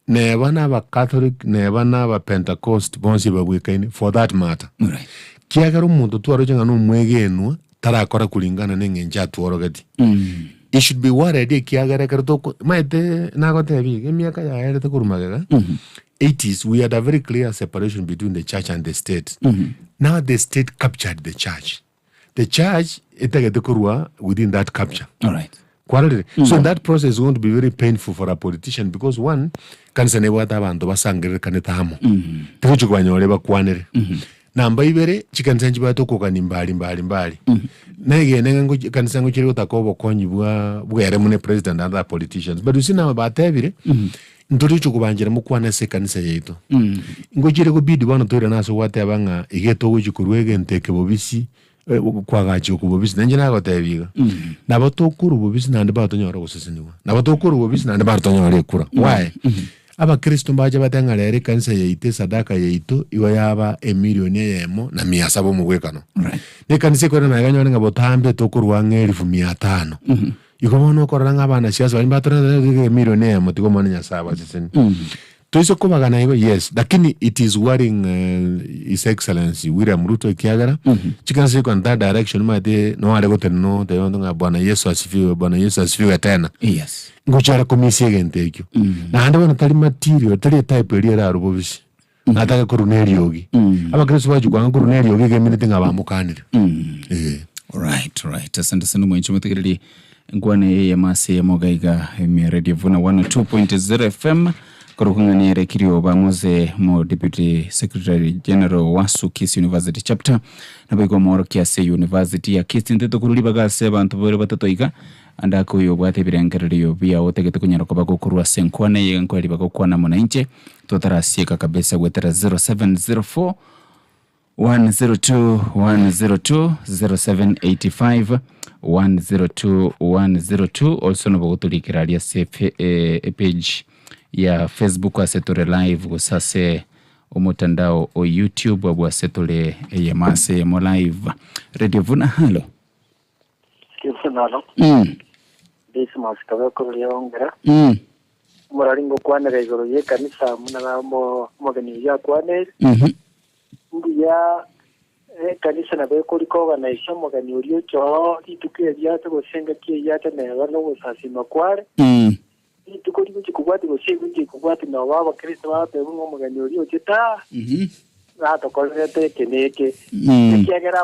ne bana ba Catholic ne bana ba Pentecost bonsi ba wikaini for that matter. Right. Kiagero muntu twaro jenga no mwegenu tarakora kulingana nengenja tworogati. It should be worried kiagere kerto maite nagotebi emiaka ya erete kurumagega. 80s we had a very clear separation between the church and the state. Now the state captured the church. The church itagedekurwa within that capture. All right. So that process is going to be very painful for a politician because one kanisa ne wata abantu basangere kaneta hamo. Tucho kwanyole bakwanere. Namba ibere chikanisa njibato kokani mbali. Nege nengo kanisa ngo chiri utakobo konyi bwere mune president and other politicians. But you see now batebire ntoricho kubanjira mukwana se kanisa yeito. Ngo chiri kubidi bano toire naso wate abanga igeto wichikurwege nteke bobisi kwa gachi okubobisi nanje nagotebiga. Nabatokuru bobisi nande batonyora guseseniwa. Nabatokuru bobisi nande batonyora ekura. Why? Aba Kristo mbaje batanga lere kanisa yeite sadaka yeito iwa yaba emilioni yemo na 700 mu gwekano. Right. Ne kanisa ko na ganyo nga botambe tokurwa ngelifu 500. Ikomono koranga bana siasa bali batona emilioni yemo tikomona nyasaba seseni. Toiso kubagana hiyo yes lakini it is worrying His Excellency William Ruto kiagara chikanisa iko in that direction mate no ale gotenno te yondonga Bwana Yesu asifiwe tena. Yes. Ngochara komisi egente ekyo na ande bana tali material tali type eri era rubobisi nataka Cornelio yogi aba Kristo baje kwa Cornelio yogi geminite ngabamukanira. Right asante sana mwencho mutegereri ngwane ya mase ya mogaiga emi Radio Vuna 102.0 FM korokungani rekirio bamuze mo Deputy Secretary General wa Sukisi University chapter nabiko moro kiase University ya Kisi nteto kurulibaga se bantu bore batatoiga andako yo bwate birengererio bia otegete kunyara ko bagokurwa senkwane yenko ali bagokwana munanche totarasieka kabisa gwetera 0704 102 0785 102 also no bogutulikiraria safe page ya Facebook asetore live gusase umutandao o YouTube wa asetore ya mase mo live Radio Vuna halo Kifunalo Desi masikawe ko lyongera muraringo kwanera igoro ye kanisa munana mo mogeni ya kwanera ndiya kanisa na beko liko na isho mogeni uriyo cho ituke ya to gosenga ki ya tane bano gusasi makware tukuri kukubati gushingi kukubati na baba Kristo bape ngo mogeni uriyo chita nato kolete keneke kiagera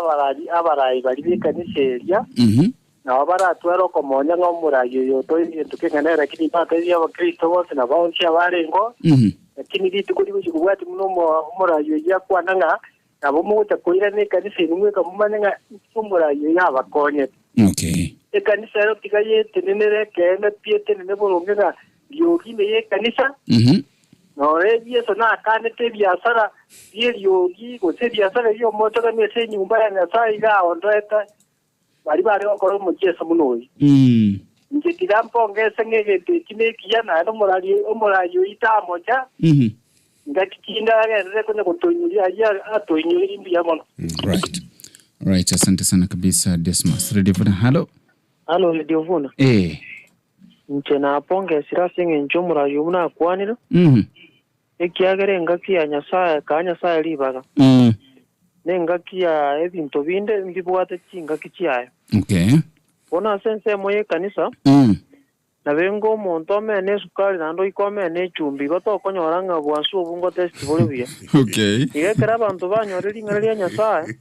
abarayi bari bikanisheria na bara twero komonya ngo murayo yo to tukengana lakini bateria wa Kristo bose na baonchi abarengo lakini tukuri kukubati muno murayo ya kwananga nabo muta koira ne kanisa nimwe kamumanya umurayo ya bakonye. Okay. Kanisa yo tigaye tenenere kene piete ne bolonga yogi ne kanisa. No Yesu na kanete biashara yogi go se biashara yo moto ka mese nyumba ya Nyasaye ga ondeta bari okoro mu Yesu munoi. Nje tirampo ngese ngege kine kiana no umurayo itamoja. ngakikinda agere kwenye kutonyilia ya atonyilia mbia mono. Right, asante sana kabisa Desmas. Radio Vuna, hello. Hello, Radio Vuna. Nchena aponge sirasi ngenchomura yumuna kwaniro. Ekiagere ngaki ya Nyasaye ka Nyasaye libaga. Nengaki ya ebinto binde mbibwate ngaki kiayo. Okay. Bona sense moye kanisa. Na bengo monto amene sukari nando ikomene chumbi gotokonyoranga bwansu obungo test bolibia. Okay. Igekera abantu banyoreri ngari Nyasaye.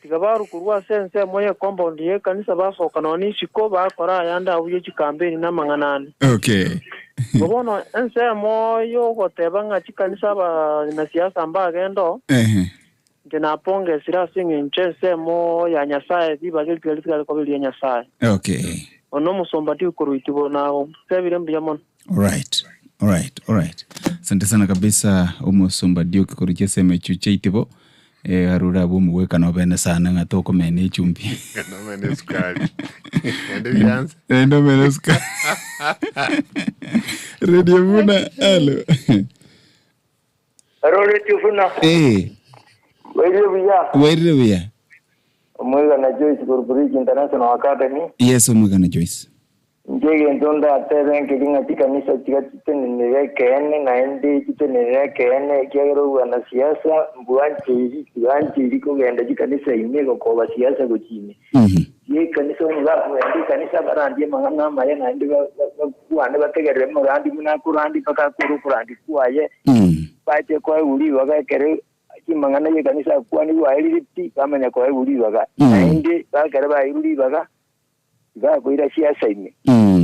Tigabaru kurwa sense moye compound ye kanisa basoka noni shiko bakora yanda uye chikampeni na manganani. Okay. Gobono ense moyo gotebanga chikanisa ba na siasa mbagendo. Jena ponge sira singe nchese mo ya Nyasaye bibagel twelika ko bili Nyasaye. Okay. Ono musombati ukuruitibo nawo sebire mbiyamon. All right. Asante sana kabisa umusombadi ukikurukia sema chuche itibo. Harura bumu weka no bene sana ngatoko mene chumbi. No mene sukari. Endo mene sukari. Radio Vuna, hello. Radio Vuna. Where we are. Omega na Joyce Corporation International Academy. Yes, Omega na Joyce. Njege ndonda atebe nkilinga tikanisa tikatitene nekene na ende titene nekene kyagero na siasa mbwanchi kugenda tikanisa imego ko siasa gochine. Ye kanisa ni kanisa barandi mangana maye na ende kuande bategere murandi muna kurandi paka kurandi kuaye. Bache kwa uli bagakere kimangana ye kanisa kwani wailiti kamenya kwa uli baga. Na ende bagakere ba uli baga. Ga kuira siasa ime.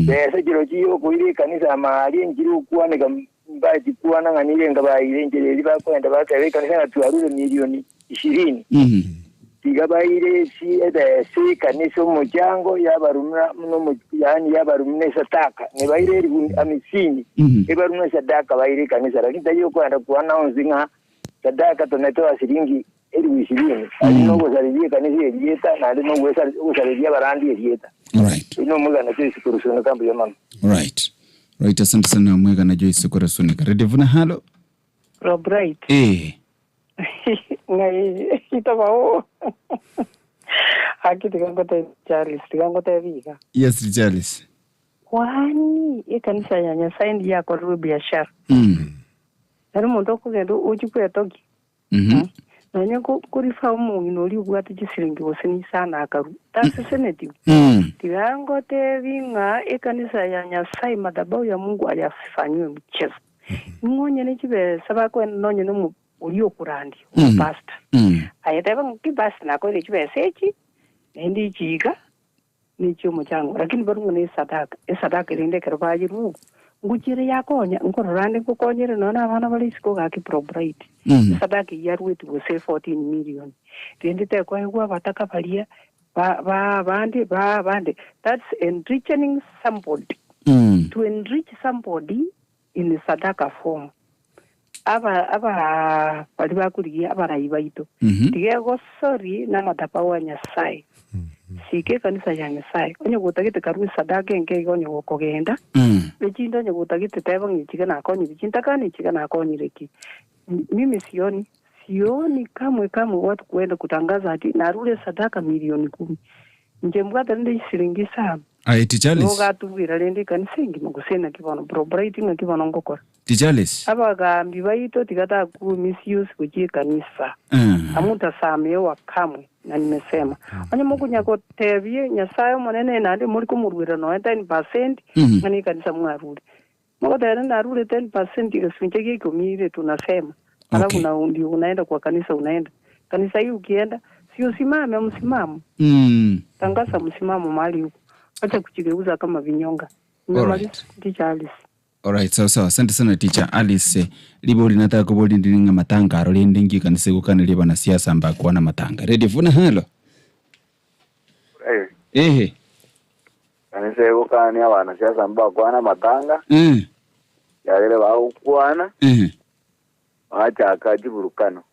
Besa jiro jiyo kuiri kanisa mahali njiro kuwane mbaji kuwana nganire ngabaire njere liba kwenda bakare kanisa tuarule milioni 20. Tigabaire si kanisa mujyango yabarumna muno yani yabarumne sataka ne baire 50 ebarumna sadaka baire kanisa lakini tayo kwenda kuwana onzinga sadaka tonetoa shilingi 20 alino gozalibie kanisa elieta na alino gozalibia barandi elieta. Right. Ino mwega na Joyce Korosone kambi ya mama. Right, asante sana mwega na Joyce Korosone. Radio Vuna, hello. Robright. Ngai itabao. Tigangote Vika. Yes, Charles. Kwani kanisa ya Nyasaye ndi yako rubi biashara. Nari muntu kugenda ujikuya toki. Nanya kurifa umuntu uri bwate gisiringi bose ni sana akaru. That's sensitive. Tigangote vinga kanisa ya Nyasaye madhabahu ya Mungu aliyafanywa mchezo. Ngonye nikibe sabako nonye no uriyo kurandi pastor. Ayataba ngibasi nako nikibe sechi ndi chiga nicho muchango lakini barungu ni sadaka rinde karbaji ru ngukire yakonya ngorande kukonyere nona abana balisiko gaki probright sadaka yarwetu go 14 million rinde te kwa gwa bataka balia bande that's enriching somebody to enrich somebody in sadaka form aba bali bakuliye abarayibaito tigego sorry na matapawa Nyasaye sike kanisa ya Nyasaye onye gutagite karu sadaka nke onye gukogenda bechindo onye gutagite tebo ngichika na konyi bichinta kani chika na konyi reki mimi sioni kamwe watu kuenda kutangaza ati narule sadaka milioni 10 nje mbwata ndi shilingi sana Tichalis. Noga tubira rende kanisengi mugusena kibono probrighting kibono ngokora. Tichalis. Abaga mbibaito tigata ku misuse kuji kanisa. Amuta samye wakamwe na nimesema. Anya Mungu nyako tebye Nyasaye monene nande muri kumurwira no 10% ngani kanisa mwaruri. Mungu tayari naruri 10% igasinjege kumire tunasema. Alafu na ndio unaenda kwa kanisa unaenda. Kanisa hii ukienda sio simame msimamo. Tangaza msimamo mahali huko. Acha kuchigeuza kama vinyonga. Teacher Alice. Alright, sawa. Asante sana Teacher Alice. Libo linataka kubodi ndinga matanga arolinde ngi kanise gukana liba na siasa mba kuana matanga. Radio Vuna, hello. Kanise gukana abana siasa mba kuana matanga. Yagere ba kuana. Acha akajiburukano.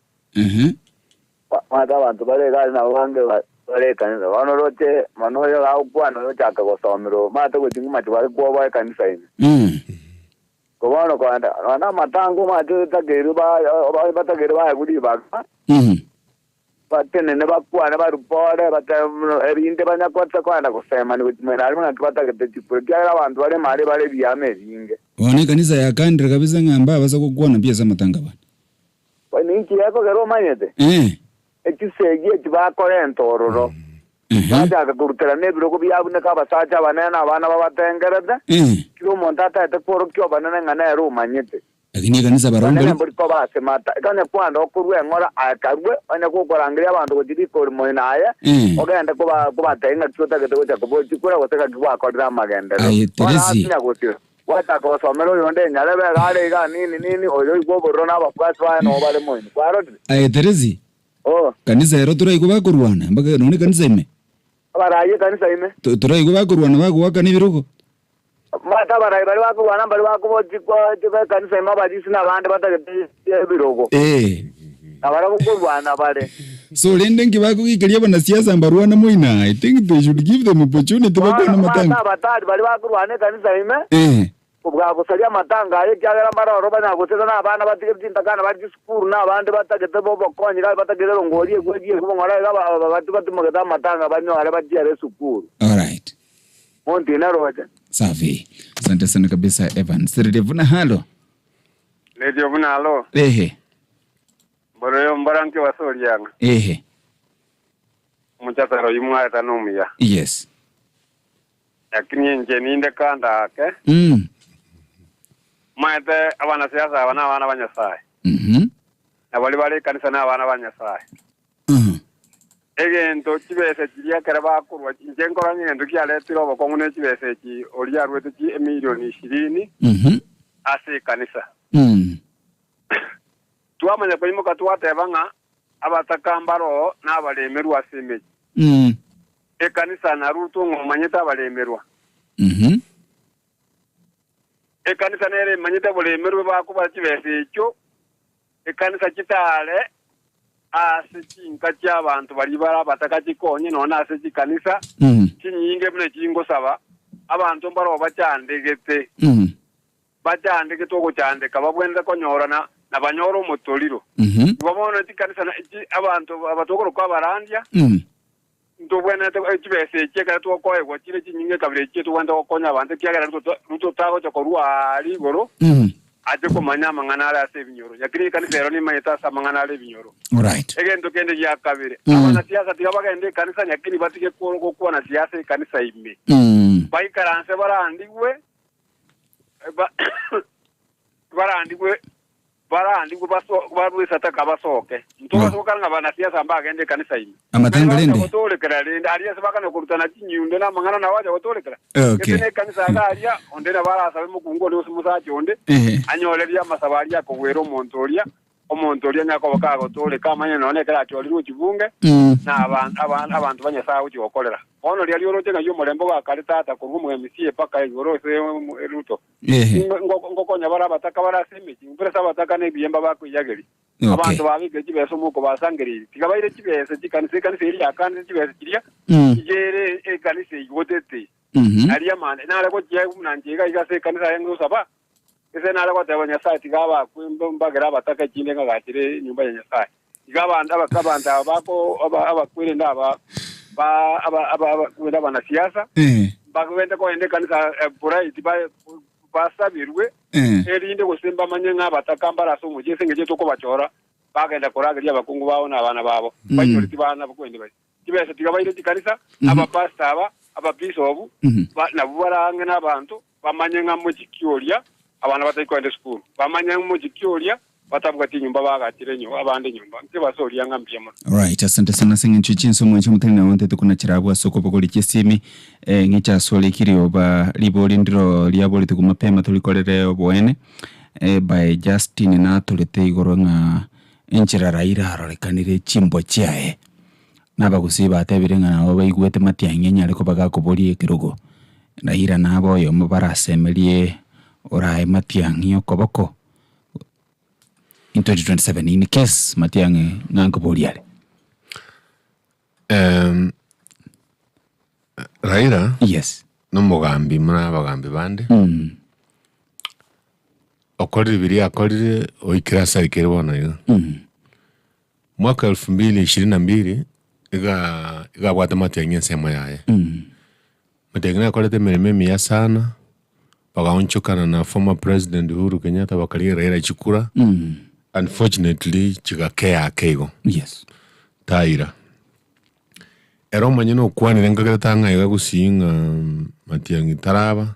Mata abantu baregana na wange bare kanisa wanorote manoyo au kwana yo chaka gosomero mata gotinga machwari kwa kanisa ine Kobono kwanda wana matango macho tageru ba batageru ba gudi ba. Batene ne bakwana barupore erinde banyakotsa kwanda kusema ni mwena ari mwakibata ketechipure kyara abantu bale mali bale byame binge. One kanisa ya kandre kabisa ngamba baza kukuona pia za matanga bana. Wani nchi yako gero manyete. Ekisegie kibakore ntororo. Bajaga kurutera nebiro ko byabune kabasacha banana abana babatengereza. Kiro montata tekoro kyo banana ngana yaro manyete. Lakini kanisa barombe. Bane mburi ko base mata. Kane kwanda okurwe ngora akarwe anya ko korangira abantu ko didi ko mo naye. Ogenda ko batenga cyota gete cyo ko chikura goteka kwa kodra magenda. Teresi. Wata ko somero yonde nyalebe gare ga nini oyo ko borona bapasi ba no bale mo. Kwaro. Teresi. Kanisa yero turai kubakurwana mpaka none kanisa ime. Baraye kanisa ime. Turai kubakurwana bakuwaka nibiruko. Mata baraye bari bakurwana bari bakubojikwa tibe kanisa ime bajisi na bande batagete biruko. Abara kukurwana bare. So lende ngibakukikelia bana siasa mbarwana moina. I think they should give them opportunity bakona matanga. Mata batari bari bakurwana kanisa ime. Kubwa busalia matanga ye kyagera mara roba na guteza na abana batige byintakana bari school na abandi batagete bobo konyira batagere ngoriye gwegiye kubongora batu magada matanga banyo are bagiye school. All right. Monti na roja. Safi. Asante sana kabisa Evan. Siridevuna halo. Ledio vuna halo. Boroyo mbaranke wasori yanga. Muchataro yimwa tanomia. Yes. Yakini nje ninde kanda ake. Maete abana siasa abana banyasai. Na bali kanisa na abana banyasai. Egento kibese kiria keraba kurwa njenkoranye ngendo kialetiro bokongune kibese ki oria rwete ki milioni 20. Ase kanisa. Tuamanya kwimuka tuwatebanga abatakambaro na balemerwa asemeji. Kanisa na ruto ngomanyeta balemerwa. Kanisa nere manyeta balemerwa bakuba kibese ekyo. Kanisa kitale asekinka ky'abantu bali bara batakakikonye nona asekikanisa. Kinyinge bune kingo saba abantu mbaro bachandegete. Bachandegete okuchandeka babwenza konyorana na banyoro motoliro. Babona tikanisa abantu abatokoro kwa barandia. Ndobwena ekibese kyeka tukoye kwa kire kinyinge kabire kyetu wanda okonya abantu kyagera ruto tago chokorwa ali goro. Aje kumanya mangana ase binyoro yakiri kanisa ero ni mayeta sa mangana ale binyoro. Alright. Egento kende ya kabire abana siasa tigabaga ende kanisa yakiri batike ko na siasa kanisa ime. Baikaranse barandiwe barandiwe barwesa takabasoke ntoba sokanga bana siasa mbaga ende kanisa ime. Amatangalende otole keralende aliya sabaka no kurutana kinyundo na mangana na waje otole kera. Okay. Kanisa aliya ondera barasa mukungo ni usumusachi onde. Anyoleria masabari yako wero omontoria nyako bakago tole kamanya none kera kyolirwo kibunge na abantu banyasawo kyokolera ono lyali oroje nayo mulembo wa karitata kurumwe MCA paka igoro se ruto ngokonya bara bataka bara semeki mpresa bataka ne biyemba bakwiyageri abantu babige kibeso muko basangeri tigabaire kibese kanisa iri akandi kibese kiriya igere kanisa igotete ariya mane nare ko kiye munanjega igase kanisa yengo saba ese nara kwa tabanya site gaba kwimbagira bataka kinde ngakire nyumba ya nyasai igabanda abakabanda bako abakwire ndaba kwenda bana siasa bakwenda ko ende kanisa bright basabirwe erinde gusimba manyenga batakambara so mugese ngeje to ko bachora bagenda koragiria abakungu bawo nabana babo bayoriti bana bakwende bari kibese tigabaire kanisa abapasta ababishopu nabubarange n'abantu bamanyenga mu kikyoria abana batayikwende school bamanya mu kikyoria batabwa tinyumba bagatire nyo abande nyumba ntibasoria ngambiyemo. Right, asante sana singe chinso mwencho mutani na wonte tukuna chirabwa soko pokoli kisimi ngicha sole kirio ba liboli ndiro liaboli tukumapema tulikolere obwene by Justin na tulete igoro nga enchira raira harolekanire chimbo chiae nabagusiba atebirenga nabo baigwete matiangenya ariko bagakoboli ekirugo raira nabo yo mubarasemelie orae matiangi okoboko in 2027 in case matiangi ngangoboli ale raira yes no mugambi muna bagambi bande okorire biri akorire oikira sarikere bona iga mwaka 2022 iga bwata Matiang'i ensemo yaye Matiang'i akorete mirimo miya sana bagaonchokana na former president Uhuru Kenyatta bakari Raila Chikura unfortunately chigakea keigo yes taira ero manyino kwanire ngageta ngaiga gusinga Matiang'i taraba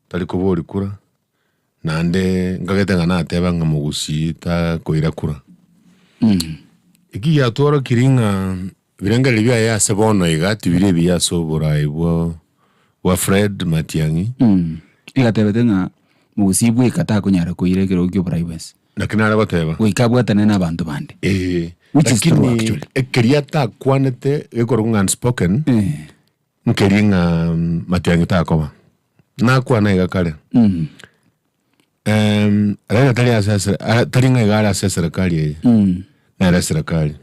tari kubori kura nande ngageta ngana ateba ngamugusi ta koira kura iki ya toro kiringa birenga libya ya sebono igati bire biya sobora ibwo wa Fred Matiang'i igatebete nga mugusi bwe kata kunyara koire kero kyo privacy nakinara bateba wikabwatane n'abantu bande which is true actually ekeriata kwanete ekorunga unspoken nkeringa Matiang'i takoba na kwana igakare Raila taringa igara serikali na era serikali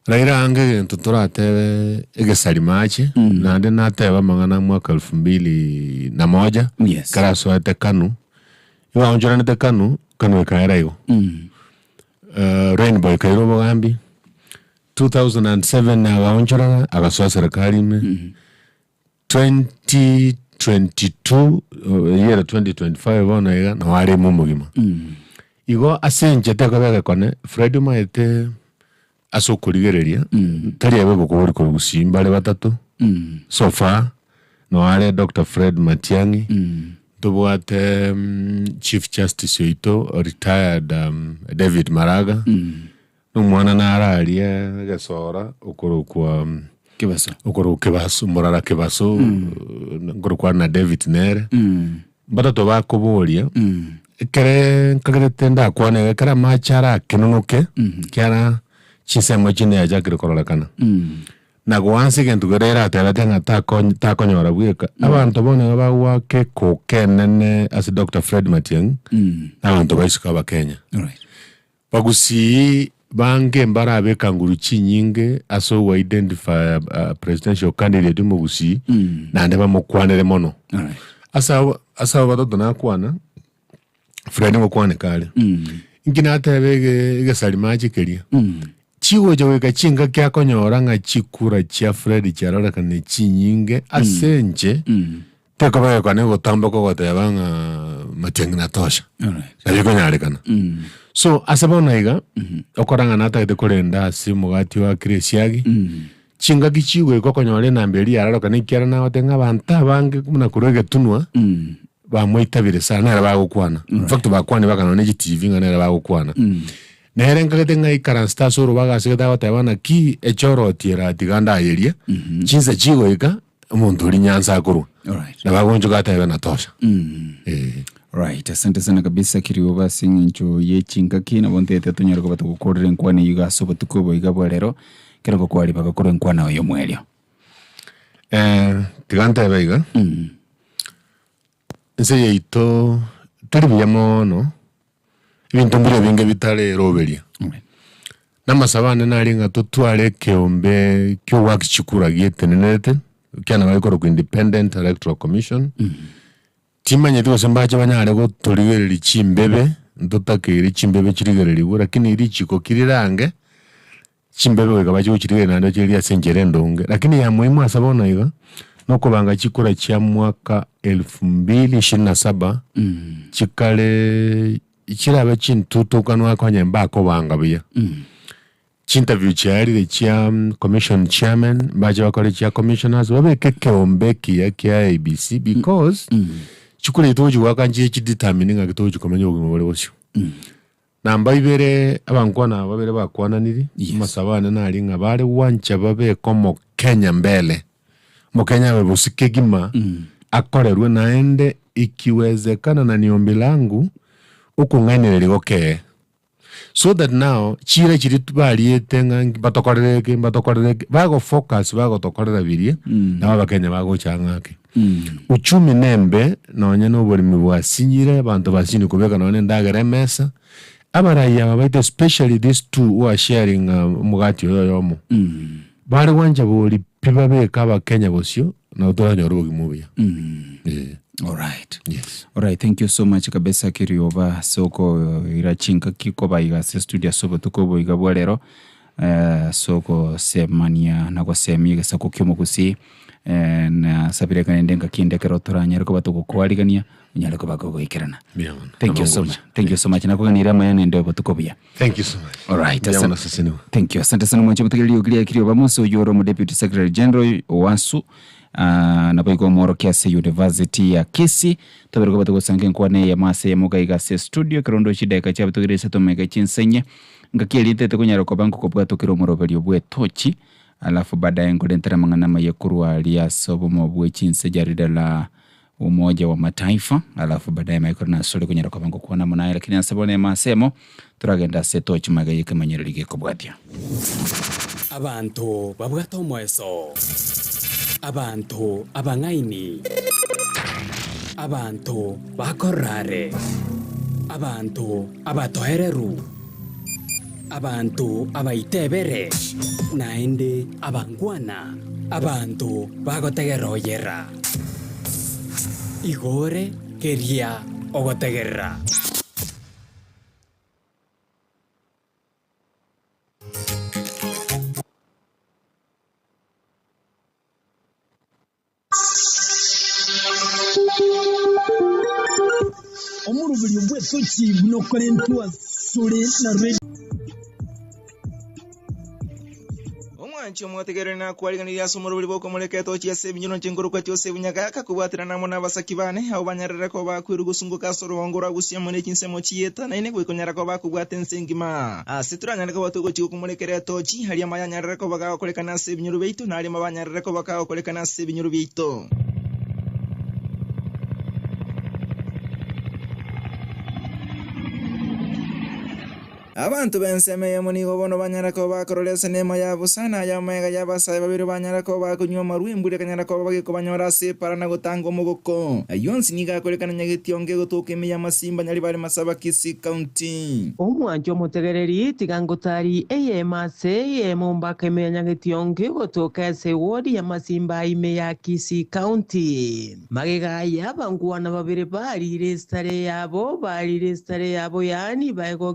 Raila ange tutora atebe egesalimache na ande nateba mangana mwaka 2001 yes karaso ate Kanu iwa onjorana te Kanu ekaera igo Rainbow ekairo Mugambi 2007 na waonjorana agasoa serikali me 2022 year 2025 ona iga na wale mumugima igo asenje tekobega kone Fred Maete asokurigereria tari abe gukubori kurusimba bale batatu so far no wale Dr. Fred Matiang'i tubwate Chief Justice Oito retired David Maraga n'umwana nararia gasora ukuru kwa Kibaso ukuru Kibaso Murara Kibaso nguru kwa na David Nere batatu bakuboria kere kagatenda kwane kara machara kinonoke kyara chisemo chine ya jakire korolakana na gwansi gentu gerera ateratenga takonyora bweka abantu bone bawa ke kokenene as Dr. Fred Matiang'i abantu baisika ba Kenya bagusi bange mbara bekanguru chinyinge aso wa identify presidential candidate mugusi na ndeba mukwanere mono asa batoto na kwana Fred mukwane kale ingina atebege igasalimaji keria chiwo jaweka chinga kya konyora nga chikura chia Fred charora kane chinyinge asenje teko bae kane gotamba ko goteba nga Matiang'i na tosha abiko nyare kana so asabona iga okoranga nata ite kurenda simu gati wa Kresiagi chinga kichiwe ko konyore na mberi yararo kane kyara na watenga banta bange kumuna kurege tunwa bamwitabire sana era bagukwana in fact bakwane bakana ne TV ngana era bagukwana nere ngagete ngai karansta soro bagasigata batabana ki echoro tiera tiganda yeria chinza chigoika umuntu uri Nyanza akuru na bagonjo gata na tosha right asante sana kabisa kiriwo basingincho yechinga kina bontete tonyoro ko batukorera nkwane yuga so batukobo igabo rero kerako kwali bakakora nkwana oyo mwelyo tiganda baiga nse yeito tari mono ibintu mbire binge bitare roberia namasabane naringa tutware keombe kyo wakichikura gietenenete kyana bayikoro ku Independent Electoral Commission timanye twose mbaje banyare go torigereri chimbebe ndotakiri chimbebe chirigereri gura kini iri chiko kirirange chimbebe wega baje uchirigere nando chiri asenjere ndonge lakini ya muhimu asabona iga noko banga chikura cha mwaka 2027 chikale ichirabe chintuto kanwa kwanye mbako banga bya interview chari chia commission chairman baje bakore chia commissioners babe kekeombe kia ABC because chikule toji wakanje chidetermining agitoji komenya ubimo bole bosyo namba ibere abankwana babere bakwana niri masabane nari nga bale wancha babe komo Kenya mbele mo Kenya bebusike gima akorerwe naende ikiwezekana na niombi langu ukunganire ligoke so that now chire chiri tubali tenga batokorereke bago focus bago tokorera birie na Bakenya bago changake uchumi nembe nonye no buri mubwasinyire abantu basini kubeka none ndagere mesa abaraya babaite especially these two who are sharing mugati yoyomo bari wanja boli piba beka Bakenya bosyo na utora nyoro bugimubya All right. Yes. All right, thank you so much kabisa Kirioba soko irachinka kikoba igase studio sobo tukobo igabwalero soko semania na kwa semi sako kyomo kusi na sabire kanendenga kinde kerotora nyariko batuko kwaligania nyariko bako ikirana. Thank you so much. Thank you so much. Nakuganira mayane ndio batukobiya. Thank you so much. All right. Thank you. Asante sana mwancho butegeli oglia Kirioba Muso yoro mu Deputy Secretary General Owasu na baiko moro Kiase University ya Kisii tabiriko batuko sange nkwane ya mase ya muga studio kirondo shida ka chabu tugire seto mega chinsenye ngakieli tete kunyara kwa banko kopwa tukiro moro belio bwe tochi alafu baadaye ngolentera mangana mayekuru alia sobo mobwe chinse jarida la Umoja wa Mataifa alafu baadaye maikoro na sole kunyara kwa banko kuona munaye lakini asabone masemo turagenda setochi magaye kamanyerige kobwatia abantu babwato mweso abantu abangaini abantu bakorare abantu abatohereru abantu abaitebere naende abangwana abantu bagotegeroyera igore keria ogotegerera omurubiri bw'etoki bunokora entwasure na redio omwanchi omwategerere nakwaliganirya somorobiri bwoko muleka etoki yase binyuno nchengurukwa cyose bunyaga kakubwatira namo n'abasaki bane abo banyarira ko bakwiru gusunguka soruhongora gusya muri kinsemo chiyeta naine kwikonyara ko bakubwate nsengima asituranyana ko batugo chiko kumulekera etoki hali amanyarira ko bagakolekana se binyuru beitu nali mabanyarira ko bagakolekana se binyuru beitu abantu bensemeye munigo bono banyarako bakorolese nema yabo sana ya mega yabasaye babiri banyarako bakunywa marwimbure kanyarako bagiko banyora se para na gutanga omugoko ayonsi niga korekana nyagetionge gotoke meya masimba nyari bari masaba Kisii County omwanjo mutegereri tigangotari eyemase mumbake meya nyagetionge gotoka se wodi ya masimba ime ya Kisii County magega yabangwana babiri bari restare yabo yani baego